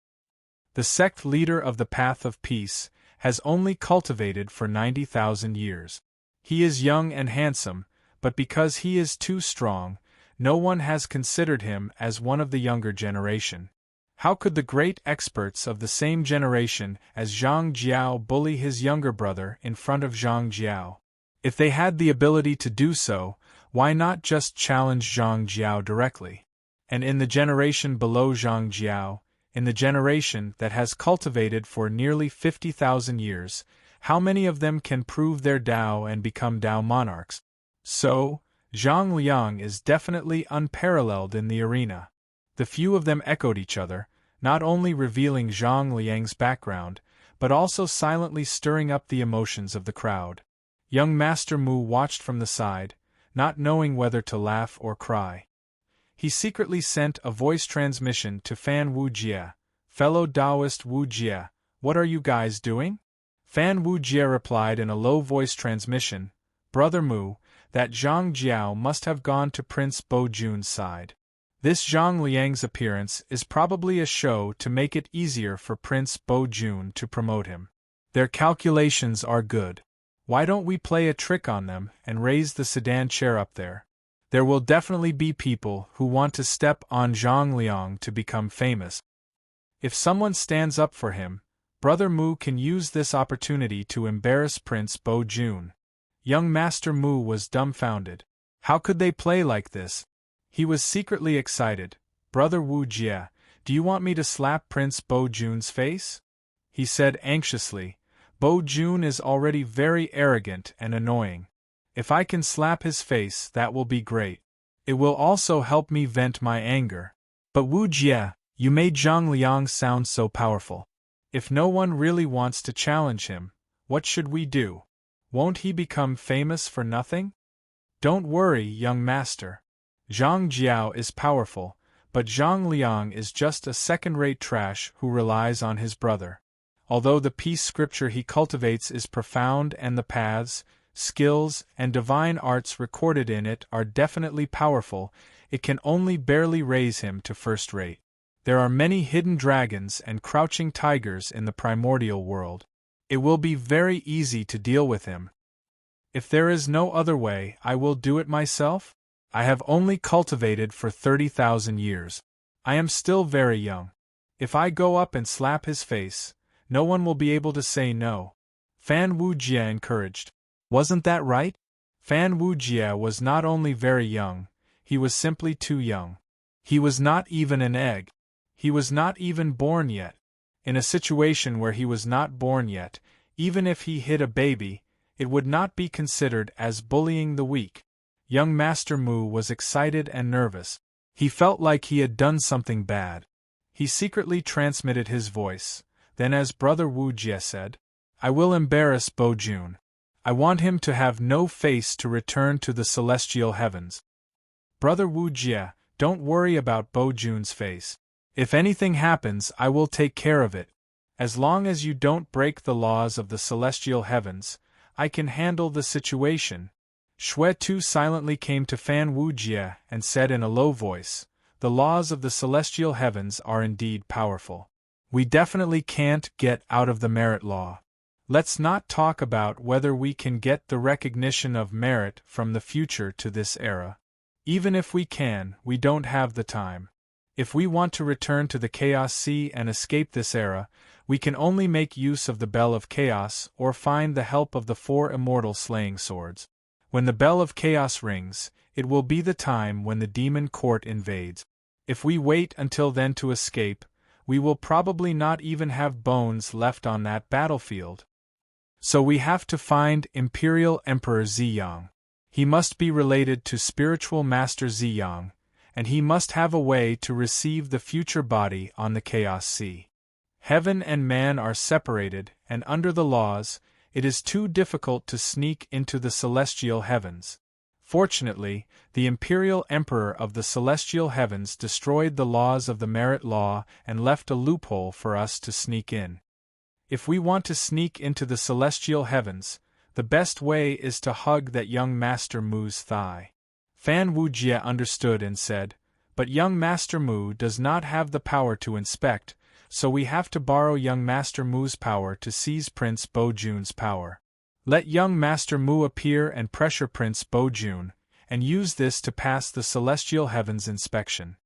The sect leader of the Path of Peace has only cultivated for 90,000 years. He is young and handsome, but because he is too strong, no one has considered him as one of the younger generation. How could the great experts of the same generation as Zhang Jiao bully his younger brother in front of Zhang Jiao? If they had the ability to do so, why not just challenge Zhang Jiao directly? And in the generation below Zhang Jiao, in the generation that has cultivated for nearly 50,000 years, how many of them can prove their Dao and become Dao monarchs? So, Zhang Liang is definitely unparalleled in the arena. The few of them echoed each other, not only revealing Zhang Liang's background, but also silently stirring up the emotions of the crowd. Young Master Mu watched from the side, not knowing whether to laugh or cry. He secretly sent a voice transmission to Fan Wujie. Fellow Taoist Wujie, what are you guys doing? Fan Wujie replied in a low voice transmission, Brother Mu, that Zhang Jiao must have gone to Prince Bo Jun's side. This Zhang Liang's appearance is probably a show to make it easier for Prince Bo Jun to promote him. Their calculations are good. Why don't we play a trick on them and raise the sedan chair up there? There will definitely be people who want to step on Zhang Liang to become famous. If someone stands up for him, Brother Mu can use this opportunity to embarrass Prince Bo Jun. Young Master Mu was dumbfounded. How could they play like this? He was secretly excited. Brother Wu Jie, do you want me to slap Prince Bo Jun's face? He said anxiously. Bo Jun is already very arrogant and annoying. If I can slap his face, that will be great. It will also help me vent my anger. But Wu Jie, you made Zhang Liang sound so powerful. If no one really wants to challenge him, what should we do? Won't he become famous for nothing? Don't worry, young master. Zhang Jiao is powerful, but Zhang Liang is just a second-rate trash who relies on his brother. Although the peace scripture he cultivates is profound and the paths, skills, and divine arts recorded in it are definitely powerful, it can only barely raise him to first-rate. There are many hidden dragons and crouching tigers in the primordial world. It will be very easy to deal with him. If there is no other way, I will do it myself. I have only cultivated for 30,000 years. I am still very young. If I go up and slap his face, no one will be able to say no. Fan Wujie encouraged. Wasn't that right? Fan Wujie was not only very young, he was simply too young. He was not even an egg. He was not even born yet. In a situation where he was not born yet, even if he hit a baby, it would not be considered as bullying the weak. Young Master Mu was excited and nervous. He felt like he had done something bad. He secretly transmitted his voice. Then as Brother Wu Jie said, I will embarrass Bo Jun. I want him to have no face to return to the celestial heavens. Brother Wu Jie, don't worry about Bo Jun's face. If anything happens, I will take care of it. As long as you don't break the laws of the celestial heavens, I can handle the situation. Shui Tu silently came to Fan Wujie and said in a low voice, the laws of the celestial heavens are indeed powerful. We definitely can't get out of the merit law. Let's not talk about whether we can get the recognition of merit from the future to this era. Even if we can, we don't have the time. If we want to return to the Chaos Sea and escape this era, we can only make use of the Bell of Chaos or find the help of the 4 immortal slaying swords. When the Bell of Chaos rings, it will be the time when the demon court invades. If we wait until then to escape, we will probably not even have bones left on that battlefield. So we have to find Imperial Emperor Ziyang. He must be related to Spiritual Master Ziyang, and he must have a way to receive the future body on the Chaos Sea. Heaven and man are separated, and under the laws, it is too difficult to sneak into the celestial heavens. Fortunately, the imperial emperor of the celestial heavens destroyed the laws of the merit law and left a loophole for us to sneak in. If we want to sneak into the celestial heavens, the best way is to hug that young Master Mu's thigh. Fan Wujie understood and said, "But young Master Mu does not have the power to inspect, so we have to borrow young Master Mu's power to seize Prince Bo-jun's power. Let young Master Mu appear and pressure Prince Bo-jun, and use this to pass the celestial heavens inspection."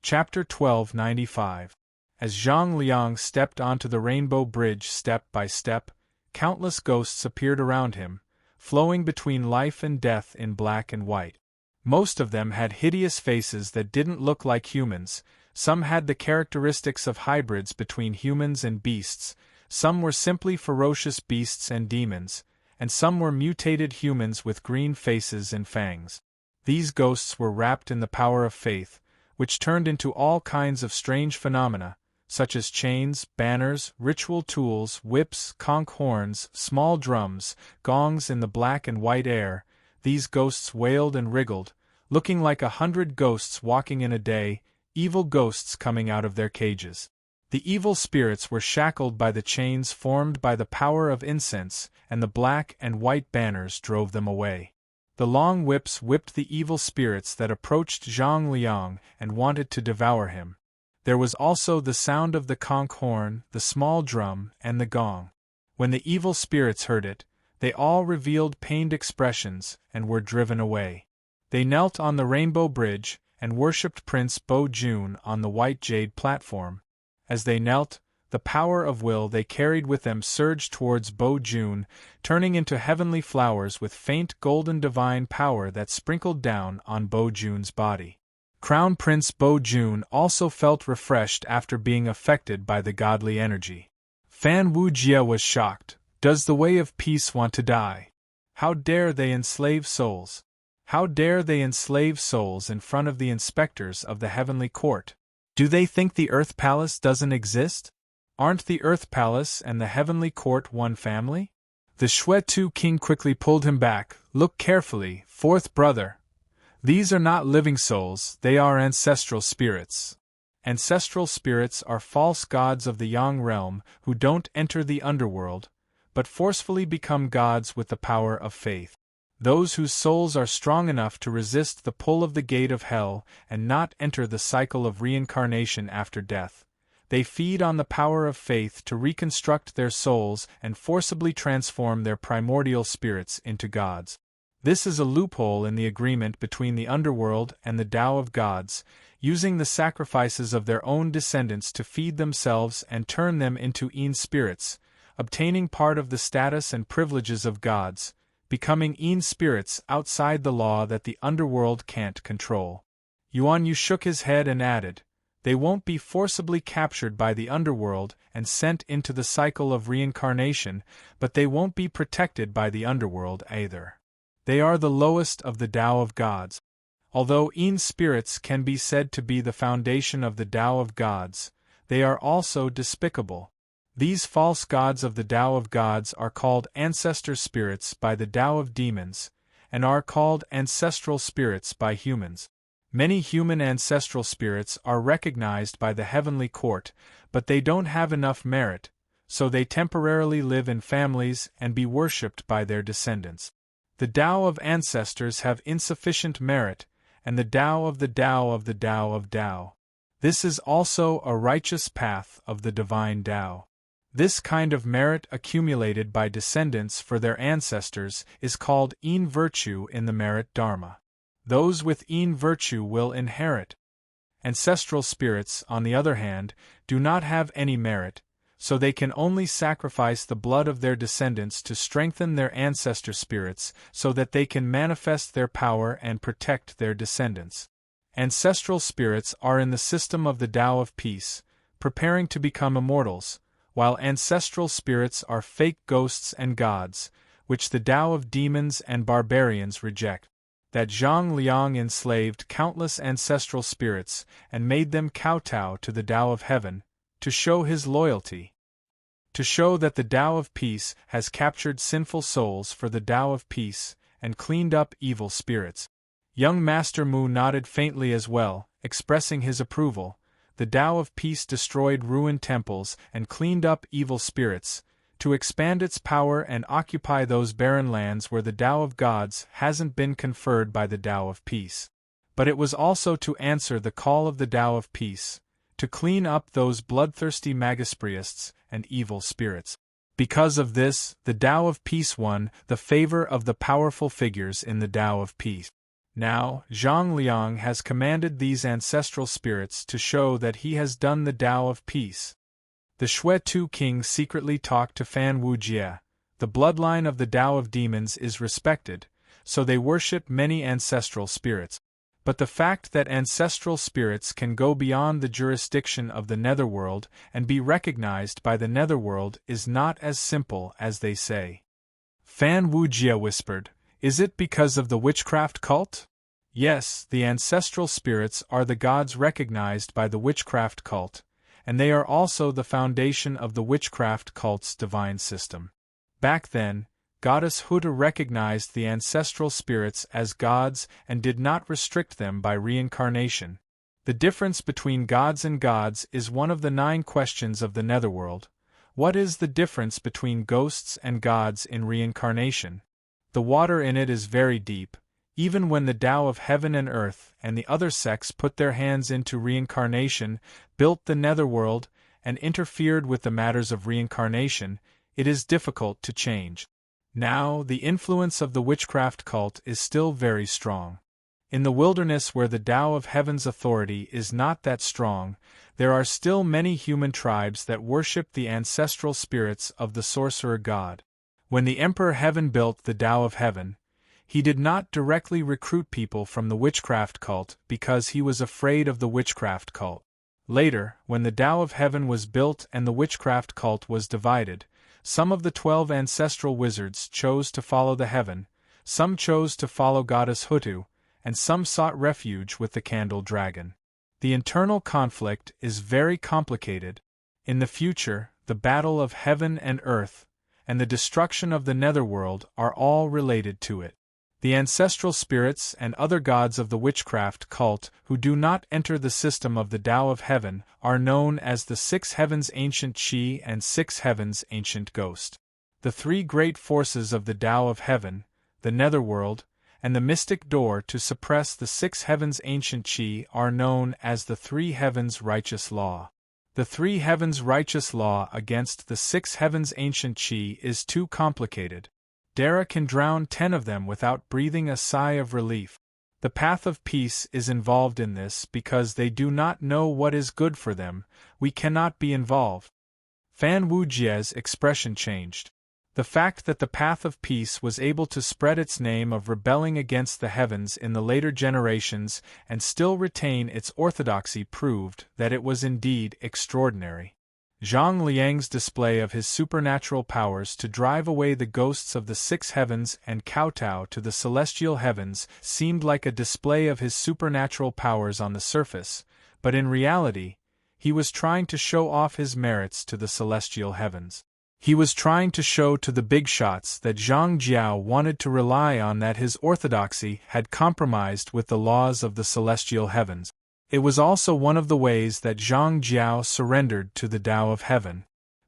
Chapter 1295. As Zhang Liang stepped onto the rainbow bridge step by step, countless ghosts appeared around him, flowing between life and death in black and white. Most of them had hideous faces that didn't look like humans, some had the characteristics of hybrids between humans and beasts, some were simply ferocious beasts and demons, and some were mutated humans with green faces and fangs. These ghosts were wrapped in the power of faith, which turned into all kinds of strange phenomena, such as chains, banners, ritual tools, whips, conch horns, small drums, gongs in the black and white air. These ghosts wailed and wriggled, looking like 100 ghosts walking in a day, evil ghosts coming out of their cages. The evil spirits were shackled by the chains formed by the power of incense, and the black and white banners drove them away. The long whips whipped the evil spirits that approached Zhang Liang and wanted to devour him. There was also the sound of the conch horn, the small drum, and the gong. When the evil spirits heard it, they all revealed pained expressions and were driven away. They knelt on the rainbow bridge and worshipped Prince Bo-jun on the white jade platform. As they knelt, the power of will they carried with them surged towards Bo-jun, turning into heavenly flowers with faint golden divine power that sprinkled down on Bo-jun's body. Crown Prince Bo-jun also felt refreshed after being affected by the godly energy. Fan Wujie was shocked. Does the way of peace want to die? How dare they enslave souls? How dare they enslave souls in front of the inspectors of the heavenly court? Do they think the Earth Palace doesn't exist? Aren't the Earth Palace and the heavenly court one family? The Shui-Tu King quickly pulled him back. Look carefully, fourth brother. These are not living souls, they are ancestral spirits. Ancestral spirits are false gods of the Yang realm who don't enter the underworld, but forcefully become gods with the power of faith. Those whose souls are strong enough to resist the pull of the gate of hell and not enter the cycle of reincarnation after death. They feed on the power of faith to reconstruct their souls and forcibly transform their primordial spirits into gods. This is a loophole in the agreement between the underworld and the Tao of gods, using the sacrifices of their own descendants to feed themselves and turn them into Yin spirits, obtaining part of the status and privileges of gods, becoming Yin spirits outside the law that the underworld can't control. Yuan Yu shook his head and added, they won't be forcibly captured by the underworld and sent into the cycle of reincarnation, but they won't be protected by the underworld either. They are the lowest of the Tao of gods. Although Yin spirits can be said to be the foundation of the Tao of gods, they are also despicable. These false gods of the Tao of gods are called ancestor spirits by the Tao of demons, and are called ancestral spirits by humans. Many human ancestral spirits are recognized by the heavenly court, but they don't have enough merit, so they temporarily live in families and be worshipped by their descendants. The Tao of ancestors have insufficient merit, and the Tao of the Tao of the Tao of Tao. This is also a righteous path of the divine Tao. This kind of merit accumulated by descendants for their ancestors is called Yin virtue in the merit Dharma. Those with Yin virtue will inherit. Ancestral spirits, on the other hand, do not have any merit, so they can only sacrifice the blood of their descendants to strengthen their ancestor spirits so that they can manifest their power and protect their descendants. Ancestral spirits are in the system of the Tao of peace, preparing to become immortals, while ancestral spirits are fake ghosts and gods, which the Tao of demons and barbarians reject. that Zhang Liang enslaved countless ancestral spirits and made them kowtow to the Tao of Heaven, to show his loyalty. To show that the Tao of Peace has captured sinful souls for the Tao of Peace and cleaned up evil spirits. Young Master Mu nodded faintly as well, expressing his approval. The Tao of Peace destroyed ruined temples and cleaned up evil spirits, to expand its power and occupy those barren lands where the Tao of Gods hasn't been conferred by the Tao of Peace. But it was also to answer the call of the Tao of Peace, to clean up those bloodthirsty Magispriasts and evil spirits. Because of this, the Tao of Peace won the favor of the powerful figures in the Tao of Peace. Now, Zhang Liang has commanded these ancestral spirits to show that he has done the Tao of Peace. The Shui-Tu king secretly talked to Fan Wujie. The bloodline of the Tao of Demons is respected, so they worship many ancestral spirits. But the fact that ancestral spirits can go beyond the jurisdiction of the netherworld and be recognized by the netherworld is not as simple as they say. Fan Wujie whispered, "Is it because of the witchcraft cult?" Yes, the ancestral spirits are the gods recognized by the witchcraft cult, and they are also the foundation of the witchcraft cult's divine system. Back then, Goddess Huta recognized the ancestral spirits as gods and did not restrict them by reincarnation. The difference between gods and gods is one of the 9 questions of the netherworld. What is the difference between ghosts and gods in reincarnation? The water in it is very deep. Even when the Tao of Heaven and Earth and the other sects put their hands into reincarnation, built the netherworld, and interfered with the matters of reincarnation, it is difficult to change. Now, the influence of the witchcraft cult is still very strong. In the wilderness where the Tao of Heaven's authority is not that strong, there are still many human tribes that worship the ancestral spirits of the sorcerer god. When the Emperor Heaven built the Tao of Heaven, he did not directly recruit people from the witchcraft cult because he was afraid of the witchcraft cult. Later, when the Tao of Heaven was built and the witchcraft cult was divided, some of the 12 ancestral wizards chose to follow the heaven, some chose to follow Goddess Hutu, and some sought refuge with the Candle Dragon. The internal conflict is very complicated. In the future, the battle of heaven and earth, and the destruction of the netherworld are all related to it. The ancestral spirits and other gods of the witchcraft cult who do not enter the system of the Tao of Heaven are known as the 6 Heavens Ancient Qi and 6 Heavens Ancient Ghost. The 3 great forces of the Tao of Heaven, the netherworld, and the mystic door to suppress the 6 Heavens Ancient Qi are known as the 3 Heavens Righteous Law. The 3 Heavens Righteous Law against the 6 Heavens Ancient Qi is too complicated. Dara can drown 10 of them without breathing a sigh of relief. The path of peace is involved in this because they do not know what is good for them. We cannot be involved. Fan Wujie's expression changed. The fact that the path of peace was able to spread its name of rebelling against the heavens in the later generations and still retain its orthodoxy proved that it was indeed extraordinary. Zhang Liang's display of his supernatural powers to drive away the ghosts of the 6 heavens and kowtow to the celestial heavens seemed like a display of his supernatural powers on the surface, but in reality, he was trying to show off his merits to the celestial heavens. He was trying to show to the big shots that Zhang Jiao wanted to rely on that his orthodoxy had compromised with the laws of the celestial heavens. It was also one of the ways that Zhang Jiao surrendered to the Tao of Heaven.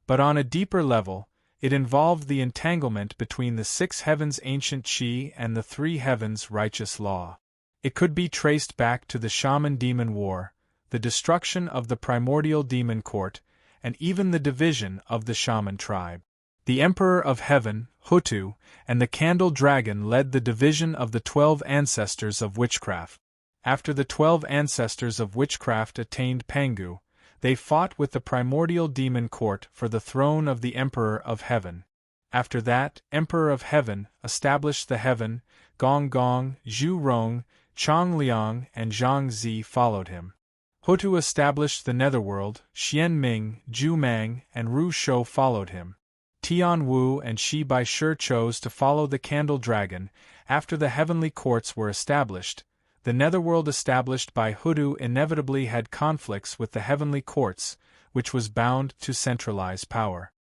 But on a deeper level, it involved the entanglement between the 6 Heavens Ancient Qi and the 3 Heavens Righteous Law. It could be traced back to the Shaman-Demon War, the destruction of the primordial demon court, and even the division of the Shaman tribe. The Emperor of Heaven, Hutu, and the Candle Dragon led the division of the 12 ancestors of witchcraft. After the 12 ancestors of witchcraft attained Pangu, they fought with the primordial demon court for the throne of the Emperor of Heaven. After that, Emperor of Heaven established the heaven, Gong Gong, Zhu Rong, Chang Liang, and Zhang Zi followed him. Hutu established the netherworld, Xian Ming, Zhu Mang, and Ru Shou followed him. Tian Wu and Shi Bai Shi chose to follow the Candle Dragon. After the heavenly courts were established, the netherworld established by Hutu inevitably had conflicts with the heavenly courts, which was bound to centralize power.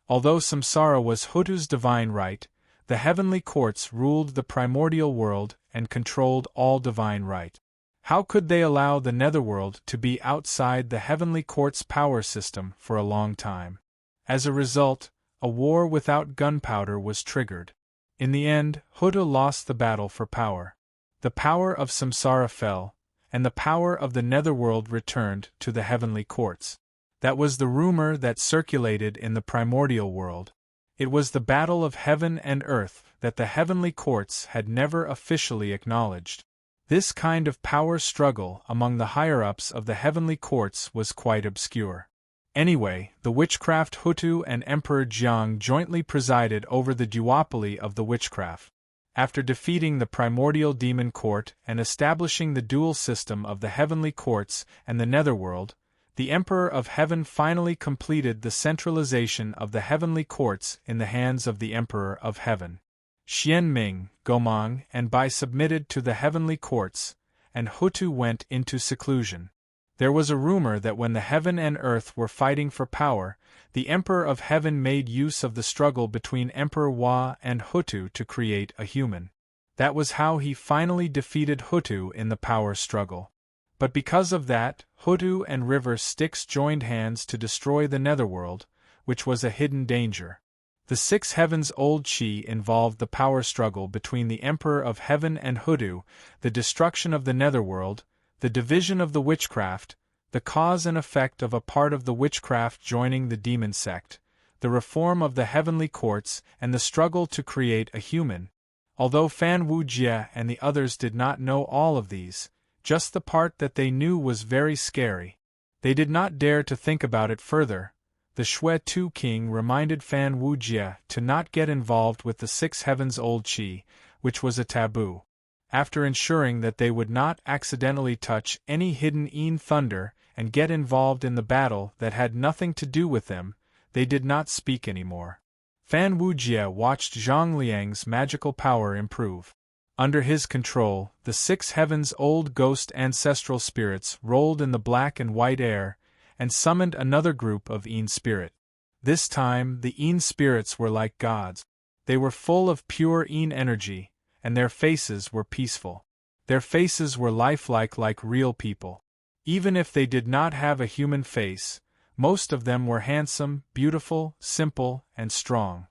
Although samsara was Hutu's divine right, the heavenly courts ruled the primordial world and controlled all divine right. How could they allow the netherworld to be outside the heavenly court's power system for a long time? As a result, a war without gunpowder was triggered. In the end, Hutu lost the battle for power. The power of samsara fell, and the power of the netherworld returned to the heavenly courts. That was the rumor that circulated in the primordial world. It was the battle of heaven and earth that the heavenly courts had never officially acknowledged. This kind of power struggle among the higher-ups of the heavenly courts was quite obscure. Anyway, the witchcraft Hutu and Emperor Jiang jointly presided over the duopoly of the witchcraft. After defeating the primordial demon court and establishing the dual system of the heavenly courts and the netherworld, the Emperor of Heaven finally completed the centralization of the heavenly courts in the hands of the Emperor of Heaven. Xian Ming, Gomang, and Bai submitted to the heavenly courts, and Hutu went into seclusion. There was a rumor that when the heaven and earth were fighting for power, the Emperor of Heaven made use of the struggle between Emperor Hua and Hutu to create a human. That was how he finally defeated Hutu in the power struggle. But because of that, Hutu and River Styx joined hands to destroy the netherworld, which was a hidden danger. The six heavens old Qi involved the power struggle between the Emperor of Heaven and Hutu, the destruction of the netherworld, the division of the witchcraft, the cause and effect of a part of the witchcraft joining the demon sect, the reform of the heavenly courts, and the struggle to create a human. Although Fan Wujie and the others did not know all of these, just the part that they knew was very scary. They did not dare to think about it further. The Shui Tu King reminded Fan Wujie to not get involved with the six heavens old Qi, which was a taboo. After ensuring that they would not accidentally touch any hidden Yin thunder and get involved in the battle that had nothing to do with them, they did not speak anymore. Fan Wujie watched Zhang Liang's magical power improve. Under his control, the six heavens old ghost ancestral spirits rolled in the black and white air and summoned another group of Yin spirit. This time, the Yin spirits were like gods. They were full of pure Yin energy, and their faces were peaceful. Their faces were lifelike like real people. Even if they did not have a human face, most of them were handsome, beautiful, simple, and strong.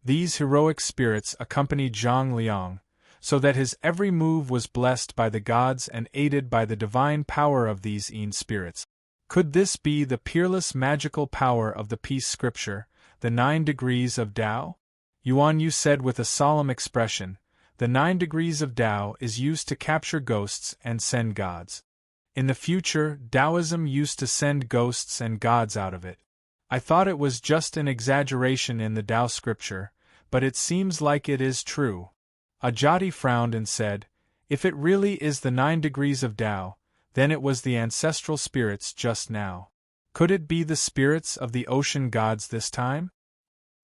These heroic spirits accompanied Zhang Liang, so that his every move was blessed by the gods and aided by the divine power of these Yin spirits. Could this be the peerless magical power of the peace scripture, the 9 degrees of Tao? Yuan Yu said with a solemn expression, the 9 degrees of Tao is used to capture ghosts and send gods. In the future, Taoism used to send ghosts and gods out of it. I thought it was just an exaggeration in the Tao scripture, but it seems like it is true. Ajati frowned and said, if it really is the 9 degrees of Tao, then it was the ancestral spirits just now. Could it be the spirits of the ocean gods this time?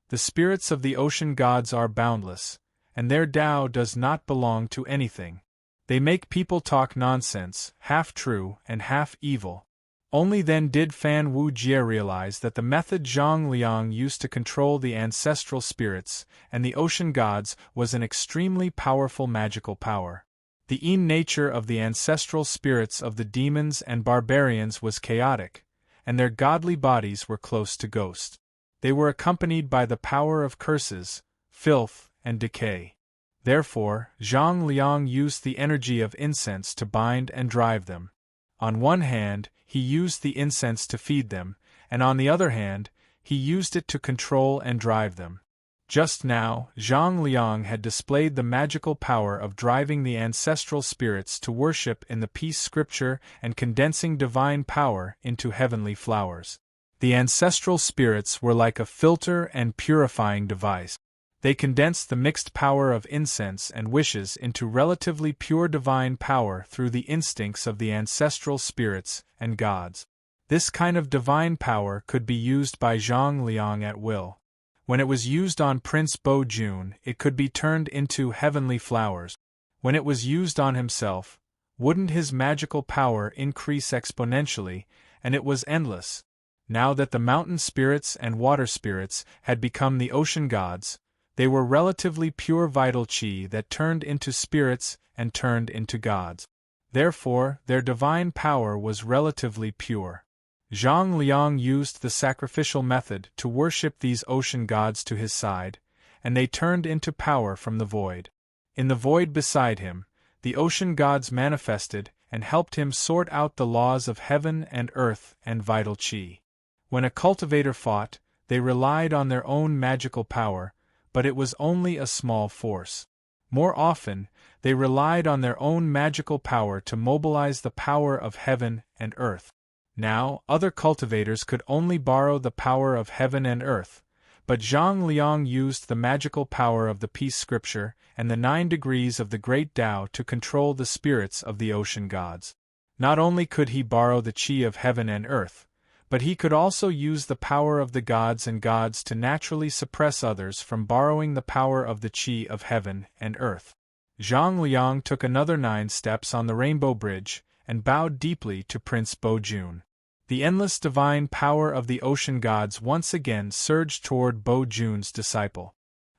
The spirits of the ocean gods are boundless, and their Tao does not belong to anything. They make people talk nonsense, half true and half evil. Only then did Fan Wujie realize that the method Zhang Liang used to control the ancestral spirits and the ocean gods was an extremely powerful magical power. The Yin nature of the ancestral spirits of the demons and barbarians was chaotic, and their godly bodies were close to ghost. They were accompanied by the power of curses, filth, and decay. Therefore, Zhang Liang used the energy of incense to bind and drive them. On one hand, he used the incense to feed them, and on the other hand, he used it to control and drive them. Just now, Zhang Liang had displayed the magical power of driving the ancestral spirits to worship in the peace scripture and condensing divine power into heavenly flowers. The ancestral spirits were like a filter and purifying device. They condensed the mixed power of incense and wishes into relatively pure divine power through the instincts of the ancestral spirits and gods. This kind of divine power could be used by Zhang Liang at will. When it was used on Prince Bo-jun, it could be turned into heavenly flowers. When it was used on himself, wouldn't his magical power increase exponentially, and it was endless. Now that the mountain spirits and water spirits had become the ocean gods, they were relatively pure vital chi that turned into spirits and turned into gods. Therefore, their divine power was relatively pure. Zhang Liang used the sacrificial method to worship these ocean gods to his side, and they turned into power from the void. In the void beside him, the ocean gods manifested and helped him sort out the laws of heaven and earth and vital chi. When a cultivator fought, they relied on their own magical power, but it was only a small force. More often, they relied on their own magical power to mobilize the power of heaven and earth. Now, other cultivators could only borrow the power of heaven and earth, but Zhang Liang used the magical power of the peace scripture and the 9 degrees of the great Tao to control the spirits of the ocean gods. Not only could he borrow the chi of heaven and earth, but he could also use the power of the gods and gods to naturally suppress others from borrowing the power of the chi of heaven and earth. Zhang Liang took another 9 steps on the Rainbow Bridge and bowed deeply to Prince Bo-jun. The endless divine power of the ocean gods once again surged toward Bo-jun's disciple.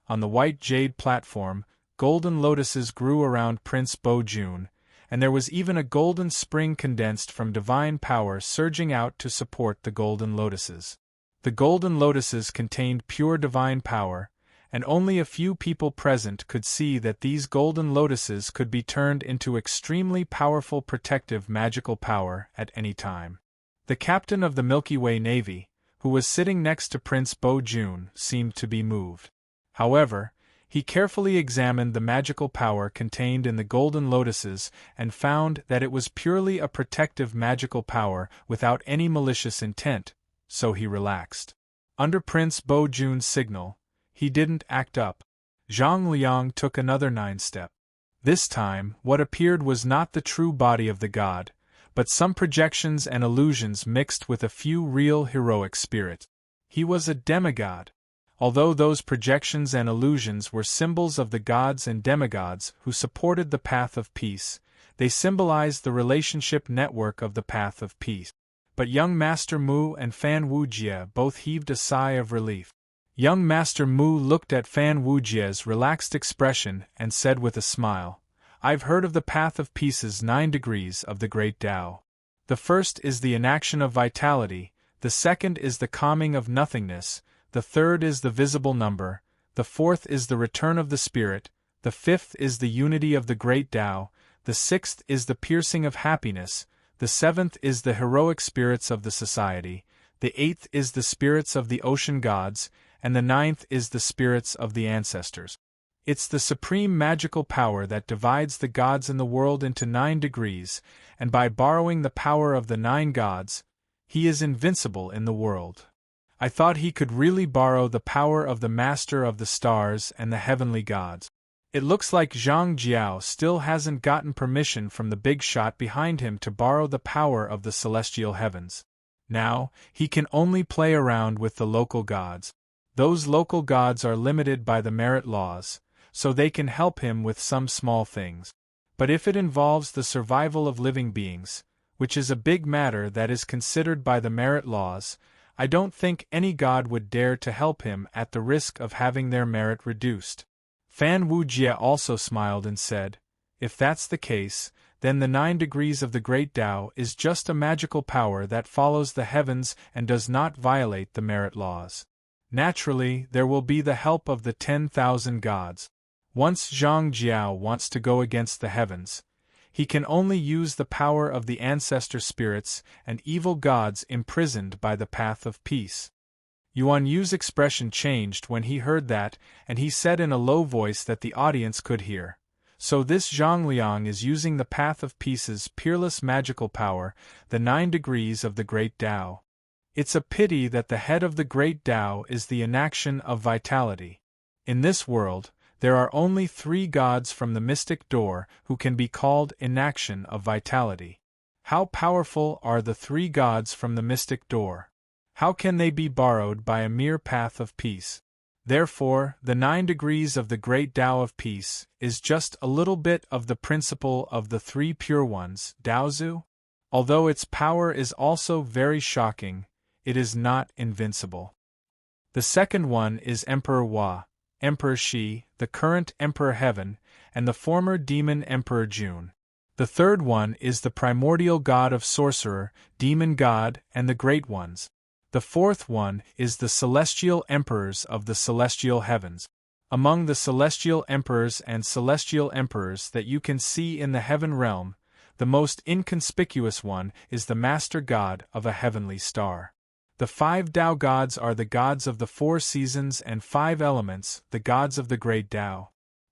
On the white jade platform, golden lotuses grew around Prince Bo-jun, and there was even a golden spring condensed from divine power surging out to support the golden lotuses. The golden lotuses contained pure divine power, and only a few people present could see that these golden lotuses could be turned into extremely powerful protective magical power at any time. The captain of the Milky Way Navy, who was sitting next to Prince Bo-jun, seemed to be moved. However, he carefully examined the magical power contained in the golden lotuses and found that it was purely a protective magical power without any malicious intent, so he relaxed. Under Prince Bo-jun's signal, he didn't act up. Zhang Liang took another 9 step. This time, what appeared was not the true body of the god, but some projections and illusions mixed with a few real heroic spirits. He was a demigod. Although those projections and illusions were symbols of the gods and demigods who supported the path of peace, they symbolized the relationship network of the path of peace. But young Master Mu and Fan Wujie both heaved a sigh of relief. Young Master Mu looked at Fan Wujie's relaxed expression and said with a smile, "I've heard of the path of peace's 9 degrees of the great Tao. The first is the inaction of vitality, the second is the calming of nothingness, the third is the visible number, the fourth is the return of the spirit, the fifth is the unity of the great Tao, the sixth is the piercing of happiness, the seventh is the heroic spirits of the society, the eighth is the spirits of the ocean gods, and the 9th is the spirits of the ancestors. It's the supreme magical power that divides the gods in the world into 9 degrees, and by borrowing the power of the 9 gods, he is invincible in the world. I thought he could really borrow the power of the Master of the Stars and the heavenly gods. It looks like Zhang Jiao still hasn't gotten permission from the big shot behind him to borrow the power of the celestial heavens. Now, he can only play around with the local gods. Those local gods are limited by the merit laws, so they can help him with some small things. But if it involves the survival of living beings, which is a big matter that is considered by the merit laws, I don't think any god would dare to help him at the risk of having their merit reduced." Fan Wujie also smiled and said, "If that's the case, then the 9 degrees of the great Tao is just a magical power that follows the heavens and does not violate the merit laws. Naturally, there will be the help of the 10,000 gods. Once Zhang Jiao wants to go against the heavens, he can only use the power of the ancestor spirits and evil gods imprisoned by the path of peace." Yuan Yu's expression changed when he heard that, and he said in a low voice that the audience could hear, "So this Zhang Liang is using the path of peace's peerless magical power, the 9 degrees of the great Tao. It's a pity that the head of the great Tao is the inaction of vitality. In this world, there are only 3 gods from the mystic door who can be called inaction of vitality. How powerful are the 3 gods from the mystic door? How can they be borrowed by a mere path of peace? Therefore, the 9 degrees of the Great Tao of Peace is just a little bit of the principle of the 3 Pure Ones, Daozu. Although its power is also very shocking, it is not invincible. The second one is Emperor Hua, Emperor Shi, the current Emperor Heaven, and the former demon Emperor Jun. The third one is the primordial god of sorcerer, demon god, and the great ones. The fourth one is the celestial emperors of the celestial heavens. Among the celestial emperors and celestial emperors that you can see in the heaven realm, the most inconspicuous one is the master god of a heavenly star. The 5 Tao gods are the gods of the 4 seasons and 5 elements, the gods of the great Tao.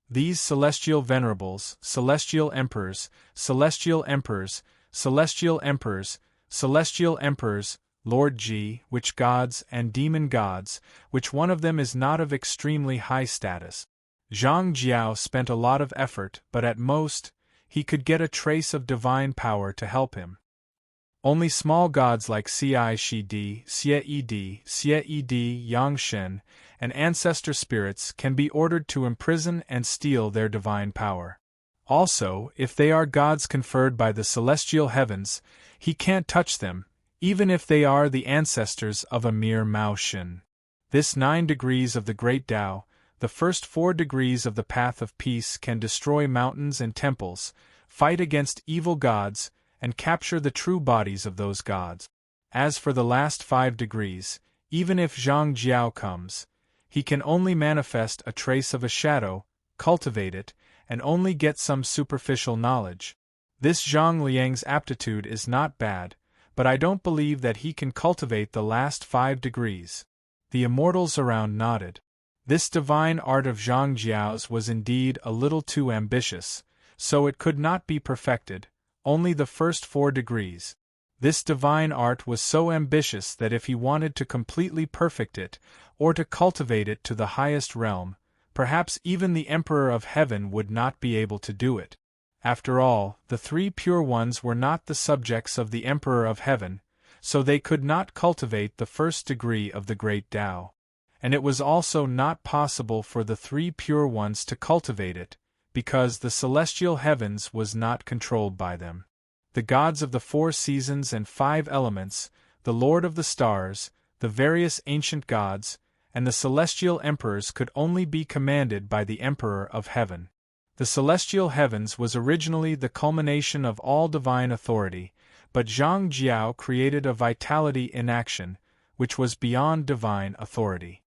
These celestial venerables, celestial emperors, celestial emperors, celestial emperors, celestial emperors, Lord Ji, witch gods and demon gods, which one of them is not of extremely high status. Zhang Jiao spent a lot of effort, but at most, he could get a trace of divine power to help him. Only small gods like Ci Shi Di, Xie Di, Yang Shen, and ancestor spirits can be ordered to imprison and steal their divine power. Also, if they are gods conferred by the celestial heavens, he can't touch them, even if they are the ancestors of a mere Mao Shen. This 9 degrees of the Great Tao, the first 4 degrees of the Path of Peace, can destroy mountains and temples, fight against evil gods, and capture the true bodies of those gods. As for the last 5 degrees, even if Zhang Jiao comes, he can only manifest a trace of a shadow, cultivate it, and only get some superficial knowledge. This Zhang Liang's aptitude is not bad, but I don't believe that he can cultivate the last 5 degrees. The immortals around nodded. This divine art of Zhang Jiao's was indeed a little too ambitious, so it could not be perfected, only the first 4 degrees. This divine art was so ambitious that if he wanted to completely perfect it, or to cultivate it to the highest realm, perhaps even the Emperor of Heaven would not be able to do it. After all, the 3 Pure Ones were not the subjects of the Emperor of Heaven, so they could not cultivate the first degree of the Great Tao. And it was also not possible for the 3 Pure Ones to cultivate it, because the celestial heavens was not controlled by them. The gods of the 4 seasons and 5 elements, the Lord of the Stars, the various ancient gods, and the celestial emperors could only be commanded by the Emperor of Heaven. The celestial heavens was originally the culmination of all divine authority, but Zhang Jiao created a vitality in action, which was beyond divine authority.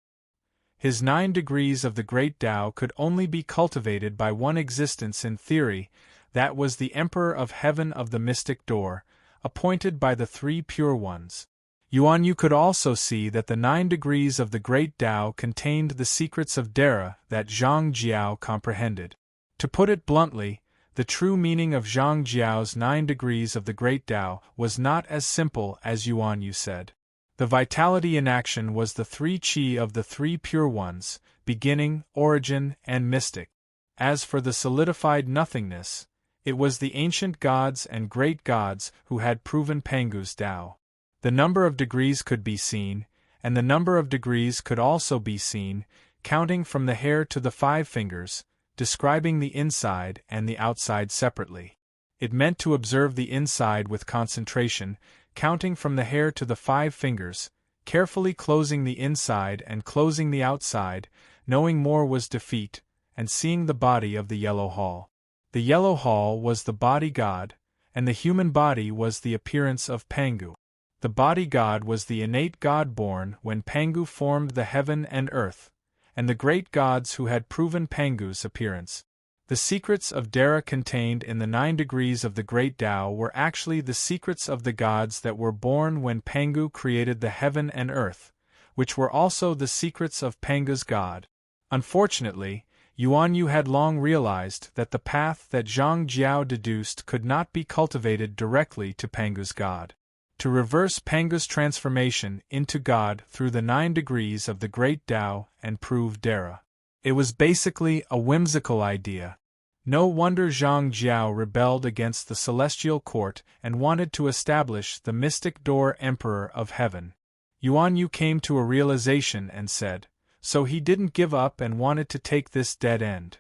His 9 degrees of the Great Tao could only be cultivated by one existence in theory, that was the Emperor of Heaven of the Mystic Door, appointed by the 3 Pure Ones. You could also see that the 9 degrees of the Great Tao contained the secrets of Dara that Zhang Jiao comprehended. To put it bluntly, the true meaning of Zhang Jiao's 9 degrees of the Great Tao was not as simple as Yu said. The vitality in action was the 3 Qi of the 3 Pure Ones, beginning, origin, and mystic. As for the solidified nothingness, it was the ancient gods and great gods who had proven Pangu's Tao. The number of degrees could be seen, and the number of degrees could also be seen, counting from the hair to the 5 fingers, describing the inside and the outside separately. It meant to observe the inside with concentration, counting from the hair to the 5 fingers, carefully closing the inside and closing the outside, knowing more was defeat, and seeing the body of the yellow hall. The yellow hall was the body god, and the human body was the appearance of Pangu. The body god was the innate god born when Pangu formed the heaven and earth, and the great gods who had proven Pangu's appearance. The secrets of Dara contained in the 9 degrees of the Great Tao were actually the secrets of the gods that were born when Pangu created the heaven and earth, which were also the secrets of Pangu's god. Unfortunately, Yu had long realized that the path that Zhang Jiao deduced could not be cultivated directly to Pangu's god. To reverse Pangu's transformation into God through the 9 degrees of the Great Tao and prove Dara. It was basically a whimsical idea. No wonder Zhang Jiao rebelled against the celestial court and wanted to establish the mystic door Emperor of Heaven. Yu came to a realization and said, so he didn't give up and wanted to take this dead end.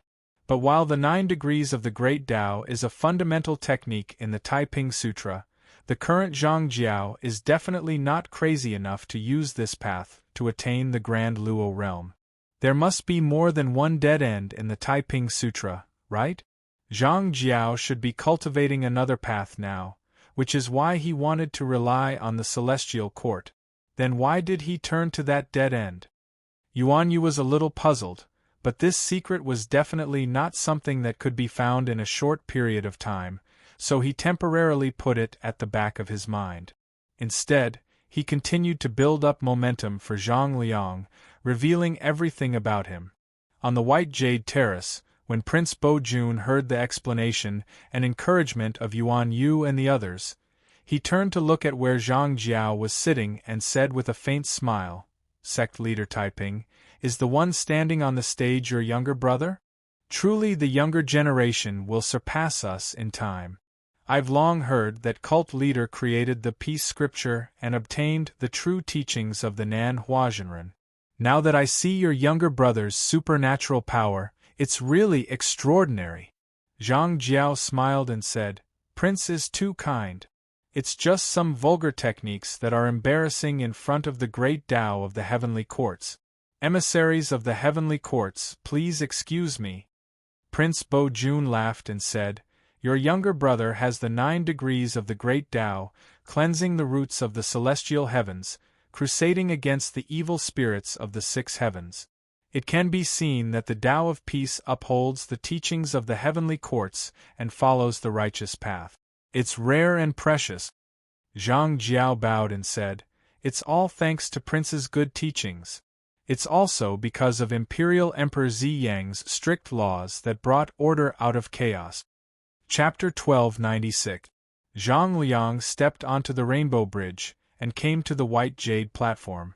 But while the 9 degrees of the Great Tao is a fundamental technique in the Taiping Sutra, the current Zhang Jiao is definitely not crazy enough to use this path to attain the Grand Luo realm. There must be more than one dead end in the Taiping Sutra, right? Zhang Jiao should be cultivating another path now, which is why he wanted to rely on the celestial court. Then why did he turn to that dead end? Yuan Yu was a little puzzled, but this secret was definitely not something that could be found in a short period of time, so he temporarily put it at the back of his mind. Instead, he continued to build up momentum for Zhang Liang, revealing everything about him. On the White Jade Terrace, when Prince Bo-jun heard the explanation and encouragement of Yuan Yu and the others, he turned to look at where Zhang Jiao was sitting and said with a faint smile, "Sect leader Taiping, is the one standing on the stage your younger brother? Truly the younger generation will surpass us in time. I've long heard that cult leader created the peace scripture and obtained the true teachings of the Nan Huazhenren. Now that I see your younger brother's supernatural power, it's really extraordinary." Zhang Jiao smiled and said, "Prince is too kind. It's just some vulgar techniques that are embarrassing in front of the great Tao of the heavenly courts. Emissaries of the heavenly courts, please excuse me." Prince Bo-jun laughed and said, "Your younger brother has the 9 degrees of the great Tao, cleansing the roots of the celestial heavens, crusading against the evil spirits of the 6 heavens. It can be seen that the Tao of peace upholds the teachings of the heavenly courts and follows the righteous path. It's rare and precious." Zhang Jiao bowed and said, "It's all thanks to Prince's good teachings. It's also because of Imperial Emperor Ziyang's strict laws that brought order out of chaos." Chapter 1296. Zhang Liang stepped onto the Rainbow Bridge and came to the White Jade platform.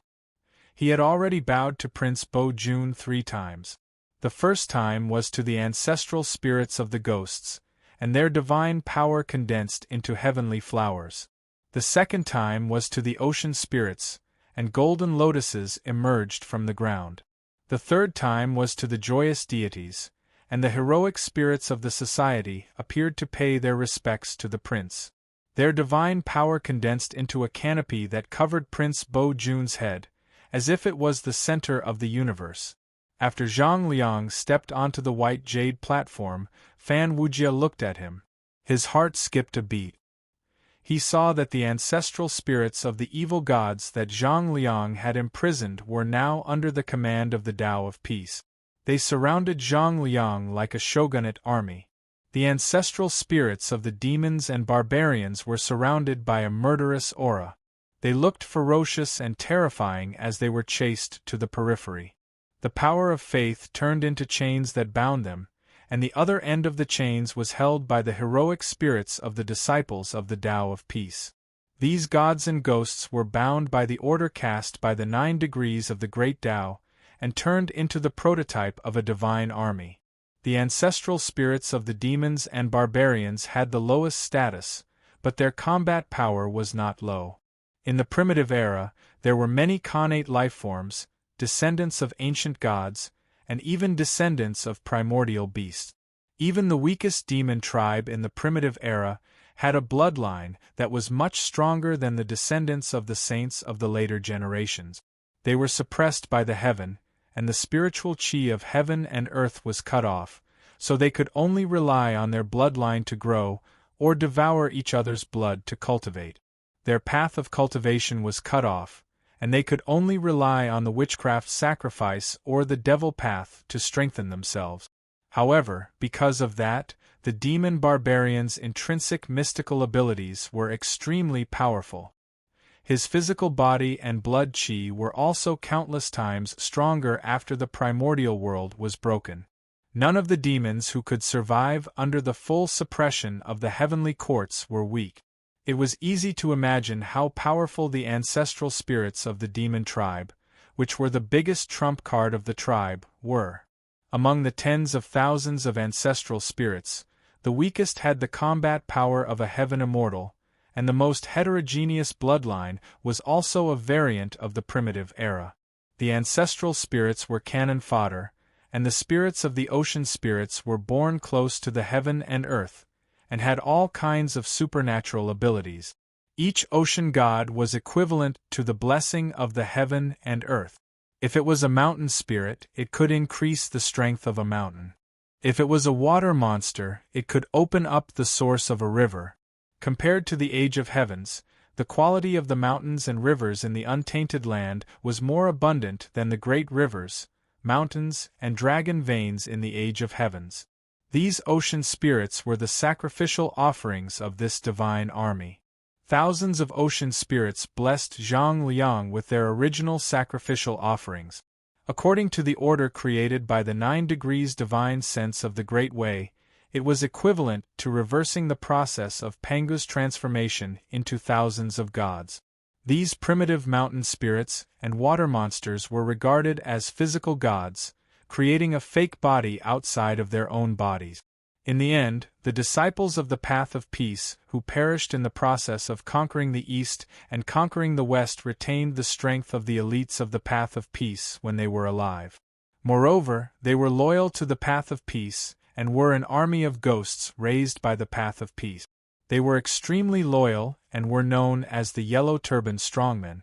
He had already bowed to Prince Bo-jun 3 times. The first time was to the ancestral spirits of the ghosts, and their divine power condensed into heavenly flowers. The second time was to the ocean spirits, and golden lotuses emerged from the ground. The third time was to the joyous deities, and the heroic spirits of the society appeared to pay their respects to the prince. Their divine power condensed into a canopy that covered Prince Bo-jun's head, as if it was the center of the universe. After Zhang Liang stepped onto the White Jade platform, Fan Wujia looked at him. His heart skipped a beat. He saw that the ancestral spirits of the evil gods that Zhang Liang had imprisoned were now under the command of the Tao of Peace. They surrounded Zhang Liang like a shogunate army. The ancestral spirits of the demons and barbarians were surrounded by a murderous aura. They looked ferocious and terrifying as they were chased to the periphery. The power of faith turned into chains that bound them, and the other end of the chains was held by the heroic spirits of the disciples of the Tao of Peace. These gods and ghosts were bound by the order cast by the 9 degrees of the Great Tao, and turned into the prototype of a divine army. The ancestral spirits of the demons and barbarians had the lowest status, but their combat power was not low. In the primitive era, there were many connate lifeforms, descendants of ancient gods, and even descendants of primordial beasts. Even the weakest demon tribe in the primitive era had a bloodline that was much stronger than the descendants of the saints of the later generations. They were suppressed by the heaven, and the spiritual chi of heaven and earth was cut off, so they could only rely on their bloodline to grow, or devour each other's blood to cultivate. Their path of cultivation was cut off, and they could only rely on the witchcraft sacrifice or the devil path to strengthen themselves. However, because of that, the demon barbarian's intrinsic mystical abilities were extremely powerful. His physical body and blood chi were also countless times stronger after the primordial world was broken. None of the demons who could survive under the full suppression of the heavenly courts were weak. It was easy to imagine how powerful the ancestral spirits of the demon tribe, which were the biggest trump card of the tribe, were. Among the tens of thousands of ancestral spirits, the weakest had the combat power of a heaven immortal, and the most heterogeneous bloodline was also a variant of the primitive era. The ancestral spirits were cannon fodder, and the spirits of the ocean spirits were born close to the heaven and earth, and had all kinds of supernatural abilities. Each ocean god was equivalent to the blessing of the heaven and earth. If it was a mountain spirit, it could increase the strength of a mountain. If it was a water monster, it could open up the source of a river. Compared to the age of heavens, the quality of the mountains and rivers in the untainted land was more abundant than the great rivers, mountains, and dragon veins in the age of heavens. These ocean spirits were the sacrificial offerings of this divine army. Thousands of ocean spirits blessed Zhang Liang with their original sacrificial offerings. According to the order created by the 9 degrees divine sense of the Great Way, it was equivalent to reversing the process of Pangu's transformation into thousands of gods. These primitive mountain spirits and water monsters were regarded as physical gods, creating a fake body outside of their own bodies. In the end, the disciples of the Path of Peace, who perished in the process of conquering the East and conquering the West, retained the strength of the elites of the Path of Peace when they were alive. Moreover, they were loyal to the Path of Peace, and were an army of ghosts raised by the Path of Peace. They were extremely loyal and were known as the Yellow Turban Strongmen.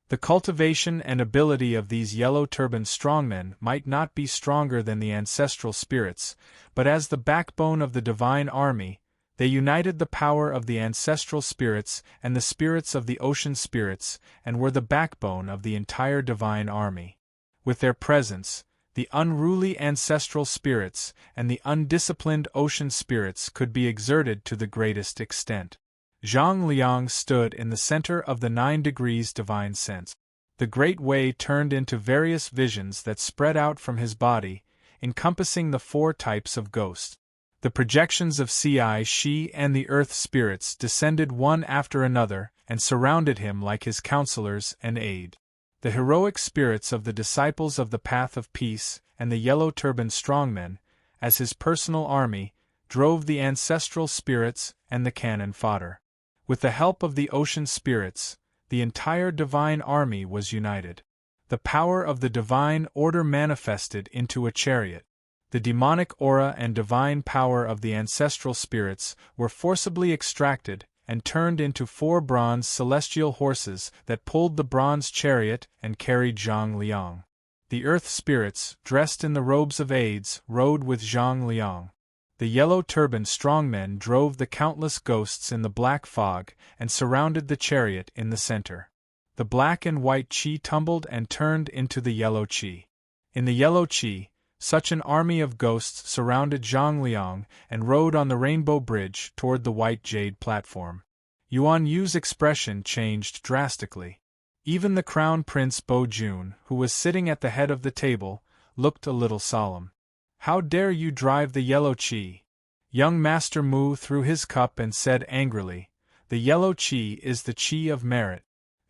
The cultivation and ability of these Yellow Turban Strongmen might not be stronger than the ancestral spirits, but as the backbone of the divine army, they united the power of the ancestral spirits and the spirits of the ocean spirits, and were the backbone of the entire divine army. With their presence, the unruly ancestral spirits and the undisciplined ocean spirits could be exerted to the greatest extent. Zhang Liang stood in the center of the 9 degrees divine sense. The Great Way turned into various visions that spread out from his body, encompassing the 4 types of ghosts. The projections of Shi and the earth spirits descended one after another and surrounded him like his counselors and aid. The heroic spirits of the disciples of the Path of Peace and the Yellow Turban Strongmen, as his personal army, drove the ancestral spirits and the cannon fodder. With the help of the ocean spirits, the entire divine army was united. The power of the divine order manifested into a chariot. The demonic aura and divine power of the ancestral spirits were forcibly extracted and turned into 4 bronze celestial horses that pulled the bronze chariot and carried Zhang Liang. The earth spirits, dressed in the robes of aides, rode with Zhang Liang. The Yellow Turban Strongmen drove the countless ghosts in the black fog and surrounded the chariot in the center. The black and white Qi tumbled and turned into the yellow Qi. In the yellow Qi, such an army of ghosts surrounded Zhang Liang and rode on the rainbow bridge toward the white jade platform. Yuan Yu's expression changed drastically. Even the Crown Prince Bo Jun, who was sitting at the head of the table, looked a little solemn. "How dare you drive the yellow Qi?" Young Master Mu threw his cup and said angrily, "The yellow Qi is the Qi of merit.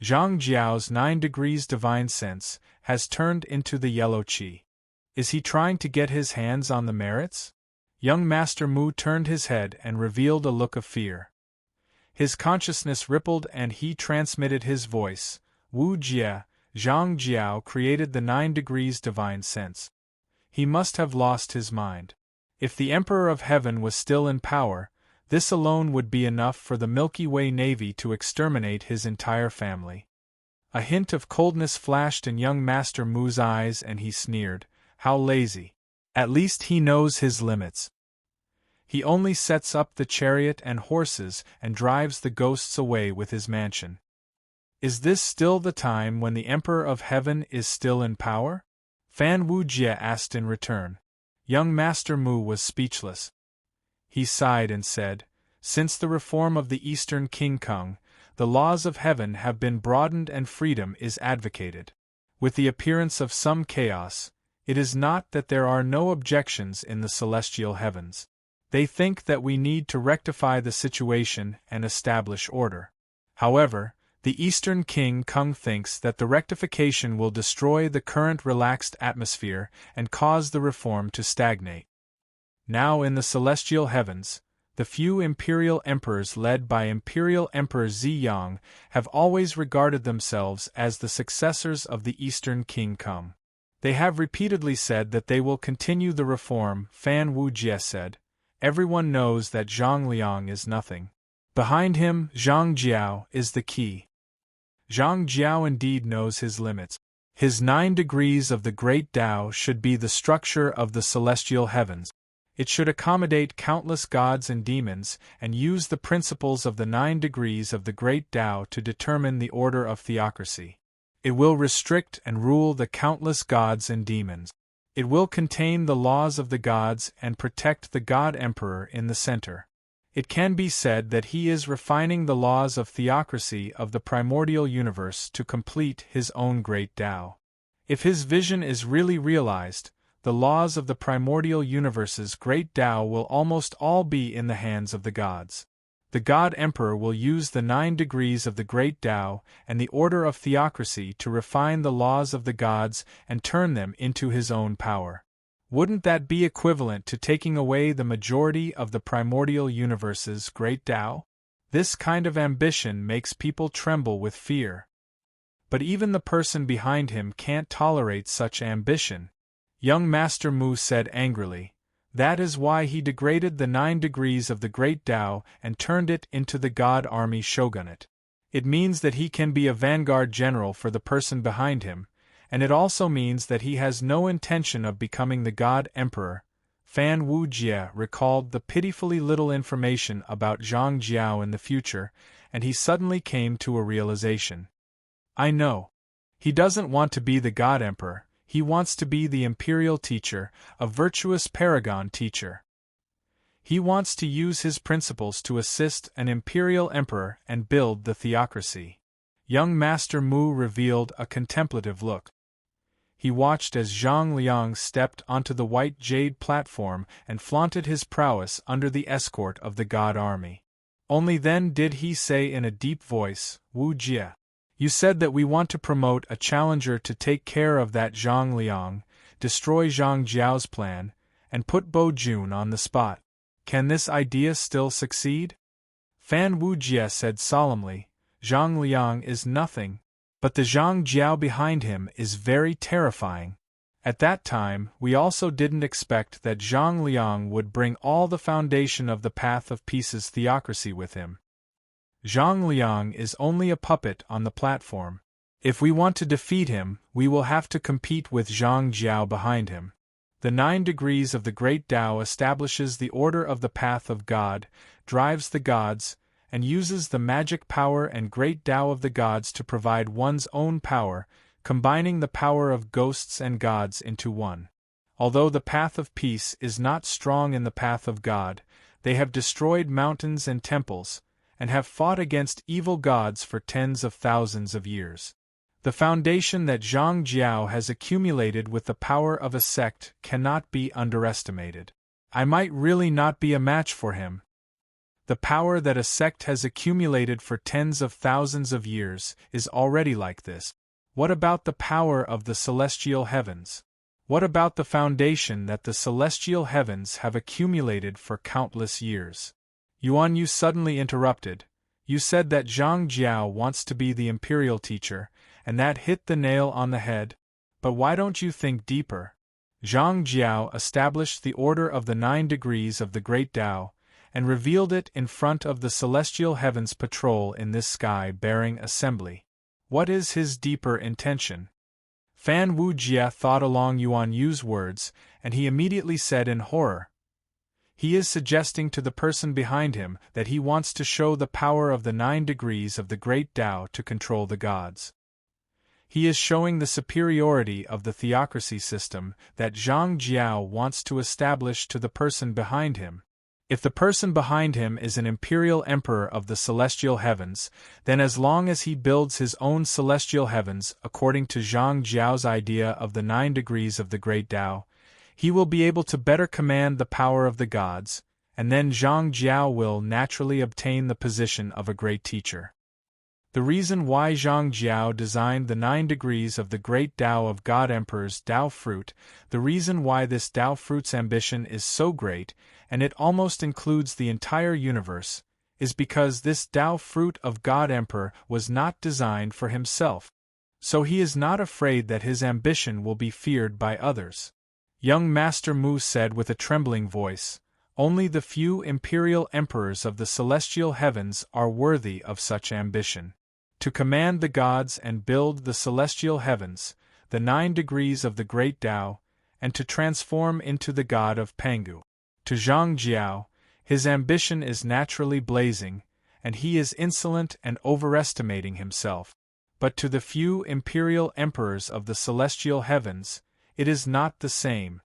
Zhang Jiao's 9 degrees divine sense has turned into the yellow Qi. Is he trying to get his hands on the merits?" Young Master Mu turned his head and revealed a look of fear. His consciousness rippled and he transmitted his voice. "Wu Jia, Zhang Jiao created the 9 degrees divine sense. He must have lost his mind. If the Emperor of Heaven was still in power, this alone would be enough for the Milky Way Navy to exterminate his entire family." A hint of coldness flashed in young Master Mu's eyes and he sneered, "How lazy. At least he knows his limits. He only sets up the chariot and horses and drives the ghosts away with his mansion. Is this still the time when the Emperor of Heaven is still in power?" Fan Wujie asked in return. Young Master Mu was speechless. He sighed and said, "Since the reform of the Eastern King Kung, the laws of heaven have been broadened and freedom is advocated. With the appearance of some chaos, it is not that there are no objections in the celestial heavens. They think that we need to rectify the situation and establish order. However, the Eastern King Kung thinks that the rectification will destroy the current relaxed atmosphere and cause the reform to stagnate. Now in the celestial heavens, The few imperial emperors led by Imperial Emperor Ziyang have always regarded themselves as the successors of the Eastern King Kung. They have repeatedly said that they will continue the reform, Fan Wujie said. Everyone knows that Zhang Liang is nothing. Behind him, Zhang Jiao is the key. Zhang Jiao indeed knows his limits. His 9 degrees of the Great Tao should be the structure of the celestial heavens. It should accommodate countless gods and demons, and use the principles of the 9 degrees of the Great Tao to determine the order of theocracy. It will restrict and rule the countless gods and demons. It will contain the laws of the gods and protect the God Emperor in the center. It can be said that he is refining the laws of theocracy of the primordial universe to complete his own great Tao. If his vision is really realized, the laws of the primordial universe's great Tao will almost all be in the hands of the gods. The God Emperor will use the 9 degrees of the great Tao and the order of theocracy to refine the laws of the gods and turn them into his own power. Wouldn't that be equivalent to taking away the majority of the primordial universe's great Tao? This kind of ambition makes people tremble with fear. But even the person behind him can't tolerate such ambition. Young Master Mu said angrily. That is why he degraded the 9 degrees of the great Tao and turned it into the God Army Shogunate. It means that he can be a vanguard general for the person behind him, and it also means that he has no intention of becoming the God Emperor. Fan Wujie recalled the pitifully little information about Zhang Jiao in the future, and he suddenly came to a realization. I know. He doesn't want to be the God Emperor, he wants to be the imperial teacher, a virtuous paragon teacher. He wants to use his principles to assist an imperial emperor and build the theocracy. Young Master Mu revealed a contemplative look. He watched as Zhang Liang stepped onto the white jade platform and flaunted his prowess under the escort of the God Army. Only then did he say in a deep voice, Wu Jie, you said that we want to promote a challenger to take care of that Zhang Liang, destroy Zhang Jiao's plan, and put Bo Jun on the spot. Can this idea still succeed? Fan Wujie said solemnly, Zhang Liang is nothing, but the Zhang Jiao behind him is very terrifying. At that time, we also didn't expect that Zhang Liang would bring all the foundation of the Path of Peace's theocracy with him. Zhang Liang is only a puppet on the platform. If we want to defeat him, we will have to compete with Zhang Jiao behind him. The 9 degrees of the Great Tao establishes the order of the path of God, drives the gods, and uses the magic power and great Tao of the gods to provide one's own power, combining the power of ghosts and gods into one. Although the path of peace is not strong in the path of God, they have destroyed mountains and temples, and have fought against evil gods for tens of thousands of years. The foundation that Zhang Jiao has accumulated with the power of a sect cannot be underestimated. I might really not be a match for him. The power that a sect has accumulated for tens of thousands of years is already like this. What about the power of the celestial heavens? What about the foundation that the celestial heavens have accumulated for countless years? Yuan Yu suddenly interrupted. You said that Zhang Jiao wants to be the imperial teacher, and that hit the nail on the head. But why don't you think deeper? Zhang Jiao established the order of the 9 degrees of the Great Tao, and revealed it in front of the celestial heavens patrol in this sky-bearing assembly. What is his deeper intention? Fan Wujie thought along Yuan Yu's words, and he immediately said in horror, he is suggesting to the person behind him that he wants to show the power of the 9 degrees of the Great Tao to control the gods. He is showing the superiority of the theocracy system that Zhang Jiao wants to establish to the person behind him. If the person behind him is an imperial emperor of the celestial heavens, then as long as he builds his own celestial heavens according to Zhang Jiao's idea of the 9 degrees of the Great Tao, he will be able to better command the power of the gods, and then Zhang Jiao will naturally obtain the position of a great teacher. The reason why Zhang Jiao designed the 9 degrees of the Great Tao of God Emperor's Tao Fruit, the reason why this Tao Fruit's ambition is so great, and it almost includes the entire universe, is because this Tao fruit of God Emperor was not designed for himself. So he is not afraid that his ambition will be feared by others. Young Master Mu said with a trembling voice, "Only the few imperial emperors of the celestial heavens are worthy of such ambition. To command the gods and build the celestial heavens, the 9 degrees of the great Tao, and to transform into the god of Pangu. To Zhang Jiao, his ambition is naturally blazing, and he is insolent and overestimating himself. But to the few imperial emperors of the celestial heavens, it is not the same.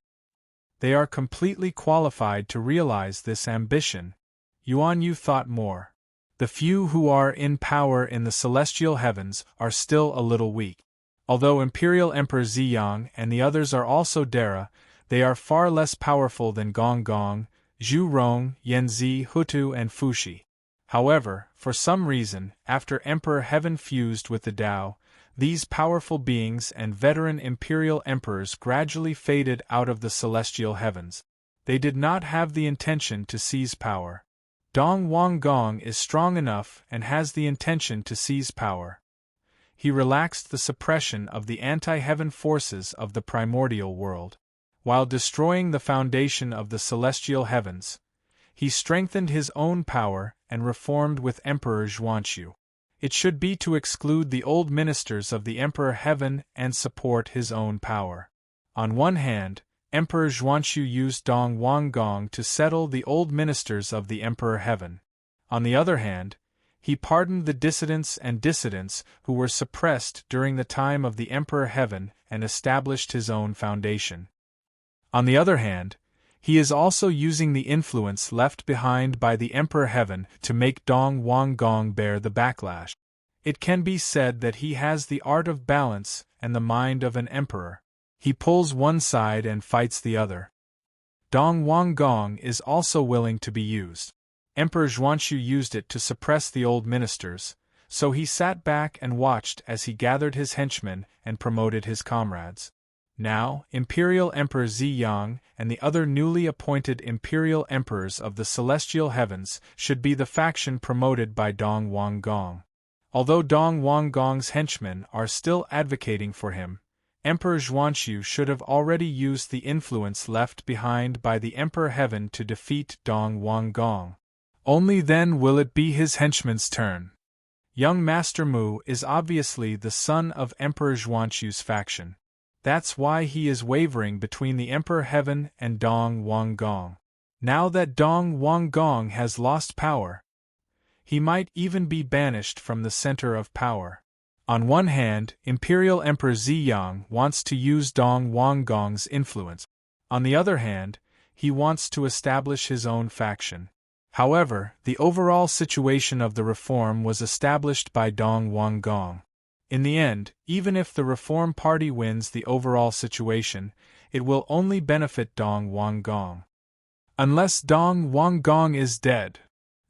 They are completely qualified to realize this ambition." Yuan Yu thought more. The few who are in power in the celestial heavens are still a little weak. Although Imperial Emperor Ziyang and the others are also Dara, they are far less powerful than Gong Gong, Zhu Rong, Yanzi, Hutu and Fushi. However, for some reason, after Emperor Heaven fused with the Tao, these powerful beings and veteran imperial emperors gradually faded out of the celestial heavens. They did not have the intention to seize power. Dong Wang Gong is strong enough and has the intention to seize power. He relaxed the suppression of the anti-heaven forces of the primordial world. While destroying the foundation of the celestial heavens, he strengthened his own power and reformed with Emperor Zhuanxu. It should be to exclude the old ministers of the Emperor Heaven and support his own power. On one hand, Emperor Zhuanxu used Dong Wang Gong to settle the old ministers of the Emperor Heaven. On the other hand, he pardoned the dissidents and dissidents who were suppressed during the time of the Emperor Heaven and established his own foundation. On the other hand, he is also using the influence left behind by the Emperor Heaven to make Dong Wang Gong bear the backlash. It can be said that he has the art of balance and the mind of an emperor. He pulls one side and fights the other. Dong Wang Gong is also willing to be used. Emperor Zhuanxu used it to suppress the old ministers, so he sat back and watched as he gathered his henchmen and promoted his comrades. Now, Imperial Emperor Ziyang and the other newly appointed Imperial Emperors of the Celestial Heavens should be the faction promoted by Dong Wang Gong. Although Dong Wang Gong's henchmen are still advocating for him, Emperor Zhuanxu should have already used the influence left behind by the Emperor Heaven to defeat Dong Wang Gong. Only then will it be his henchmen's turn. Young Master Mu is obviously the son of Emperor Zhuanxu's faction. That's why he is wavering between the Emperor Heaven and Dong Wang Gong. Now that Dong Wang Gong has lost power, he might even be banished from the center of power. On one hand, Imperial Emperor Ziyang wants to use Dong Wang Gong's influence. On the other hand, he wants to establish his own faction. However, the overall situation of the reform was established by Dong Wang Gong. In the end, even if the Reform Party wins the overall situation, it will only benefit Dong Wang Gong. Unless Dong Wang Gong is dead.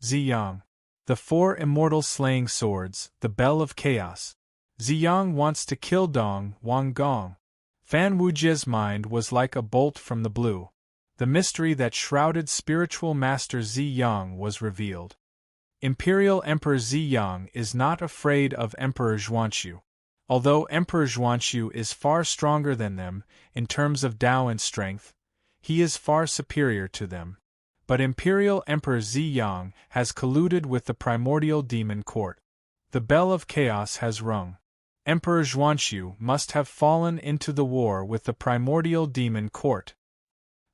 Ziyang. The 4 immortal slaying swords, the Bell of Chaos. Ziyang wants to kill Dong Wang Gong. Fan Wujie's mind was like a bolt from the blue. The mystery that shrouded spiritual master Ziyang was revealed. Imperial Emperor Ziyang is not afraid of Emperor Zhuanxu. Although Emperor Zhuanxu is far stronger than them, in terms of Tao and strength, he is far superior to them. But Imperial Emperor Ziyang has colluded with the primordial demon court. The bell of chaos has rung. Emperor Zhuanxu must have fallen into the war with the primordial demon court.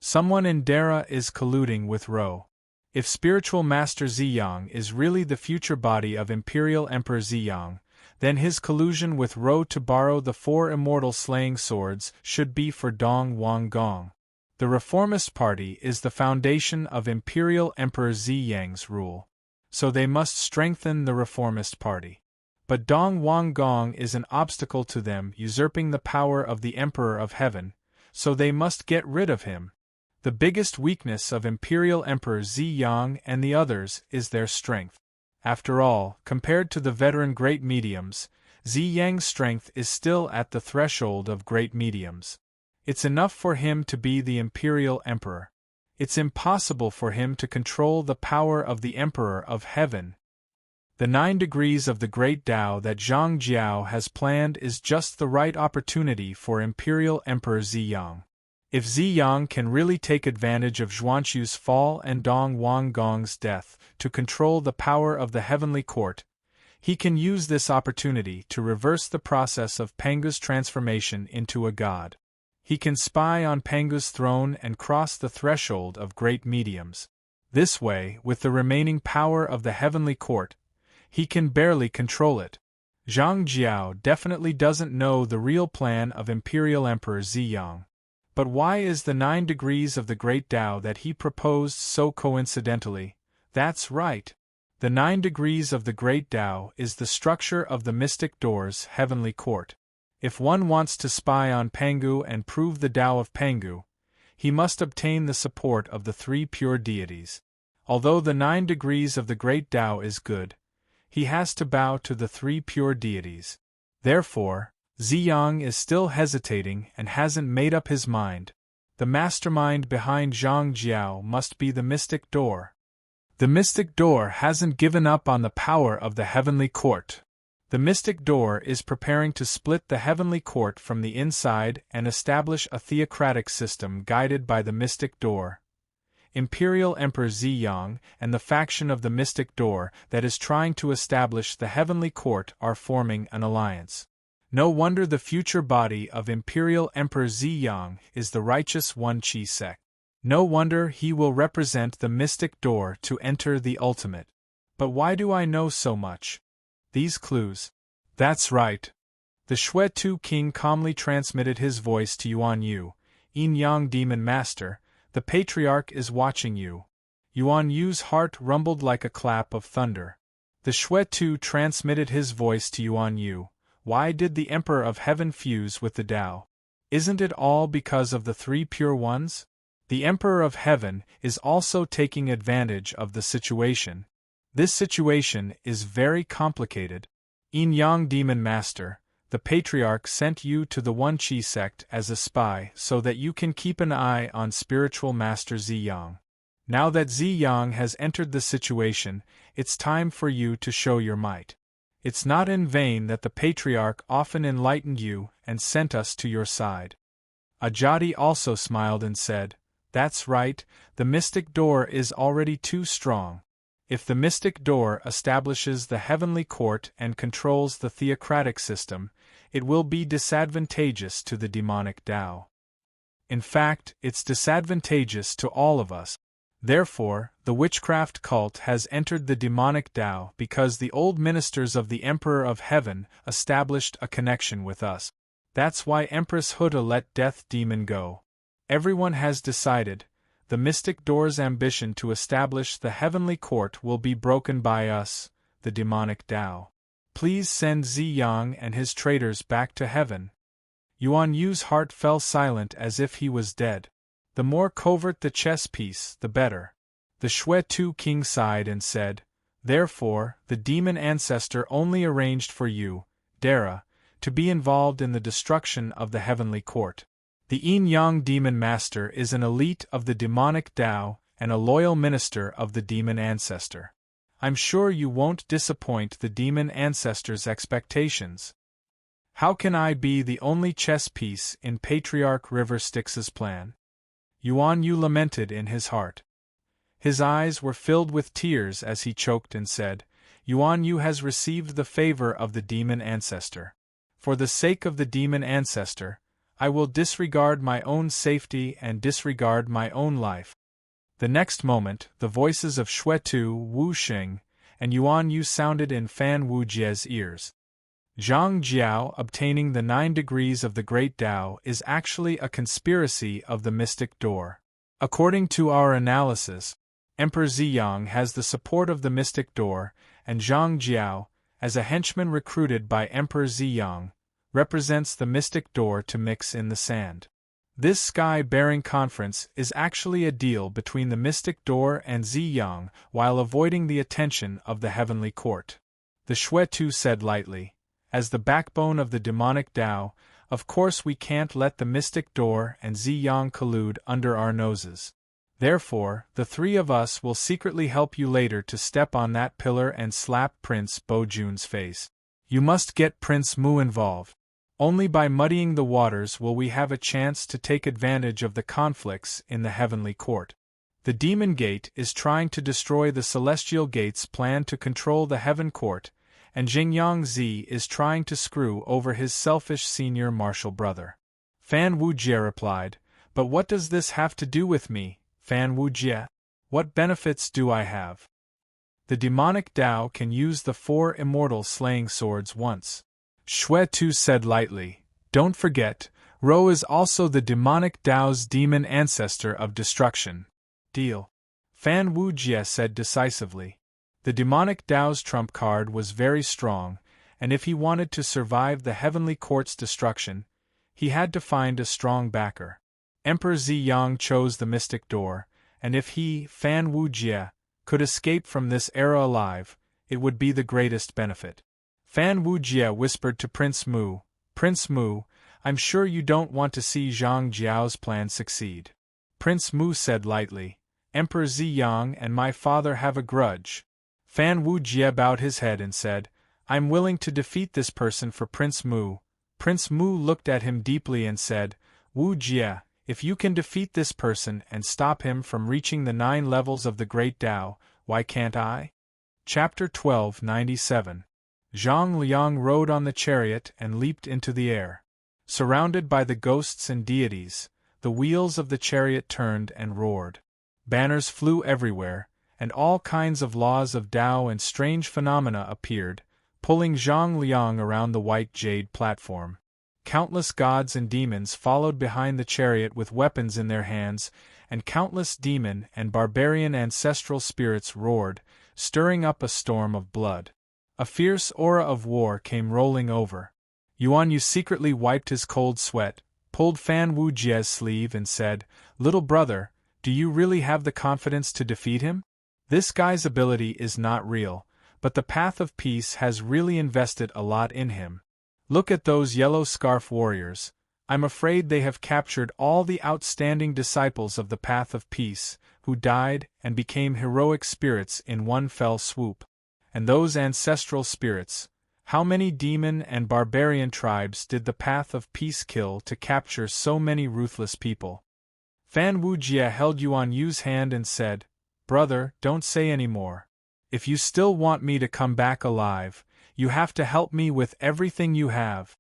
Someone in Dara is colluding with Ro. If spiritual master Ziyang is really the future body of Imperial Emperor Ziyang, then his collusion with Ro to borrow the 4 immortal slaying swords should be for Dong Wang Gong. The Reformist Party is the foundation of Imperial Emperor Ziyang's rule. So they must strengthen the Reformist Party. But Dong Wang Gong is an obstacle to them, usurping the power of the Emperor of Heaven, so they must get rid of him. The biggest weakness of Imperial Emperor Ziyang and the others is their strength. After all, compared to the veteran great mediums, Ziyang's strength is still at the threshold of great mediums. It's enough for him to be the Imperial Emperor. It's impossible for him to control the power of the Emperor of Heaven. The 9 degrees of the Great Tao that Zhang Jiao has planned is just the right opportunity for Imperial Emperor Ziyang. If Ziyang can really take advantage of Zhuanqu's fall and Dong Wanggong's death to control the power of the Heavenly Court, he can use this opportunity to reverse the process of Pengu's transformation into a god. He can spy on Pengu's throne and cross the threshold of great mediums. This way, with the remaining power of the Heavenly Court, he can barely control it. Zhang Jiao definitely doesn't know the real plan of Imperial Emperor Ziyang. But why is the 9 degrees of the Great Tao that he proposed so coincidentally? That's right. The 9 degrees of the Great Tao is the structure of the Mystic Door's Heavenly Court. If one wants to spy on Pengu and prove the Tao of Pengu, he must obtain the support of the 3 pure deities. Although the 9 degrees of the Great Tao is good, he has to bow to the 3 pure deities. Therefore, Ziyang is still hesitating and hasn't made up his mind. The mastermind behind Zhang Jiao must be the Mystic Door. The Mystic Door hasn't given up on the power of the Heavenly Court. The Mystic Door is preparing to split the Heavenly Court from the inside and establish a theocratic system guided by the Mystic Door. Imperial Emperor Ziyang and the faction of the Mystic Door that is trying to establish the Heavenly Court are forming an alliance. No wonder the future body of Imperial Emperor Ziyang is the Righteous One Qi sect. No wonder he will represent the Mystic Door to enter the ultimate. But why do I know so much? These clues. That's right. The Shui-Tu King calmly transmitted his voice to Yuan Yu, Yin Yang Demon Master. The Patriarch is watching you. Yuan Yu's heart rumbled like a clap of thunder. The Shui-Tu transmitted his voice to Yuan Yu. Why did the Emperor of Heaven fuse with the Tao? Isn't it all because of the 3 pure ones? The Emperor of Heaven is also taking advantage of the situation. This situation is very complicated. Yin Yang Demon Master, the Patriarch sent you to the One Qi sect as a spy so that you can keep an eye on spiritual master Ziyang. Now that Ziyang has entered the situation, it's time for you to show your might. It's not in vain that the Patriarch often enlightened you and sent us to your side. Ajadi also smiled and said, "That's right, the Mystic Door is already too strong. If the Mystic Door establishes the Heavenly Court and controls the theocratic system, it will be disadvantageous to the demonic Tao. In fact, it's disadvantageous to all of us. Therefore, the witchcraft cult has entered the demonic Tao because the old ministers of the Emperor of Heaven established a connection with us. That's why Empress Huda let Death Demon go. Everyone has decided, the Mystic Door's ambition to establish the Heavenly Court will be broken by us, the demonic Tao. Please send Ziyang and his traitors back to heaven." Yuan Yu's heart fell silent as if he was dead. The more covert the chess piece, the better. The Shui-Tu King sighed and said, "Therefore, the demon ancestor only arranged for you, Dara, to be involved in the destruction of the Heavenly Court. The Yin Yang Demon Master is an elite of the demonic Tao and a loyal minister of the demon ancestor. I'm sure you won't disappoint the demon ancestor's expectations. How can I be the only chess piece in Patriarch River Styx's plan?" Yuan Yu lamented in his heart. His eyes were filled with tears as he choked and said, "Yuan Yu has received the favor of the demon ancestor. For the sake of the demon ancestor, I will disregard my own safety and disregard my own life." The next moment, the voices of Shui-Tu, Wu Xing, and Yuan Yu sounded in Fan Wujie's ears. Zhang Jiao obtaining the 9 degrees of the Great Tao is actually a conspiracy of the Mystic Door. According to our analysis, Emperor Ziyang has the support of the Mystic Door, and Zhang Jiao, as a henchman recruited by Emperor Ziyang, represents the Mystic Door to mix in the sand. This sky-bearing conference is actually a deal between the Mystic Door and Ziyang while avoiding the attention of the Heavenly Court. The Shui-Tu said lightly, "As the backbone of the demonic Tao, of course we can't let the Mystic Door and Ziyang collude under our noses. Therefore, the three of us will secretly help you later to step on that pillar and slap Prince Bo-jun's face. You must get Prince Mu involved. Only by muddying the waters will we have a chance to take advantage of the conflicts in the heavenly court. The Demon Gate is trying to destroy the Celestial Gate's plan to control the Heaven Court, and Jingyang Zi is trying to screw over his selfish senior martial brother. Fan Wujie replied, "But what does this have to do with me, Fan Wujie? What benefits do I have?" The demonic Tao can use the 4 immortal slaying swords once. Xue Tu said lightly, "Don't forget, Ro is also the demonic Tao's demon ancestor of destruction." Deal. Fan Wujie said decisively. The demonic Tao's trump card was very strong, and if he wanted to survive the heavenly court's destruction, he had to find a strong backer. Emperor Ziyang chose the mystic door, and if he, Fan Wujie, could escape from this era alive, it would be the greatest benefit. Fan Wujie whispered to Prince Mu, "Prince Mu, I'm sure you don't want to see Zhang Jiao's plan succeed." Prince Mu said lightly, "Emperor Ziyang and my father have a grudge." Fan Wujie bowed his head and said, "I'm willing to defeat this person for Prince Mu." Prince Mu looked at him deeply and said, "Wujie, if you can defeat this person and stop him from reaching the 9 levels of the Great Tao, why can't I?" Chapter 1297. Zhang Liang rode on the chariot and leaped into the air. Surrounded by the ghosts and deities, the wheels of the chariot turned and roared. Banners flew everywhere, and all kinds of laws of Tao and strange phenomena appeared, pulling Zhang Liang around the white jade platform. Countless gods and demons followed behind the chariot with weapons in their hands, and countless demon and barbarian ancestral spirits roared, stirring up a storm of blood. A fierce aura of war came rolling over. Yuan Yu secretly wiped his cold sweat, pulled Fan Wujie's sleeve and said, "Little brother, do you really have the confidence to defeat him? This guy's ability is not real, but the path of peace has really invested a lot in him. Look at those yellow scarf warriors. I'm afraid they have captured all the outstanding disciples of the path of peace, who died and became heroic spirits in one fell swoop. And those ancestral spirits, how many demon and barbarian tribes did the path of peace kill to capture so many ruthless people?" Fan Wujie held Yuan Yu's hand and said, "Brother, don't say any more. If you still want me to come back alive, you have to help me with everything you have.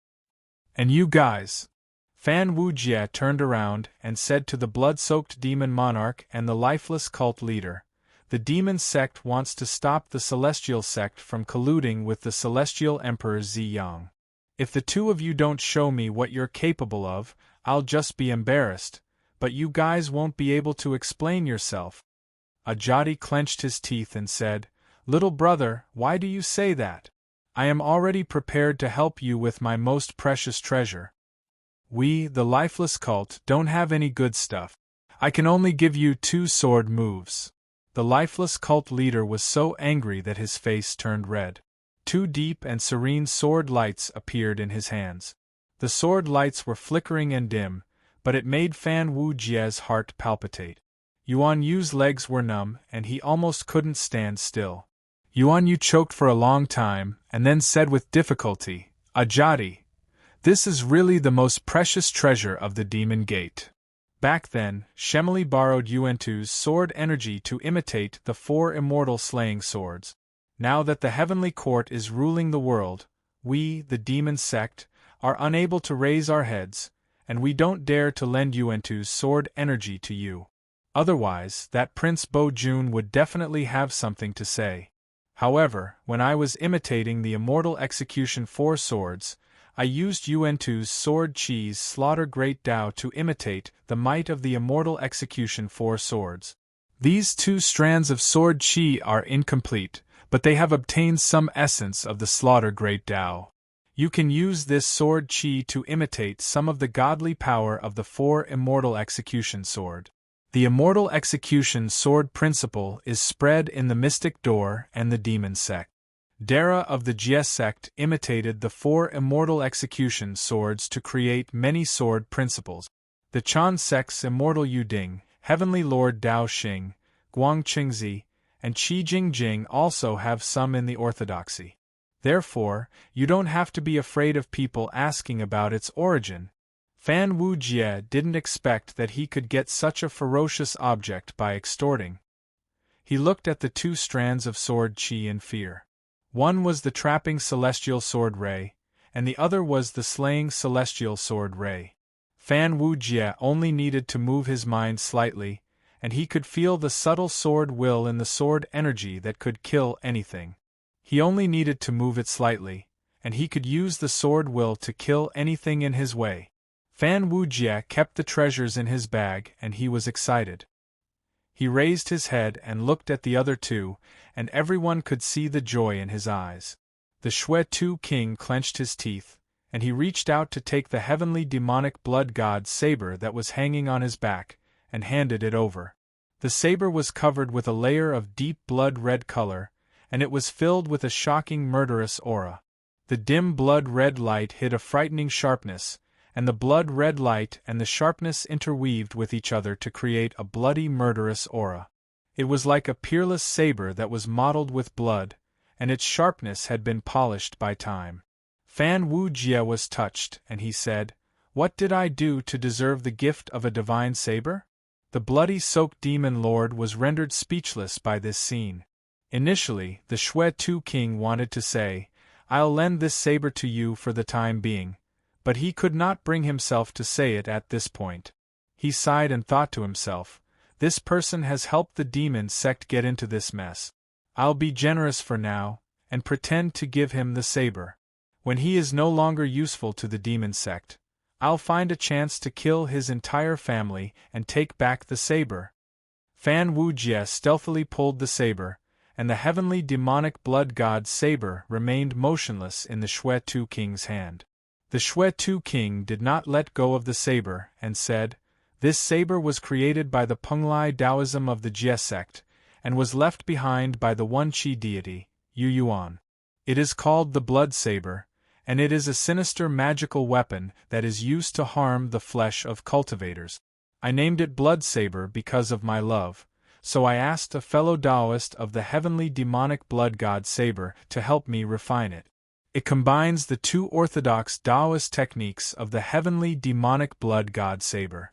And you guys." Fan Wujie turned around and said to the blood-soaked demon monarch and the lifeless cult leader, "The demon sect wants to stop the celestial sect from colluding with the celestial emperor Ziyang. If the two of you don't show me what you're capable of, I'll just be embarrassed, but you guys won't be able to explain yourself." Ajadi clenched his teeth and said, "Little brother, why do you say that? I am already prepared to help you with my most precious treasure. We, the lifeless cult, don't have any good stuff. I can only give you 2 sword moves." The lifeless cult leader was so angry that his face turned red. 2 deep and serene sword lights appeared in his hands. The sword lights were flickering and dim, but it made Fan Wujie's heart palpitate. Yuan Yu's legs were numb and he almost couldn't stand still. Yuan Yu choked for a long time and then said with difficulty, "Ajadi, this is really the most precious treasure of the Demon Gate." Back then, Shemali borrowed Yuantu's sword energy to imitate the 4 immortal slaying swords. Now that the heavenly court is ruling the world, we, the demon sect, are unable to raise our heads, and we don't dare to lend Yuantu's sword energy to you. Otherwise, that Prince Bo-jun would definitely have something to say. However, when I was imitating the immortal execution 4 swords, I used Yuantu's sword Chi's slaughter great Tao to imitate the might of the immortal execution 4 swords. These 2 strands of sword Chi are incomplete, but they have obtained some essence of the slaughter great Tao. You can use this sword Chi to imitate some of the godly power of the 4 immortal execution sword. The immortal execution sword principle is spread in the mystic door and the demon sect. Dara of the Jie sect imitated the 4 immortal execution swords to create many sword principles. The Chan sect's immortal Yuding Heavenly Lord Dao Xing, Guang Qingzi, and Qi Jingjing also have some in the orthodoxy. Therefore, you don't have to be afraid of people asking about its origin. Fan Wujie didn't expect that he could get such a ferocious object by extorting. He looked at the two strands of sword qi in fear. One was the trapping celestial sword ray, and the other was the slaying celestial sword ray. Fan Wujie only needed to move his mind slightly, and he could feel the subtle sword will in the sword energy that could kill anything. He only needed to move it slightly, and he could use the sword will to kill anything in his way. Fan Wujie kept the treasures in his bag and he was excited. He raised his head and looked at the other two, and everyone could see the joy in his eyes. The Shui-Tu king clenched his teeth, and he reached out to take the heavenly demonic blood god saber that was hanging on his back, and handed it over. The saber was covered with a layer of deep blood-red color, and it was filled with a shocking murderous aura. The dim blood-red light hid a frightening sharpness, and the blood-red light and the sharpness interweaved with each other to create a bloody murderous aura. It was like a peerless saber that was mottled with blood, and its sharpness had been polished by time. Fan Wujie was touched, and he said, "What did I do to deserve the gift of a divine saber?" The bloody-soaked demon lord was rendered speechless by this scene. Initially, the Shui-Tu king wanted to say, "I'll lend this saber to you for the time being," but he could not bring himself to say it at this point. He sighed and thought to himself, "This person has helped the demon sect get into this mess. I'll be generous for now, and pretend to give him the saber. When he is no longer useful to the demon sect, I'll find a chance to kill his entire family and take back the saber." Fan Wujie stealthily pulled the saber, and the heavenly demonic blood god saber remained motionless in the Shui-Tu king's hand. The Shui-Tu king did not let go of the saber and said, "This saber was created by the Penglai Taoism of the Jie sect, and was left behind by the one Qi deity, Yu Yuan. It is called the blood saber, and it is a sinister magical weapon that is used to harm the flesh of cultivators. I named it blood saber because of my love, so I asked a fellow Taoist of the heavenly demonic blood god saber to help me refine it. It combines the two orthodox Taoist techniques of the heavenly demonic blood god saber.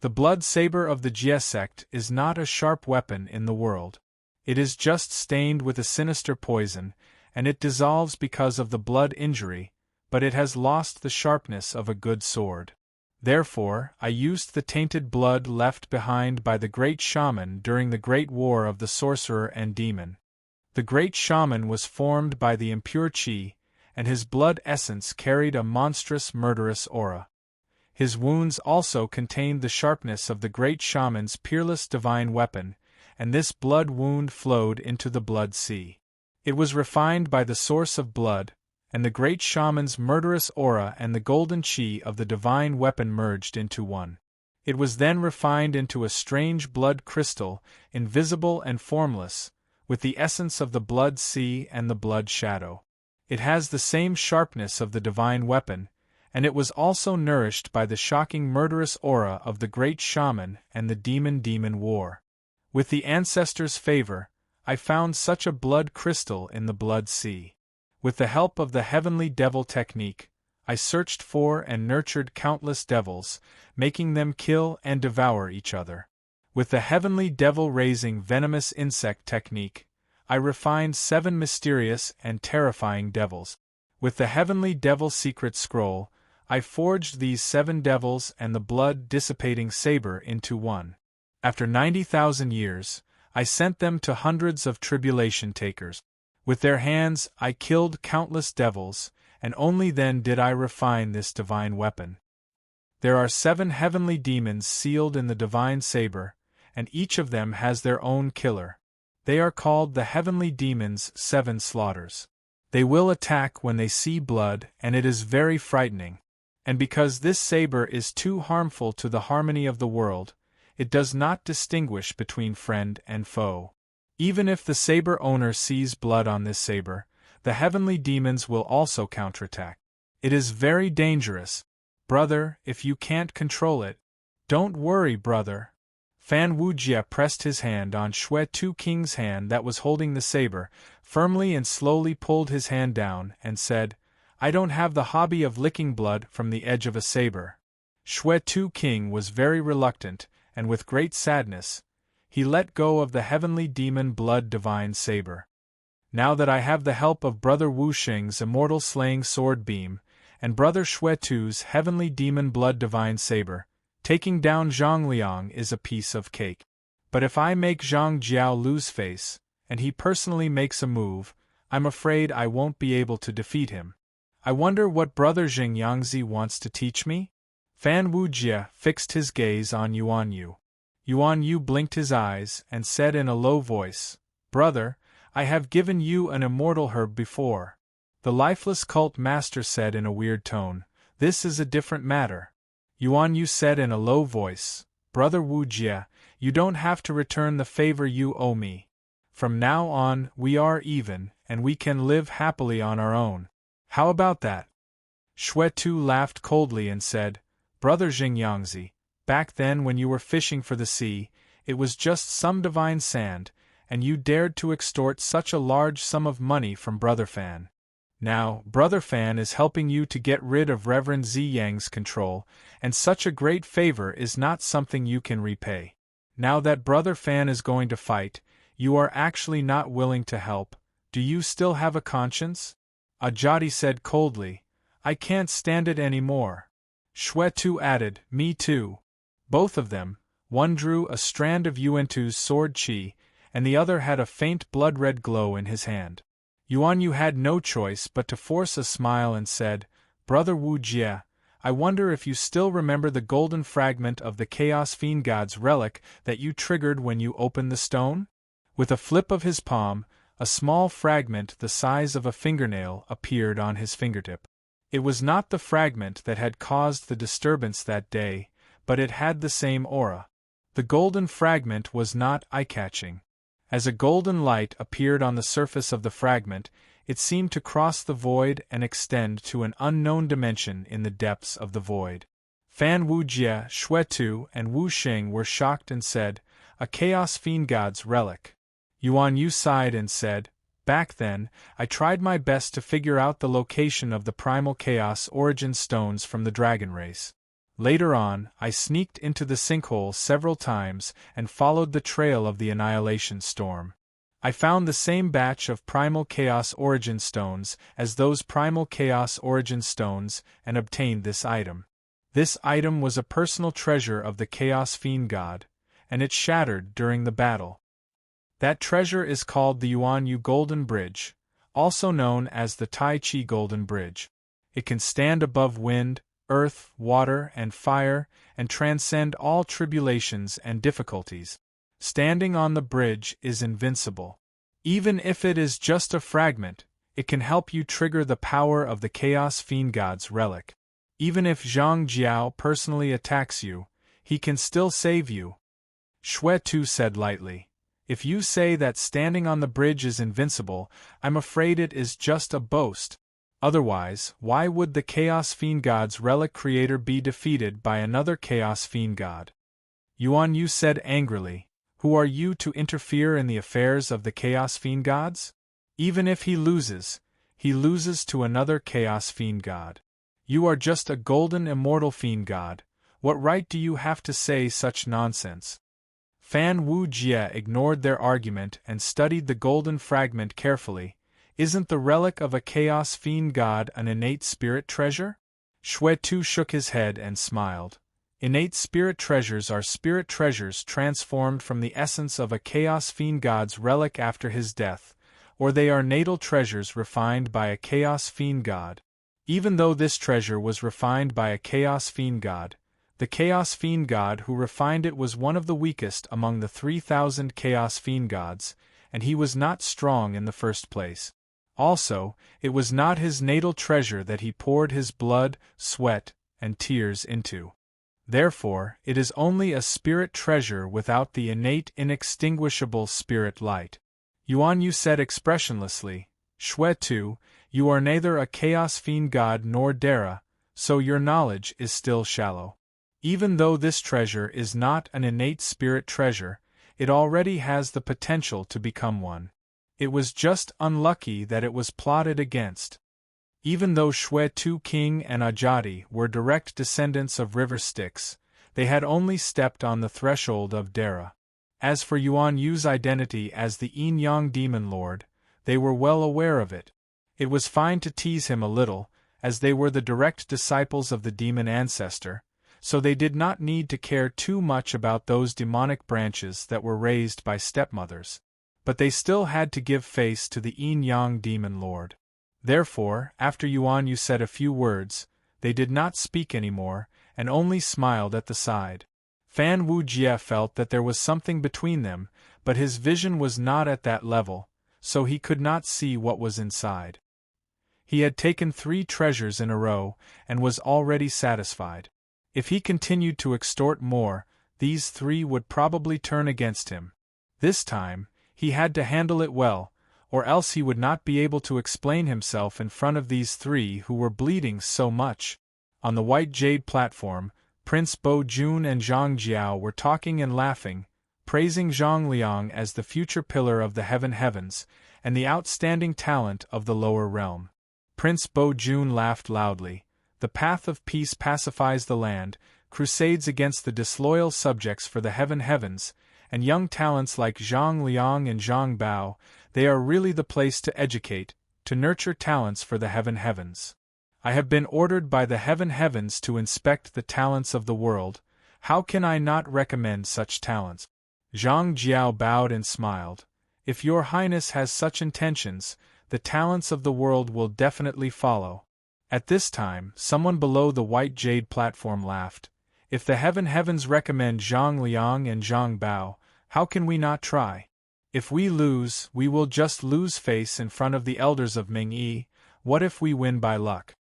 The blood saber of the Jie sect is not a sharp weapon in the world. It is just stained with a sinister poison, and it dissolves because of the blood injury, but it has lost the sharpness of a good sword. Therefore, I used the tainted blood left behind by the great shaman during the great war of the sorcerer and demon. The great shaman was formed by the impure qi, and his blood essence carried a monstrous murderous aura. His wounds also contained the sharpness of the great shaman's peerless divine weapon, and this blood wound flowed into the blood sea. It was refined by the source of blood, and the great shaman's murderous aura and the golden qi of the divine weapon merged into one. It was then refined into a strange blood crystal, invisible and formless, with the essence of the blood sea and the blood shadow. It has the same sharpness of the divine weapon, and it was also nourished by the shocking murderous aura of the great shaman and the demon war. With the ancestors' favor, I found such a blood crystal in the blood sea. With the help of the heavenly devil technique, I searched for and nurtured countless devils, making them kill and devour each other. With the heavenly devil-raising venomous insect technique, I refined 7 mysterious and terrifying devils. With the heavenly devil secret scroll, I forged these 7 devils and the blood-dissipating saber into one. After 90,000 years, I sent them to hundreds of tribulation takers. With their hands I killed countless devils, and only then did I refine this divine weapon. There are 7 heavenly demons sealed in the divine saber, and each of them has their own killer. They are called the heavenly demons' 7 slaughters. They will attack when they see blood, and it is very frightening. And because this saber is too harmful to the harmony of the world, it does not distinguish between friend and foe. Even if the saber owner sees blood on this saber, the heavenly demons will also counterattack. It is very dangerous. Brother, if you can't control it, don't worry, brother. Fan Wujie pressed his hand on Shui Tu King's hand that was holding the saber, firmly and slowly pulled his hand down, and said, "I don't have the hobby of licking blood from the edge of a saber." Shui Tu King was very reluctant, and with great sadness, he let go of the heavenly demon blood divine saber. "Now that I have the help of Brother Wu Xing's immortal slaying sword beam, and Brother Shui Tu's heavenly demon blood divine saber, taking down Zhang Liang is a piece of cake. But if I make Zhang Jiao lose face, and he personally makes a move, I'm afraid I won't be able to defeat him. I wonder what Brother Xing Yangzi wants to teach me?" Fan Wujie fixed his gaze on Yuan Yu. Yuan Yu blinked his eyes and said in a low voice, "Brother, I have given you an immortal herb before." The lifeless cult master said in a weird tone, "This is a different matter." Yuan Yu said in a low voice, "Brother Wujie, you don't have to return the favor you owe me. From now on, we are even, and we can live happily on our own. How about that?" Shui Tu laughed coldly and said, "Brother Xing Yangzi, back then when you were fishing for the sea, it was just some divine sand, and you dared to extort such a large sum of money from Brother Fan. Now, Brother Fan is helping you to get rid of Reverend Zi Yang's control, and such a great favor is not something you can repay. Now that Brother Fan is going to fight, you are actually not willing to help. Do you still have a conscience?" Ajati said coldly, "I can't stand it any more." Shui Tu added, "Me too." Both of them, one drew a strand of Yuantu's sword chi, and the other had a faint blood-red glow in his hand. Yuan Yu had no choice but to force a smile and said, "Brother Wu Jie, I wonder if you still remember the golden fragment of the Chaos Fiend God's relic that you triggered when you opened the stone?" With a flip of his palm, a small fragment the size of a fingernail appeared on his fingertip. It was not the fragment that had caused the disturbance that day, but it had the same aura. The golden fragment was not eye-catching. As a golden light appeared on the surface of the fragment, it seemed to cross the void and extend to an unknown dimension in the depths of the void. Fan Wujie, Shui Tu, and Wu Xing were shocked and said, "A Chaos Fiend God's relic." Yuan Yu sighed and said, "Back then, I tried my best to figure out the location of the primal chaos origin stones from the dragon race. Later on, I sneaked into the sinkhole several times and followed the trail of the annihilation storm. I found the same batch of primal chaos origin stones as those primal chaos origin stones and obtained this item. This item was a personal treasure of the Chaos Fiend God, and it shattered during the battle. That treasure is called the Yuan Yu Golden Bridge, also known as the Tai Chi Golden Bridge. It can stand above wind, earth, water, and fire, and transcend all tribulations and difficulties. Standing on the bridge is invincible. Even if it is just a fragment, it can help you trigger the power of the Chaos Fiend God's relic. Even if Zhang Jiao personally attacks you, he can still save you." Shui Tu said lightly, "If you say that standing on the bridge is invincible, I'm afraid it is just a boast. Otherwise, why would the Chaos Fiend God's relic creator be defeated by another Chaos Fiend God?" Yuan Yu said angrily, "Who are you to interfere in the affairs of the Chaos Fiend Gods? Even if he loses to another Chaos Fiend God. You are just a golden immortal fiend god. What right do you have to say such nonsense?" Fan Wujie ignored their argument and studied the golden fragment carefully. "Isn't the relic of a Chaos Fiend God an innate spirit treasure?" Shui Tu shook his head and smiled. "Innate spirit treasures are spirit treasures transformed from the essence of a Chaos Fiend God's relic after his death, or they are natal treasures refined by a Chaos Fiend God. Even though this treasure was refined by a Chaos Fiend God, the Chaos Fiend God who refined it was one of the weakest among the 3,000 Chaos Fiend Gods, and he was not strong in the first place. Also, it was not his natal treasure that he poured his blood, sweat, and tears into. Therefore, it is only a spirit treasure without the innate inextinguishable spirit light." Yuan Yu said expressionlessly, "Shui Tu, you are neither a Chaos Fiend God nor Dara, so your knowledge is still shallow. Even though this treasure is not an innate spirit treasure, it already has the potential to become one. It was just unlucky that it was plotted against. Even though Shwe Tu King and Ajati were direct descendants of river Styx, they had only stepped on the threshold of Dara. As for Yuan Yu's identity as the Yin Yang Demon Lord, they were well aware of it. It was fine to tease him a little, as they were the direct disciples of the demon ancestor, so they did not need to care too much about those demonic branches that were raised by stepmothers. But they still had to give face to the Yin Yang Demon Lord. Therefore, after Yuan Yu said a few words, they did not speak anymore, and only smiled at the side. Fan Wujie felt that there was something between them, but his vision was not at that level, so he could not see what was inside. He had taken 3 treasures in a row, and was already satisfied. If he continued to extort more, these 3 would probably turn against him. This time, he had to handle it well, or else he would not be able to explain himself in front of these 3 who were bleeding so much. On the white jade platform, Prince Bo Jun and Zhang Jiao were talking and laughing, praising Zhang Liang as the future pillar of the heavens, and the outstanding talent of the lower realm. Prince Bo Jun laughed loudly. The path of peace pacifies the land, crusades against the disloyal subjects for the heavens, and young talents like Zhang Liang and Zhang Bao, they are really the place to educate, to nurture talents for the heavens. I have been ordered by the heavens to inspect the talents of the world. How can I not recommend such talents? Zhang Jiao bowed and smiled. If your highness has such intentions, the talents of the world will definitely follow. At this time, someone below the white jade platform laughed. If the heavens recommend Zhang Liang and Zhang Bao, how can we not try? If we lose, we will just lose face in front of the elders of Ming-Yi. What if we win by luck?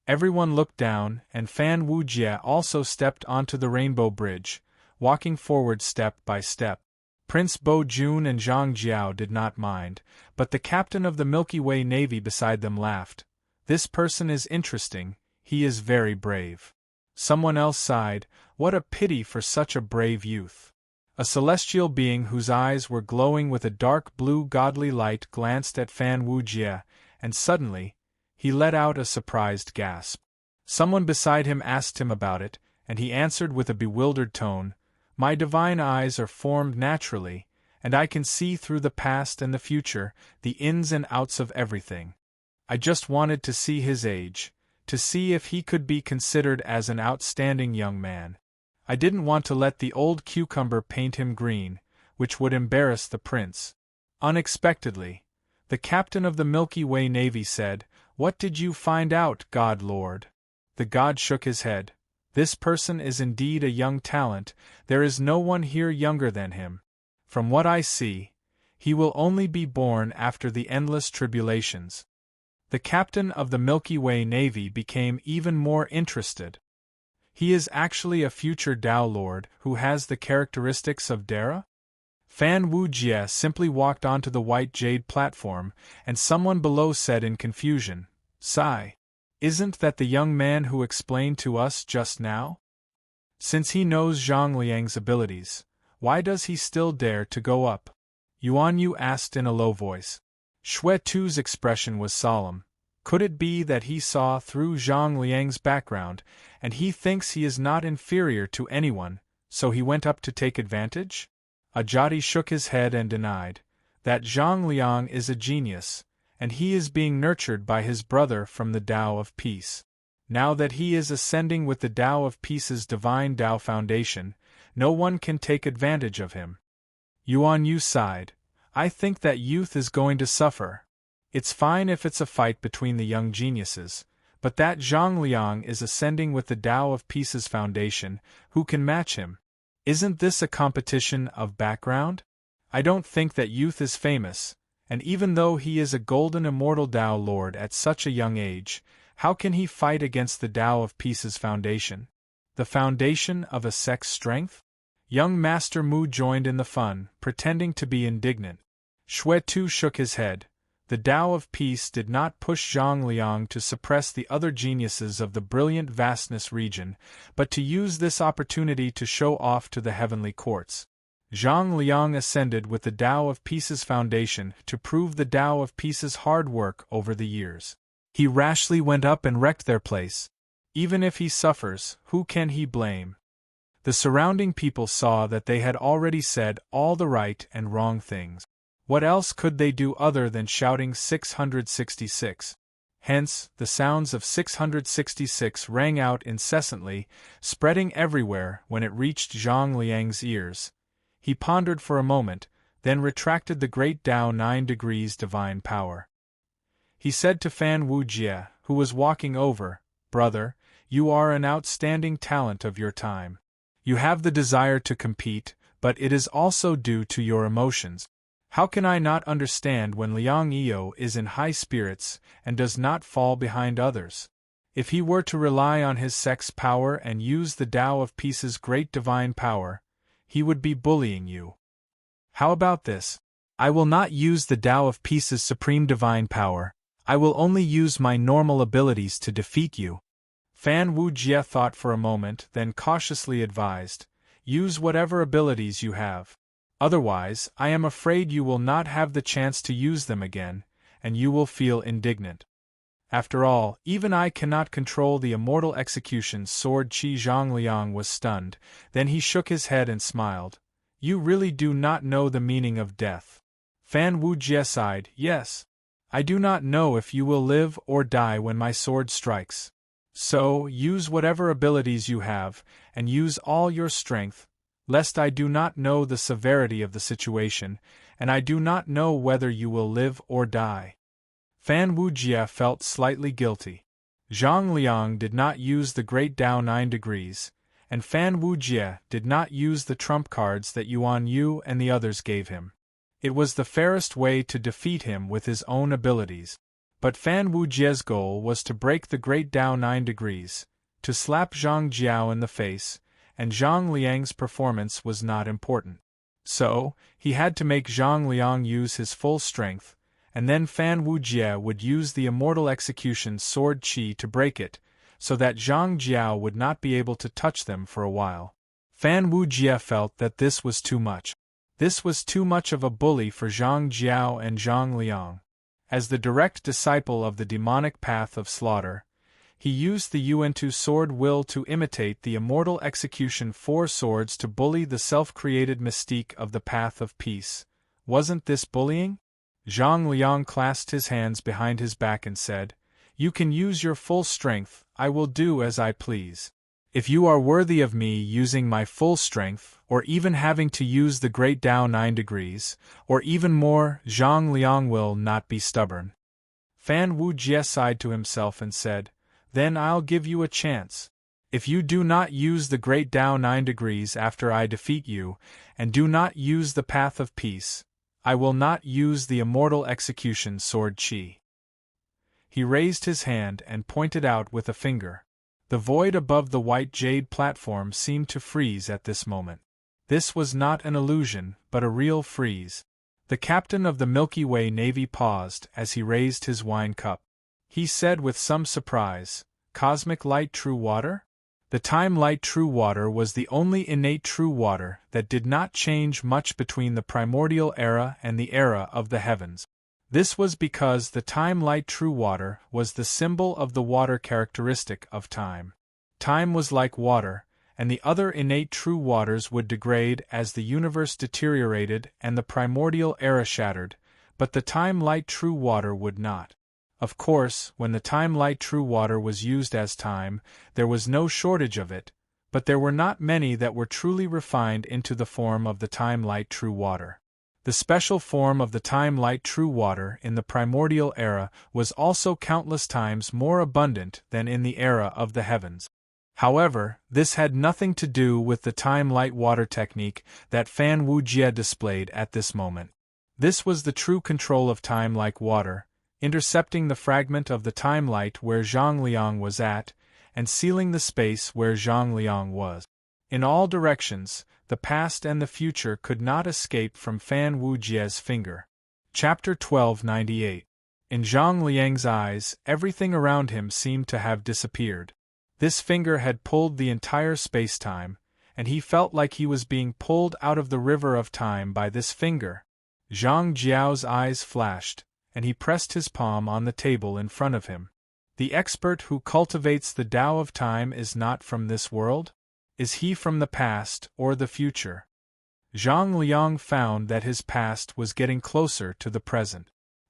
Everyone looked down, and Fan Wujie also stepped onto the rainbow bridge, walking forward step by step. Prince Bo Jun and Zhang Jiao did not mind, but the captain of the Milky Way Navy beside them laughed. This person is interesting, he is very brave. Someone else sighed, what a pity for such a brave youth. A celestial being whose eyes were glowing with a dark blue godly light glanced at Fan Wujie, and suddenly, he let out a surprised gasp. Someone beside him asked him about it, and he answered with a bewildered tone, my divine eyes are formed naturally, and I can see through the past and the future, the ins and outs of everything. I just wanted to see his age, to see if he could be considered as an outstanding young man. I didn't want to let the old cucumber paint him green, which would embarrass the prince. Unexpectedly, the captain of the Milky Way Navy said, what did you find out, God Lord? The god shook his head. This person is indeed a young talent, there is no one here younger than him. From what I see, he will only be born after the endless tribulations. The captain of the Milky Way Navy became even more interested. He is actually a future Tao Lord who has the characteristics of Dara? Fan Wujie simply walked onto the white jade platform, and someone below said in confusion, sigh. Isn't that the young man who explained to us just now? Since he knows Zhang Liang's abilities, why does he still dare to go up? Yuan Yu asked in a low voice. Shwe Tu's expression was solemn. Could it be that he saw through Zhang Liang's background, and he thinks he is not inferior to anyone, so he went up to take advantage? Ajati shook his head and denied. That Zhang Liang is a genius, and he is being nurtured by his brother from the Tao of Peace. Now that he is ascending with the Tao of Peace's divine Tao foundation, no one can take advantage of him. Yuan Yu sighed. I think that youth is going to suffer. It's fine if it's a fight between the young geniuses, but that Zhang Liang is ascending with the Tao of Peace's foundation, who can match him? Isn't this a competition of background? I don't think that youth is famous, and even though he is a golden immortal Tao Lord at such a young age, how can he fight against the Tao of Peace's foundation? The foundation of a sex strength? Young Master Mu joined in the fun, pretending to be indignant. Shwe Tu shook his head. the Tao of Peace did not push Zhang Liang to suppress the other geniuses of the brilliant vastness region, but to use this opportunity to show off to the heavenly courts. Zhang Liang ascended with the Tao of Peace's foundation to prove the Tao of Peace's hard work over the years. He rashly went up and wrecked their place. Even if he suffers, who can he blame? The surrounding people saw that they had already said all the right and wrong things. What else could they do other than shouting 666? Hence, the sounds of 666 rang out incessantly, spreading everywhere when it reached Zhang Liang's ears. He pondered for a moment, then retracted the great Tao 9 degrees divine power. He said to Fan Wujie, who was walking over, "Brother, you are an outstanding talent of your time. You have the desire to compete, but it is also due to your emotions. How can I not understand when Liang Eo is in high spirits and does not fall behind others? If he were to rely on his sex power and use the Tao of Peace's great divine power, he would be bullying you. How about this? I will not use the Tao of Peace's supreme divine power. I will only use my normal abilities to defeat you." Fan Wujie thought for a moment, then cautiously advised, "Use whatever abilities you have. Otherwise, I am afraid you will not have the chance to use them again, and you will feel indignant. After all, even I cannot control the immortal execution sword." Qi Zhang Liang was stunned, then he shook his head and smiled. "You really do not know the meaning of death." Fan Wujie sighed, "Yes. I do not know if you will live or die when my sword strikes. So, use whatever abilities you have, and use all your strength, lest I do not know the severity of the situation, and I do not know whether you will live or die." Fan Wujie felt slightly guilty. Zhang Liang did not use the great Tao 9 degrees, and Fan Wujie did not use the trump cards that Yuan Yu and the others gave him. It was the fairest way to defeat him with his own abilities. But Fan Wujie's goal was to break the great Tao 9 degrees, to slap Zhang Jiao in the face, and Zhang Liang's performance was not important. So, he had to make Zhang Liang use his full strength, and then Fan Wujie would use the immortal execution sword Qi to break it, so that Zhang Jiao would not be able to touch them for a while. Fan Wujie felt that this was too much. This was too much of a bully for Zhang Jiao and Zhang Liang. As the direct disciple of the demonic path of slaughter, he used the Yuantu sword will to imitate the immortal execution 4 swords to bully the self-created mystique of the path of peace. Wasn't this bullying? Zhang Liang clasped his hands behind his back and said, "You can use your full strength, I will do as I please. If you are worthy of me using my full strength, or even having to use the great Tao 9 degrees, or even more, Zhang Liang will not be stubborn." Fan Wujie sighed to himself and said, "Then I'll give you a chance. If you do not use the great Tao 9 degrees after I defeat you, and do not use the path of peace, I will not use the immortal execution sword Qi." He raised his hand and pointed out with a finger. The void above the white jade platform seemed to freeze at this moment. This was not an illusion, but a real freeze. The captain of the Milky Way Navy paused as he raised his wine cup. He said with some surprise, "Cosmic light true water?" The time light true water was the only innate true water that did not change much between the primordial era and the era of the heavens. This was because the time light true water was the symbol of the water characteristic of time. Time was like water, and the other innate true waters would degrade as the universe deteriorated and the primordial era shattered, but the time light true water would not. Of course, when the time light true water was used as time, there was no shortage of it, but there were not many that were truly refined into the form of the time light true water. The special form of the time light true water in the primordial era was also countless times more abundant than in the era of the heavens. However, this had nothing to do with the time light water technique that Fan Wujie displayed at this moment. This was the true control of time like water, intercepting the fragment of the time light where Zhang Liang was at, and sealing the space where Zhang Liang was. In all directions, the past and the future could not escape from Fan Wujie's finger. Chapter 1298. In Zhang Liang's eyes, everything around him seemed to have disappeared. This finger had pulled the entire space-time, and he felt like he was being pulled out of the river of time by this finger. Zhang Jiao's eyes flashed, and he pressed his palm on the table in front of him. The expert who cultivates the Tao of time is not from this world? Is he from the past or the future? Zhang Liang found that his past was getting closer to the present.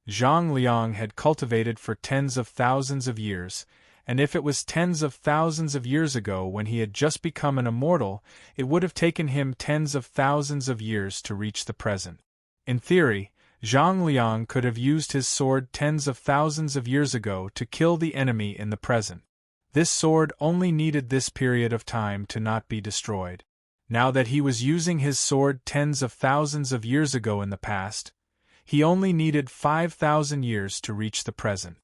Zhang Liang had cultivated for tens of thousands of years, and if it was tens of thousands of years ago when he had just become an immortal, it would have taken him tens of thousands of years to reach the present. In theory, Zhang Liang could have used his sword tens of thousands of years ago to kill the enemy in the present. This sword only needed this period of time to not be destroyed. Now that he was using his sword tens of thousands of years ago in the past, he only needed 5,000 years to reach the present.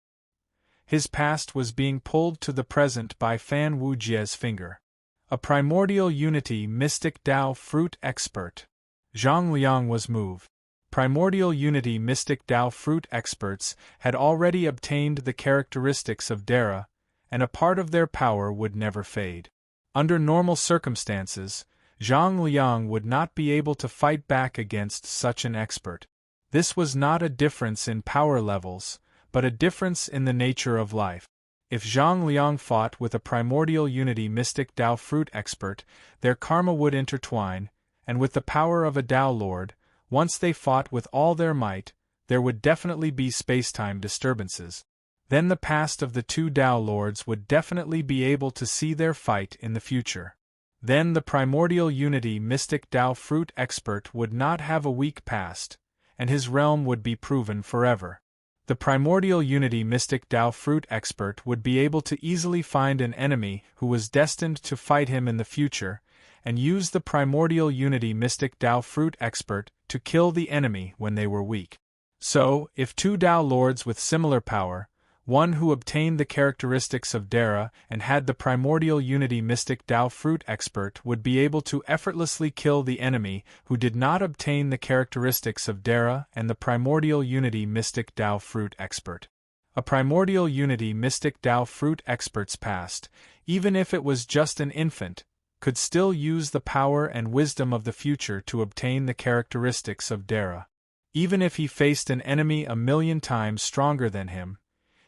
His past was being pulled to the present by Fan Wujie's finger. A primordial unity mystic Tao fruit expert. Zhang Liang was moved. Primordial unity mystic Tao fruit experts had already obtained the characteristics of Dara, and a part of their power would never fade. Under normal circumstances, Zhang Liang would not be able to fight back against such an expert. This was not a difference in power levels, but a difference in the nature of life. If Zhang Liang fought with a primordial unity mystic Tao fruit expert, their karma would intertwine, and with the power of a Tao Lord, once they fought with all their might, there would definitely be space-time disturbances. Then the past of the two Tao Lords would definitely be able to see their fight in the future. Then the primordial unity mystic Tao fruit expert would not have a weak past, and his realm would be proven forever. The primordial unity mystic Tao fruit expert would be able to easily find an enemy who was destined to fight him in the future, and use the primordial unity mystic Tao fruit expert to kill the enemy when they were weak. So, if two Tao Lords with similar power, one who obtained the characteristics of Dara and had the primordial unity mystic Tao fruit expert would be able to effortlessly kill the enemy who did not obtain the characteristics of Dara and the primordial unity mystic Tao fruit expert. A primordial unity mystic Tao fruit expert's past, even if it was just an infant, could still use the power and wisdom of the future to obtain the characteristics of Dara. Even if he faced an enemy 1,000,000 times stronger than him,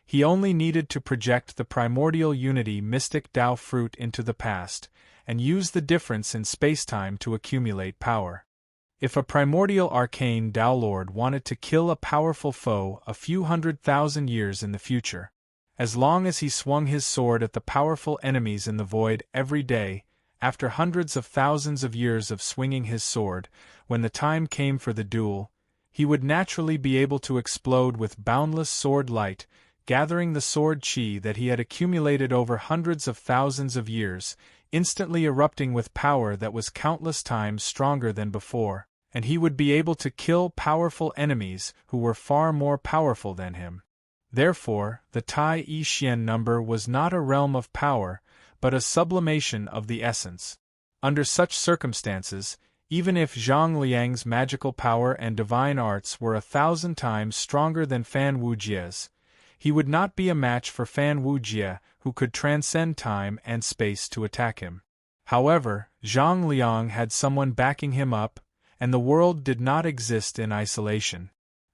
he only needed to project the primordial unity mystic Tao fruit into the past, and use the difference in spacetime to accumulate power. If a primordial arcane Tao Lord wanted to kill a powerful foe a few 100,000 years in the future, as long as he swung his sword at the powerful enemies in the void every day, after hundreds of thousands of years of swinging his sword, when the time came for the duel, he would naturally be able to explode with boundless sword light, gathering the sword chi that he had accumulated over hundreds of thousands of years, instantly erupting with power that was countless times stronger than before, and he would be able to kill powerful enemies who were far more powerful than him. Therefore, the Tai I Xian number was not a realm of power, but a sublimation of the essence. Under such circumstances, even if Zhang Liang's magical power and divine arts were 1,000 times stronger than Fan Wujie's, he would not be a match for Fan Wujie, who could transcend time and space to attack him. However, Zhang Liang had someone backing him up, and the world did not exist in isolation.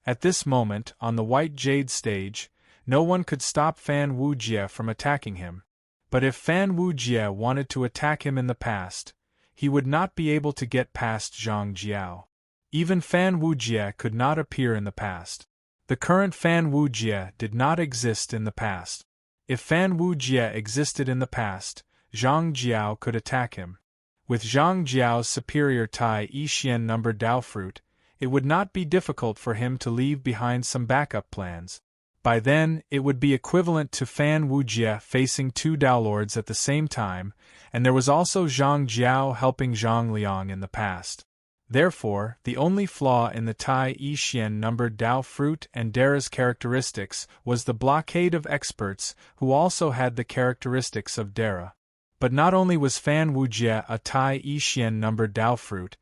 At this moment, on the White Jade stage, no one could stop Fan Wujie from attacking him. But if Fan Wujie wanted to attack him in the past, he would not be able to get past Zhang Jiao. Even Fan Wujie could not appear in the past. The current Fan Wujie did not exist in the past. If Fan Wujie existed in the past, Zhang Jiao could attack him. With Zhang Jiao's superior Tai I Xian number Tao fruit, it would not be difficult for him to leave behind some backup plans. By then, it would be equivalent to Fan Wujie facing two Tao Lords at the same time, and there was also Zhang Jiao helping Zhang Liang in the past. Therefore, the only flaw in the Tai I Xian numbered Tao fruit and Dara's characteristics was the blockade of experts who also had the characteristics of Dara. But not only was Fan Wujie a Tai I Xian numbered Tao fruit,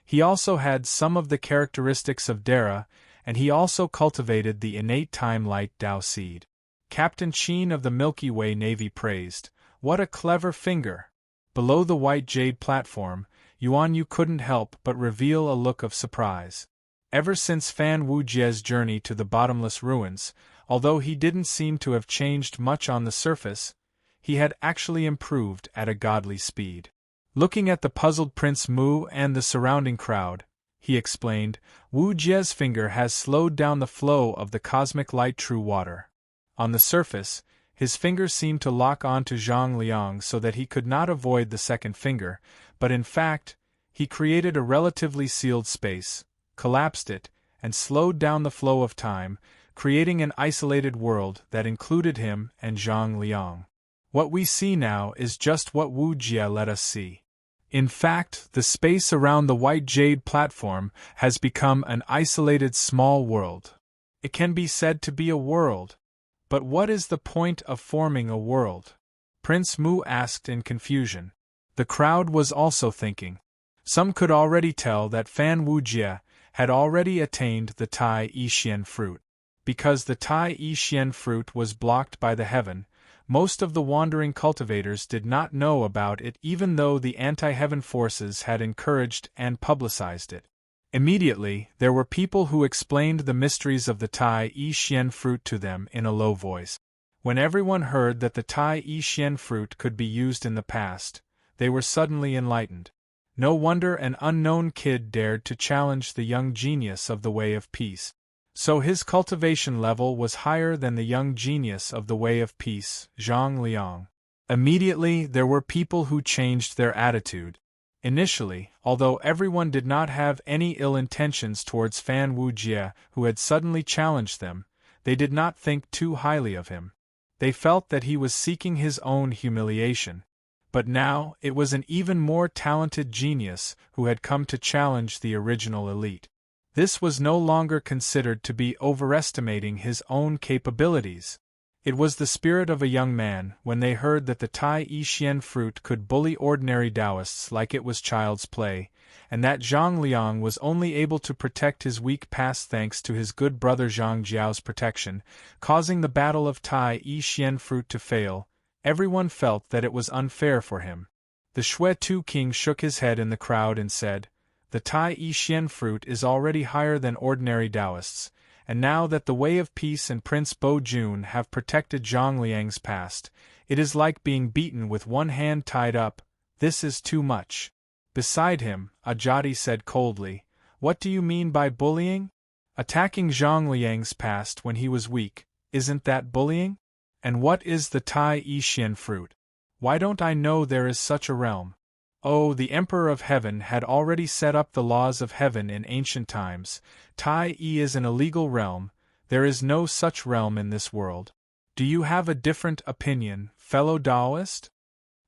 he also had some of the characteristics of Dara, and he also cultivated the innate time-light Tao seed. Captain Sheen of the Milky Way Navy praised, "What a clever finger!" Below the white jade platform, Yuan Yu couldn't help but reveal a look of surprise. Ever since Fan Wujie's journey to the bottomless ruins, although he didn't seem to have changed much on the surface, he had actually improved at a godly speed. Looking at the puzzled Prince Mu and the surrounding crowd, he explained, "Wu Jie's finger has slowed down the flow of the cosmic light true water." On the surface, his finger seemed to lock onto Zhang Liang so that he could not avoid the second finger, but in fact, he created a relatively sealed space, collapsed it, and slowed down the flow of time, creating an isolated world that included him and Zhang Liang. What we see now is just what Wu Jie let us see. In fact, the space around the white jade platform has become an isolated small world. It can be said to be a world. But what is the point of forming a world? Prince Mu asked in confusion. The crowd was also thinking. Some could already tell that Fan Wujie had already attained the Tai Yi Xian fruit. Because the Tai Yi Xian fruit was blocked by the heaven, most of the wandering cultivators did not know about it even though the anti-heaven forces had encouraged and publicized it. Immediately, there were people who explained the mysteries of the Tai Yi Xian fruit to them in a low voice. When everyone heard that the Tai Yi Xian fruit could be used in the past, they were suddenly enlightened. No wonder an unknown kid dared to challenge the young genius of the Way of Peace. So his cultivation level was higher than the young genius of the Way of Peace, Zhang Liang. Immediately, there were people who changed their attitude. Initially, although everyone did not have any ill intentions towards Fan Wujie, who had suddenly challenged them, they did not think too highly of him. They felt that he was seeking his own humiliation. But now, it was an even more talented genius who had come to challenge the original elite. This was no longer considered to be overestimating his own capabilities. It was the spirit of a young man when they heard that the Tai Yi Xian fruit could bully ordinary Taoists like it was child's play, and that Zhang Liang was only able to protect his weak past thanks to his good brother Zhang Jiao's protection, causing the battle of Tai Yi Xian fruit to fail. Everyone felt that it was unfair for him. The Shui Tu King shook his head in the crowd and said, "The Tai Yi Xian fruit is already higher than ordinary Taoists, and now that the Way of Peace and Prince Bo Jun have protected Zhang Liang's past, it is like being beaten with one hand tied up. This is too much." Beside him, Ajati said coldly, "What do you mean by bullying? Attacking Zhang Liang's past when he was weak, isn't that bullying? And what is the Tai Yi Xian fruit? Why don't I know there is such a realm?" Oh, the Emperor of Heaven had already set up the laws of heaven in ancient times. Tai Yi is an illegal realm. There is no such realm in this world. Do you have a different opinion, fellow Taoist?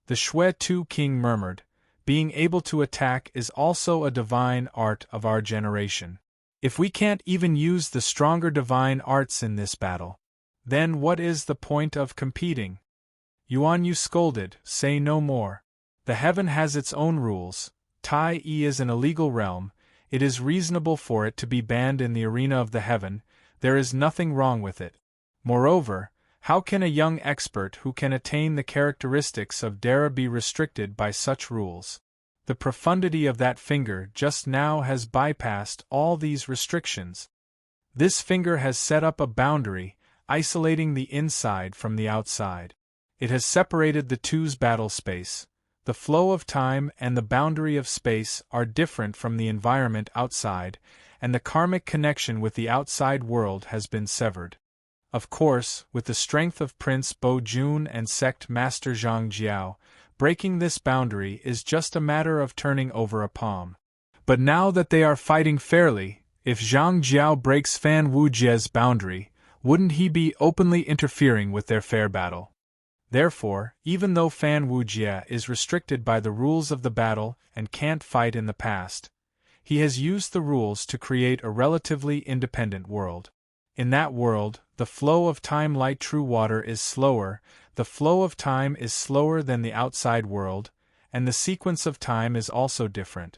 The Shui Tu King murmured, "Being able to attack is also a divine art of our generation. If we can't even use the stronger divine arts in this battle, then what is the point of competing?" Yuan Yu scolded, "Say no more. The heaven has its own rules. Tai Yi is an illegal realm. It is reasonable for it to be banned in the arena of the heaven. There is nothing wrong with it. Moreover, how can a young expert who can attain the characteristics of Dara be restricted by such rules? The profundity of that finger just now has bypassed all these restrictions. This finger has set up a boundary, isolating the inside from the outside. It has separated the two's battle space. The flow of time and the boundary of space are different from the environment outside, and the karmic connection with the outside world has been severed. Of course, with the strength of Prince Bo Jun and Sect Master Zhang Jiao, breaking this boundary is just a matter of turning over a palm. But now that they are fighting fairly, if Zhang Jiao breaks Fan Wujie's boundary, wouldn't he be openly interfering with their fair battle? Therefore, even though Fan Wujie is restricted by the rules of the battle and can't fight in the past, he has used the rules to create a relatively independent world. In that world, the flow of time light true water is slower, the flow of time is slower than the outside world, and the sequence of time is also different.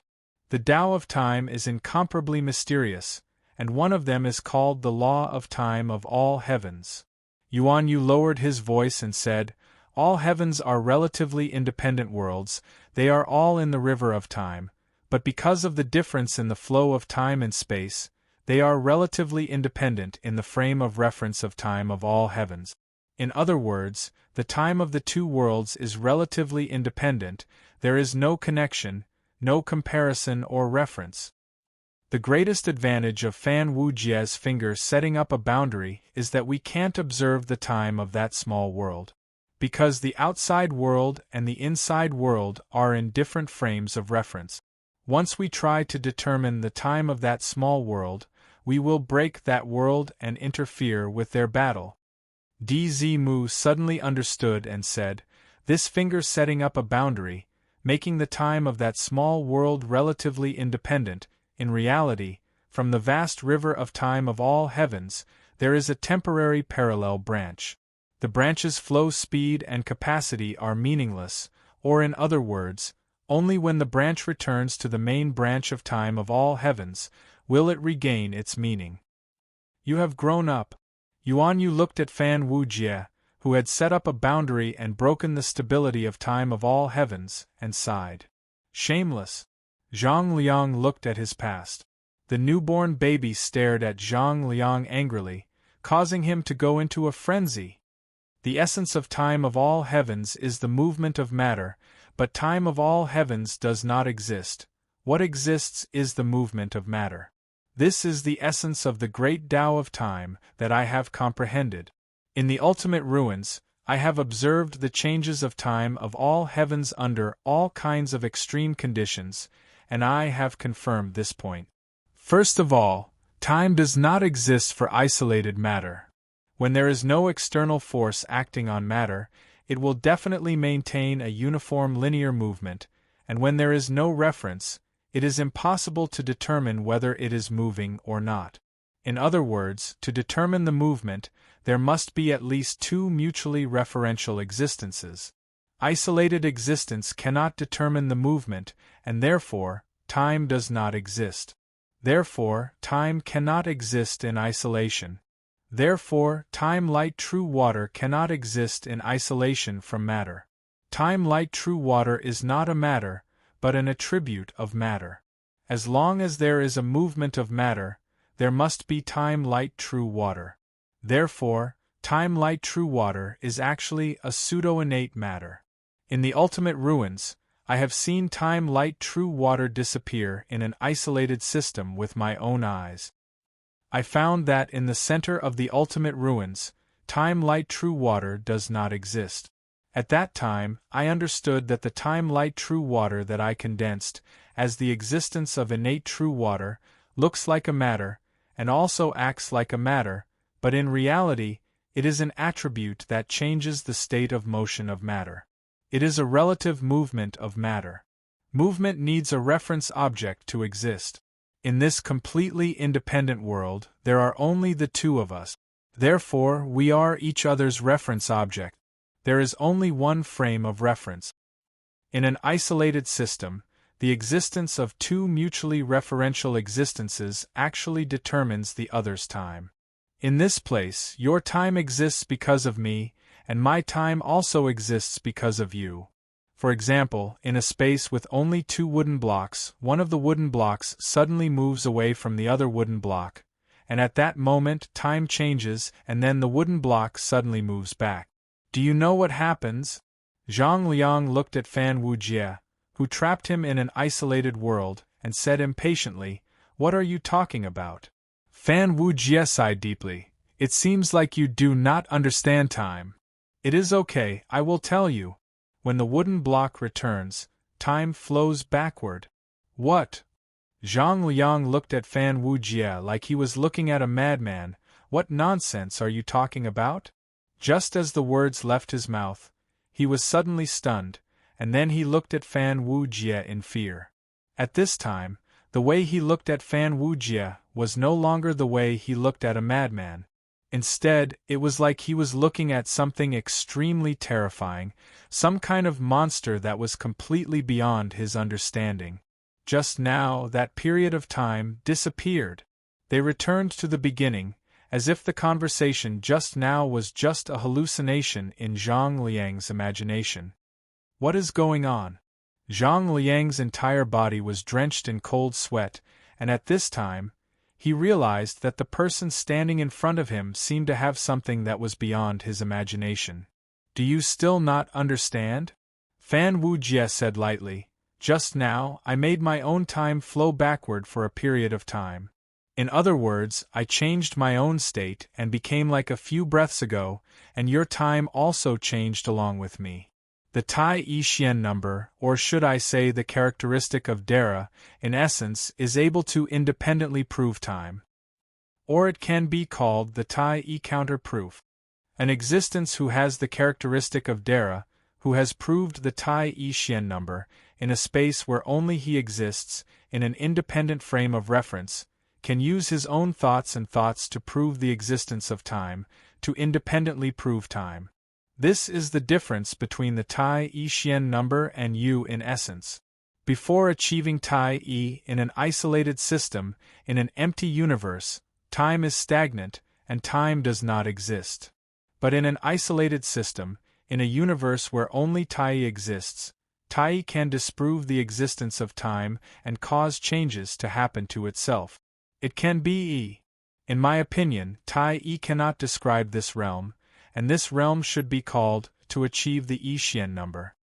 The Tao of time is incomparably mysterious, and one of them is called the law of time of all heavens. Yuan Yu lowered his voice and said, "All heavens are relatively independent worlds, they are all in the river of time, but because of the difference in the flow of time and space, they are relatively independent in the frame of reference of time of all heavens. In other words, the time of the two worlds is relatively independent, there is no connection, no comparison or reference." The greatest advantage of Fan Wujie's finger setting up a boundary is that we can't observe the time of that small world. Because the outside world and the inside world are in different frames of reference. Once we try to determine the time of that small world, we will break that world and interfere with their battle. DZ Mu suddenly understood and said, "This finger setting up a boundary, making the time of that small world relatively independent, in reality, from the vast river of time of all heavens, there is a temporary parallel branch. The branch's flow speed and capacity are meaningless, or in other words, only when the branch returns to the main branch of time of all heavens, will it regain its meaning." "You have grown up." Yuan Yu looked at Fan Wujie, who had set up a boundary and broken the stability of time of all heavens, and sighed. "Shameless." Zhang Liang looked at his past. The newborn baby stared at Zhang Liang angrily, causing him to go into a frenzy. The essence of time of all heavens is the movement of matter, but time of all heavens does not exist. What exists is the movement of matter. This is the essence of the great Tao of time that I have comprehended. In the ultimate ruins, I have observed the changes of time of all heavens under all kinds of extreme conditions, and I have confirmed this point. First of all, time does not exist for isolated matter. When there is no external force acting on matter, it will definitely maintain a uniform linear movement, and when there is no reference, it is impossible to determine whether it is moving or not. In other words, to determine the movement, there must be at least two mutually referential existences. Isolated existence cannot determine the movement, and therefore, time does not exist. Therefore, time cannot exist in isolation. Therefore, time, light, true water cannot exist in isolation from matter. Time, light, true water is not a matter, but an attribute of matter. As long as there is a movement of matter, there must be time, light, true water. Therefore, time, light, true water is actually a pseudo-innate matter. In the ultimate ruins, I have seen time, light, true water disappear in an isolated system with my own eyes. I found that in the center of the ultimate ruins, time, light, true water does not exist. At that time, I understood that the time, light, true water that I condensed, as the existence of innate true water, looks like a matter, and also acts like a matter, but in reality, it is an attribute that changes the state of motion of matter. It is a relative movement of matter. Movement needs a reference object to exist. In this completely independent world, there are only the two of us. Therefore, we are each other's reference object. There is only one frame of reference. In an isolated system, the existence of two mutually referential existences actually determines the other's time. In this place, your time exists because of me, and my time also exists because of you. For example, in a space with only two wooden blocks, one of the wooden blocks suddenly moves away from the other wooden block, and at that moment time changes and then the wooden block suddenly moves back. Do you know what happens? Zhang Liang looked at Fan Wujie, who trapped him in an isolated world, and said impatiently, "What are you talking about?" Fan Wujie sighed deeply. "It seems like you do not understand time." "It is okay, I will tell you. When the wooden block returns, time flows backward." "What?" Zhang Liang looked at Fan Wujie like he was looking at a madman. "What nonsense are you talking about?" Just as the words left his mouth, he was suddenly stunned, and then he looked at Fan Wujie in fear. At this time, the way he looked at Fan Wujie was no longer the way he looked at a madman. Instead, it was like he was looking at something extremely terrifying, some kind of monster that was completely beyond his understanding. Just now, that period of time disappeared. They returned to the beginning, as if the conversation just now was just a hallucination in Zhang Liang's imagination. What is going on? Zhang Liang's entire body was drenched in cold sweat, and at this time, he realized that the person standing in front of him seemed to have something that was beyond his imagination. Do you still not understand? Fan Wujie said lightly. Just now, I made my own time flow backward for a period of time. In other words, I changed my own state and became like a few breaths ago, and your time also changed along with me. The Tai Yi Xian number, or should I say the characteristic of Dara, in essence, is able to independently prove time. Or it can be called the Tai Yi counter-proof. An existence who has the characteristic of Dara, who has proved the Tai Yi Xian number, in a space where only he exists, in an independent frame of reference, can use his own thoughts and thoughts to prove the existence of time, to independently prove time. This is the difference between the Tai Yi Xian number and you in essence. Before achieving Tai Yi in an isolated system, in an empty universe, time is stagnant, and time does not exist. But in an isolated system, in a universe where only Tai Yi exists, Tai Yi can disprove the existence of time and cause changes to happen to itself. It can be. In my opinion, Tai Yi cannot describe this realm, and this realm should be called, to achieve the Yi Xian number.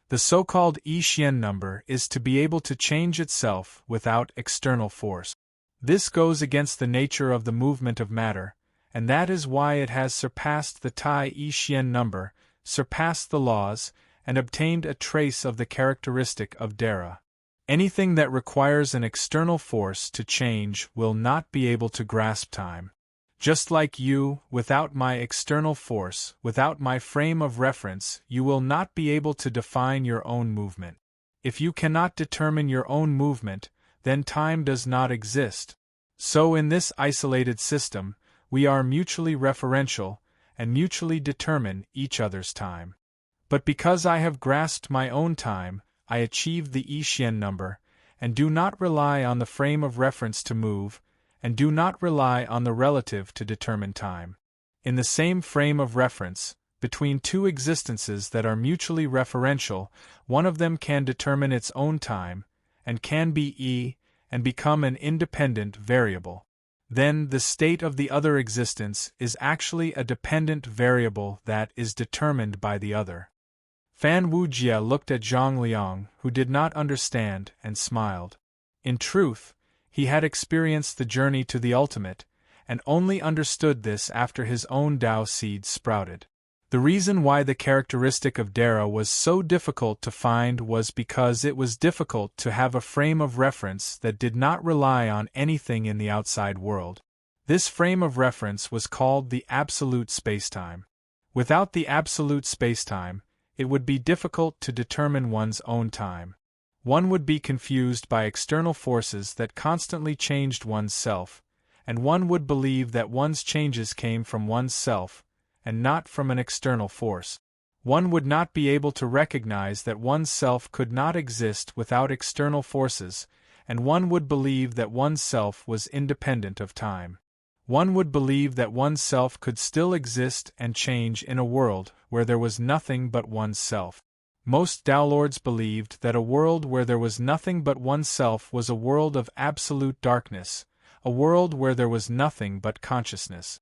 The so-called Yi Xian number is to be able to change itself without external force. This goes against the nature of the movement of matter, and that is why it has surpassed the Tai Yi Xian number, surpassed the laws, and obtained a trace of the characteristic of Dara. Anything that requires an external force to change will not be able to grasp time. Just like you, without my external force, without my frame of reference, you will not be able to define your own movement. If you cannot determine your own movement, then time does not exist. So in this isolated system, we are mutually referential, and mutually determine each other's time. But because I have grasped my own time, I achieved the Yi Xian number, and do not rely on the frame of reference to move, and do not rely on the relative to determine time. In the same frame of reference, between two existences that are mutually referential, one of them can determine its own time, and can be E, and become an independent variable. Then the state of the other existence is actually a dependent variable that is determined by the other. Fan Wujie looked at Zhang Liang, who did not understand, and smiled. In truth, he had experienced the journey to the ultimate, and only understood this after his own Tao seed sprouted. The reason why the characteristic of Dara was so difficult to find was because it was difficult to have a frame of reference that did not rely on anything in the outside world. This frame of reference was called the absolute spacetime. Without the absolute spacetime, it would be difficult to determine one's own time. One would be confused by external forces that constantly changed one's self, and one would believe that one's changes came from one's self, and not from an external force. One would not be able to recognize that one's self could not exist without external forces, and one would believe that one's self was independent of time. One would believe that one's self could still exist and change in a world where there was nothing but one's self. Most Tao Lords believed that a world where there was nothing but oneself was a world of absolute darkness, a world where there was nothing but consciousness.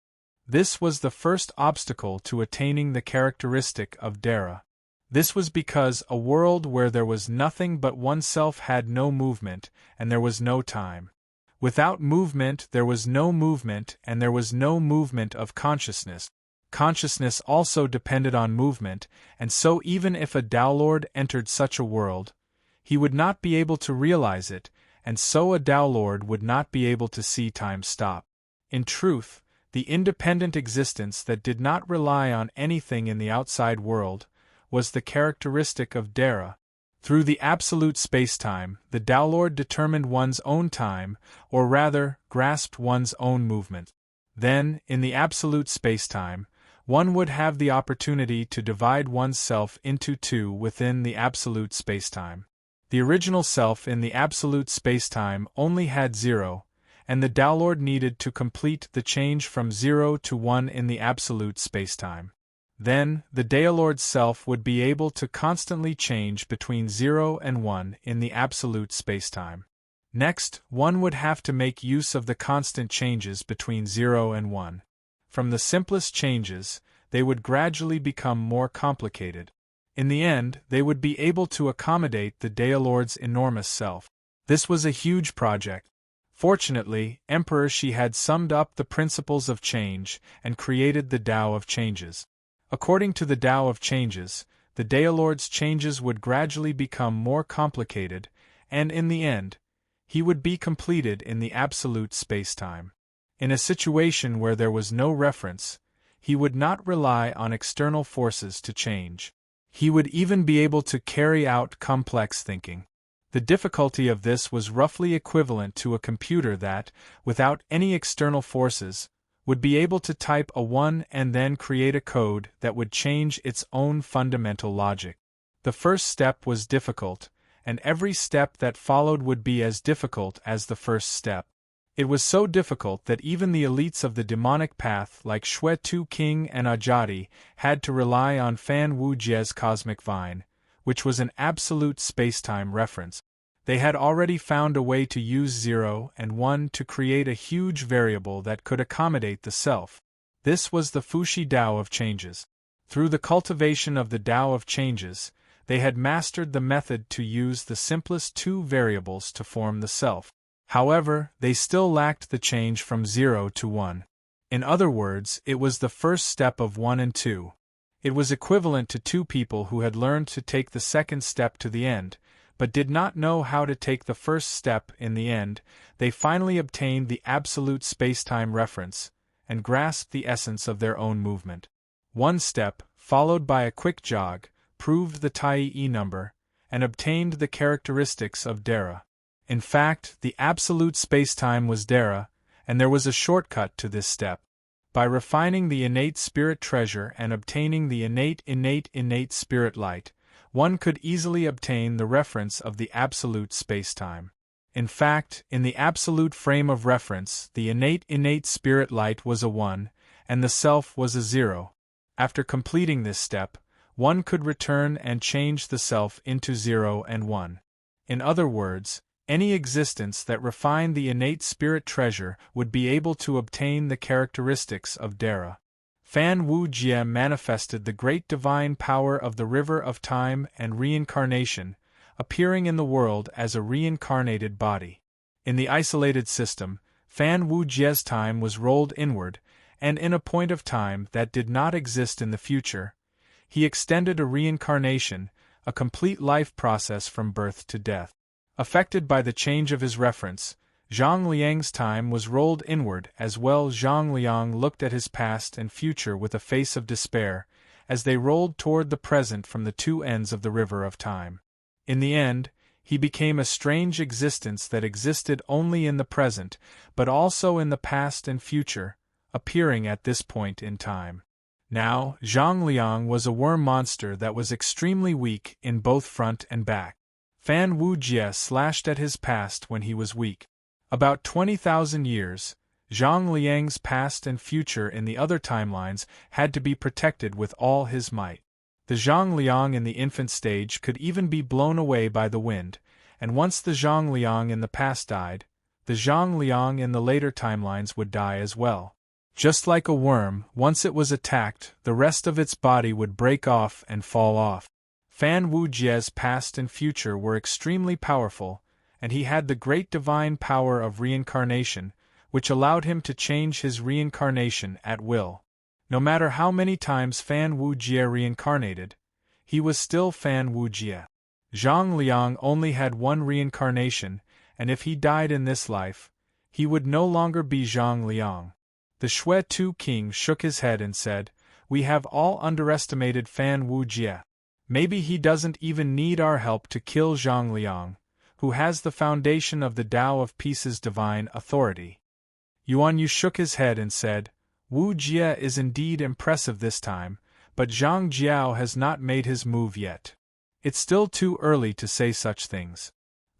This was the first obstacle to attaining the characteristic of Dara. This was because a world where there was nothing but oneself had no movement, and there was no time. Without movement there was no movement, and there was no movement of consciousness. Consciousness also depended on movement, and so even if a Tao Lord entered such a world, he would not be able to realize it, and so a Tao Lord would not be able to see time stop. In truth, the independent existence that did not rely on anything in the outside world was the characteristic of Dara. Through the absolute spacetime, the Tao Lord determined one's own time, or rather, grasped one's own movement. Then, in the absolute spacetime, one would have the opportunity to divide one's self into two within the absolute spacetime. The original self in the absolute spacetime only had 0, and the Tao Lord needed to complete the change from 0 to 1 in the absolute spacetime. Then, the Tao Lord's self would be able to constantly change between 0 and 1 in the absolute spacetime. Next, one would have to make use of the constant changes between 0 and 1. From the simplest changes, they would gradually become more complicated. In the end, they would be able to accommodate the Tao Lord's enormous self. This was a huge project. Fortunately, Emperor Shi had summed up the principles of change and created the Tao of Changes. According to the Tao of Changes, the Tao Lord's changes would gradually become more complicated, and in the end, he would be completed in the absolute spacetime. In a situation where there was no reference, he would not rely on external forces to change. He would even be able to carry out complex thinking. The difficulty of this was roughly equivalent to a computer that, without any external forces, would be able to type a 1 and then create a code that would change its own fundamental logic. The first step was difficult, and every step that followed would be as difficult as the first step. It was so difficult that even the elites of the demonic path like Shui Tu King and Ajati had to rely on Fan Wu Jie's cosmic vine, which was an absolute spacetime reference. They had already found a way to use 0 and 1 to create a huge variable that could accommodate the self. This was the Fushi Tao of Changes. Through the cultivation of the Tao of Changes, they had mastered the method to use the simplest two variables to form the self. However, they still lacked the change from 0 to 1. In other words, it was the first step of 1 and 2. It was equivalent to two people who had learned to take the second step to the end, but did not know how to take the first step in the end. They finally obtained the absolute spacetime reference, and grasped the essence of their own movement. One step, followed by a quick jog, proved the Tai number, and obtained the characteristics of Dara. In fact, the absolute spacetime was Dara, and there was a shortcut to this step. By refining the innate spirit treasure and obtaining the innate spirit light, one could easily obtain the reference of the absolute spacetime. In fact, in the absolute frame of reference, the innate spirit light was a 1, and the self was a 0. After completing this step, one could return and change the self into 0 and 1. In other words, any existence that refined the innate spirit treasure would be able to obtain the characteristics of Dara. Fan Wu Jie manifested the great divine power of the river of time and reincarnation, appearing in the world as a reincarnated body. In the isolated system, Fan Wu Jie's time was rolled inward, and in a point of time that did not exist in the future, he extended a reincarnation, a complete life process from birth to death. Affected by the change of his reference, Zhang Liang's time was rolled inward as well. Zhang Liang looked at his past and future with a face of despair, as they rolled toward the present from the two ends of the river of time. In the end, he became a strange existence that existed only in the present, but also in the past and future, appearing at this point in time. Now, Zhang Liang was a worm monster that was extremely weak in both front and back. Fan Wu Jie slashed at his past when he was weak. About 20,000 years, Zhang Liang's past and future in the other timelines had to be protected with all his might. The Zhang Liang in the infant stage could even be blown away by the wind, and once the Zhang Liang in the past died, the Zhang Liang in the later timelines would die as well. Just like a worm, once it was attacked, the rest of its body would break off and fall off. Fan Wu Jie's past and future were extremely powerful, and he had the great divine power of reincarnation, which allowed him to change his reincarnation at will. No matter how many times Fan Wu Jie reincarnated, he was still Fan Wu Jie. Zhang Liang only had one reincarnation, and if he died in this life, he would no longer be Zhang Liang. The Shui Tu King shook his head and said, "We have all underestimated Fan Wu Jie. Maybe he doesn't even need our help to kill Zhang Liang, who has the foundation of the Tao of Peace's divine authority." Yuan Yu shook his head and said, "Wu Jie is indeed impressive this time, but Zhang Jiao has not made his move yet. It's still too early to say such things."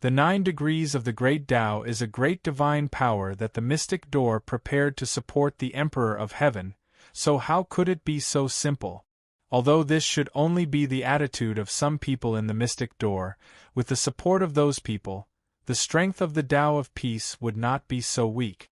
The 9 degrees of the Great Tao is a great divine power that the mystic door prepared to support the Emperor of Heaven, so how could it be so simple? Although this should only be the attitude of some people in the mystic door, with the support of those people, the strength of the Tao of Peace would not be so weak.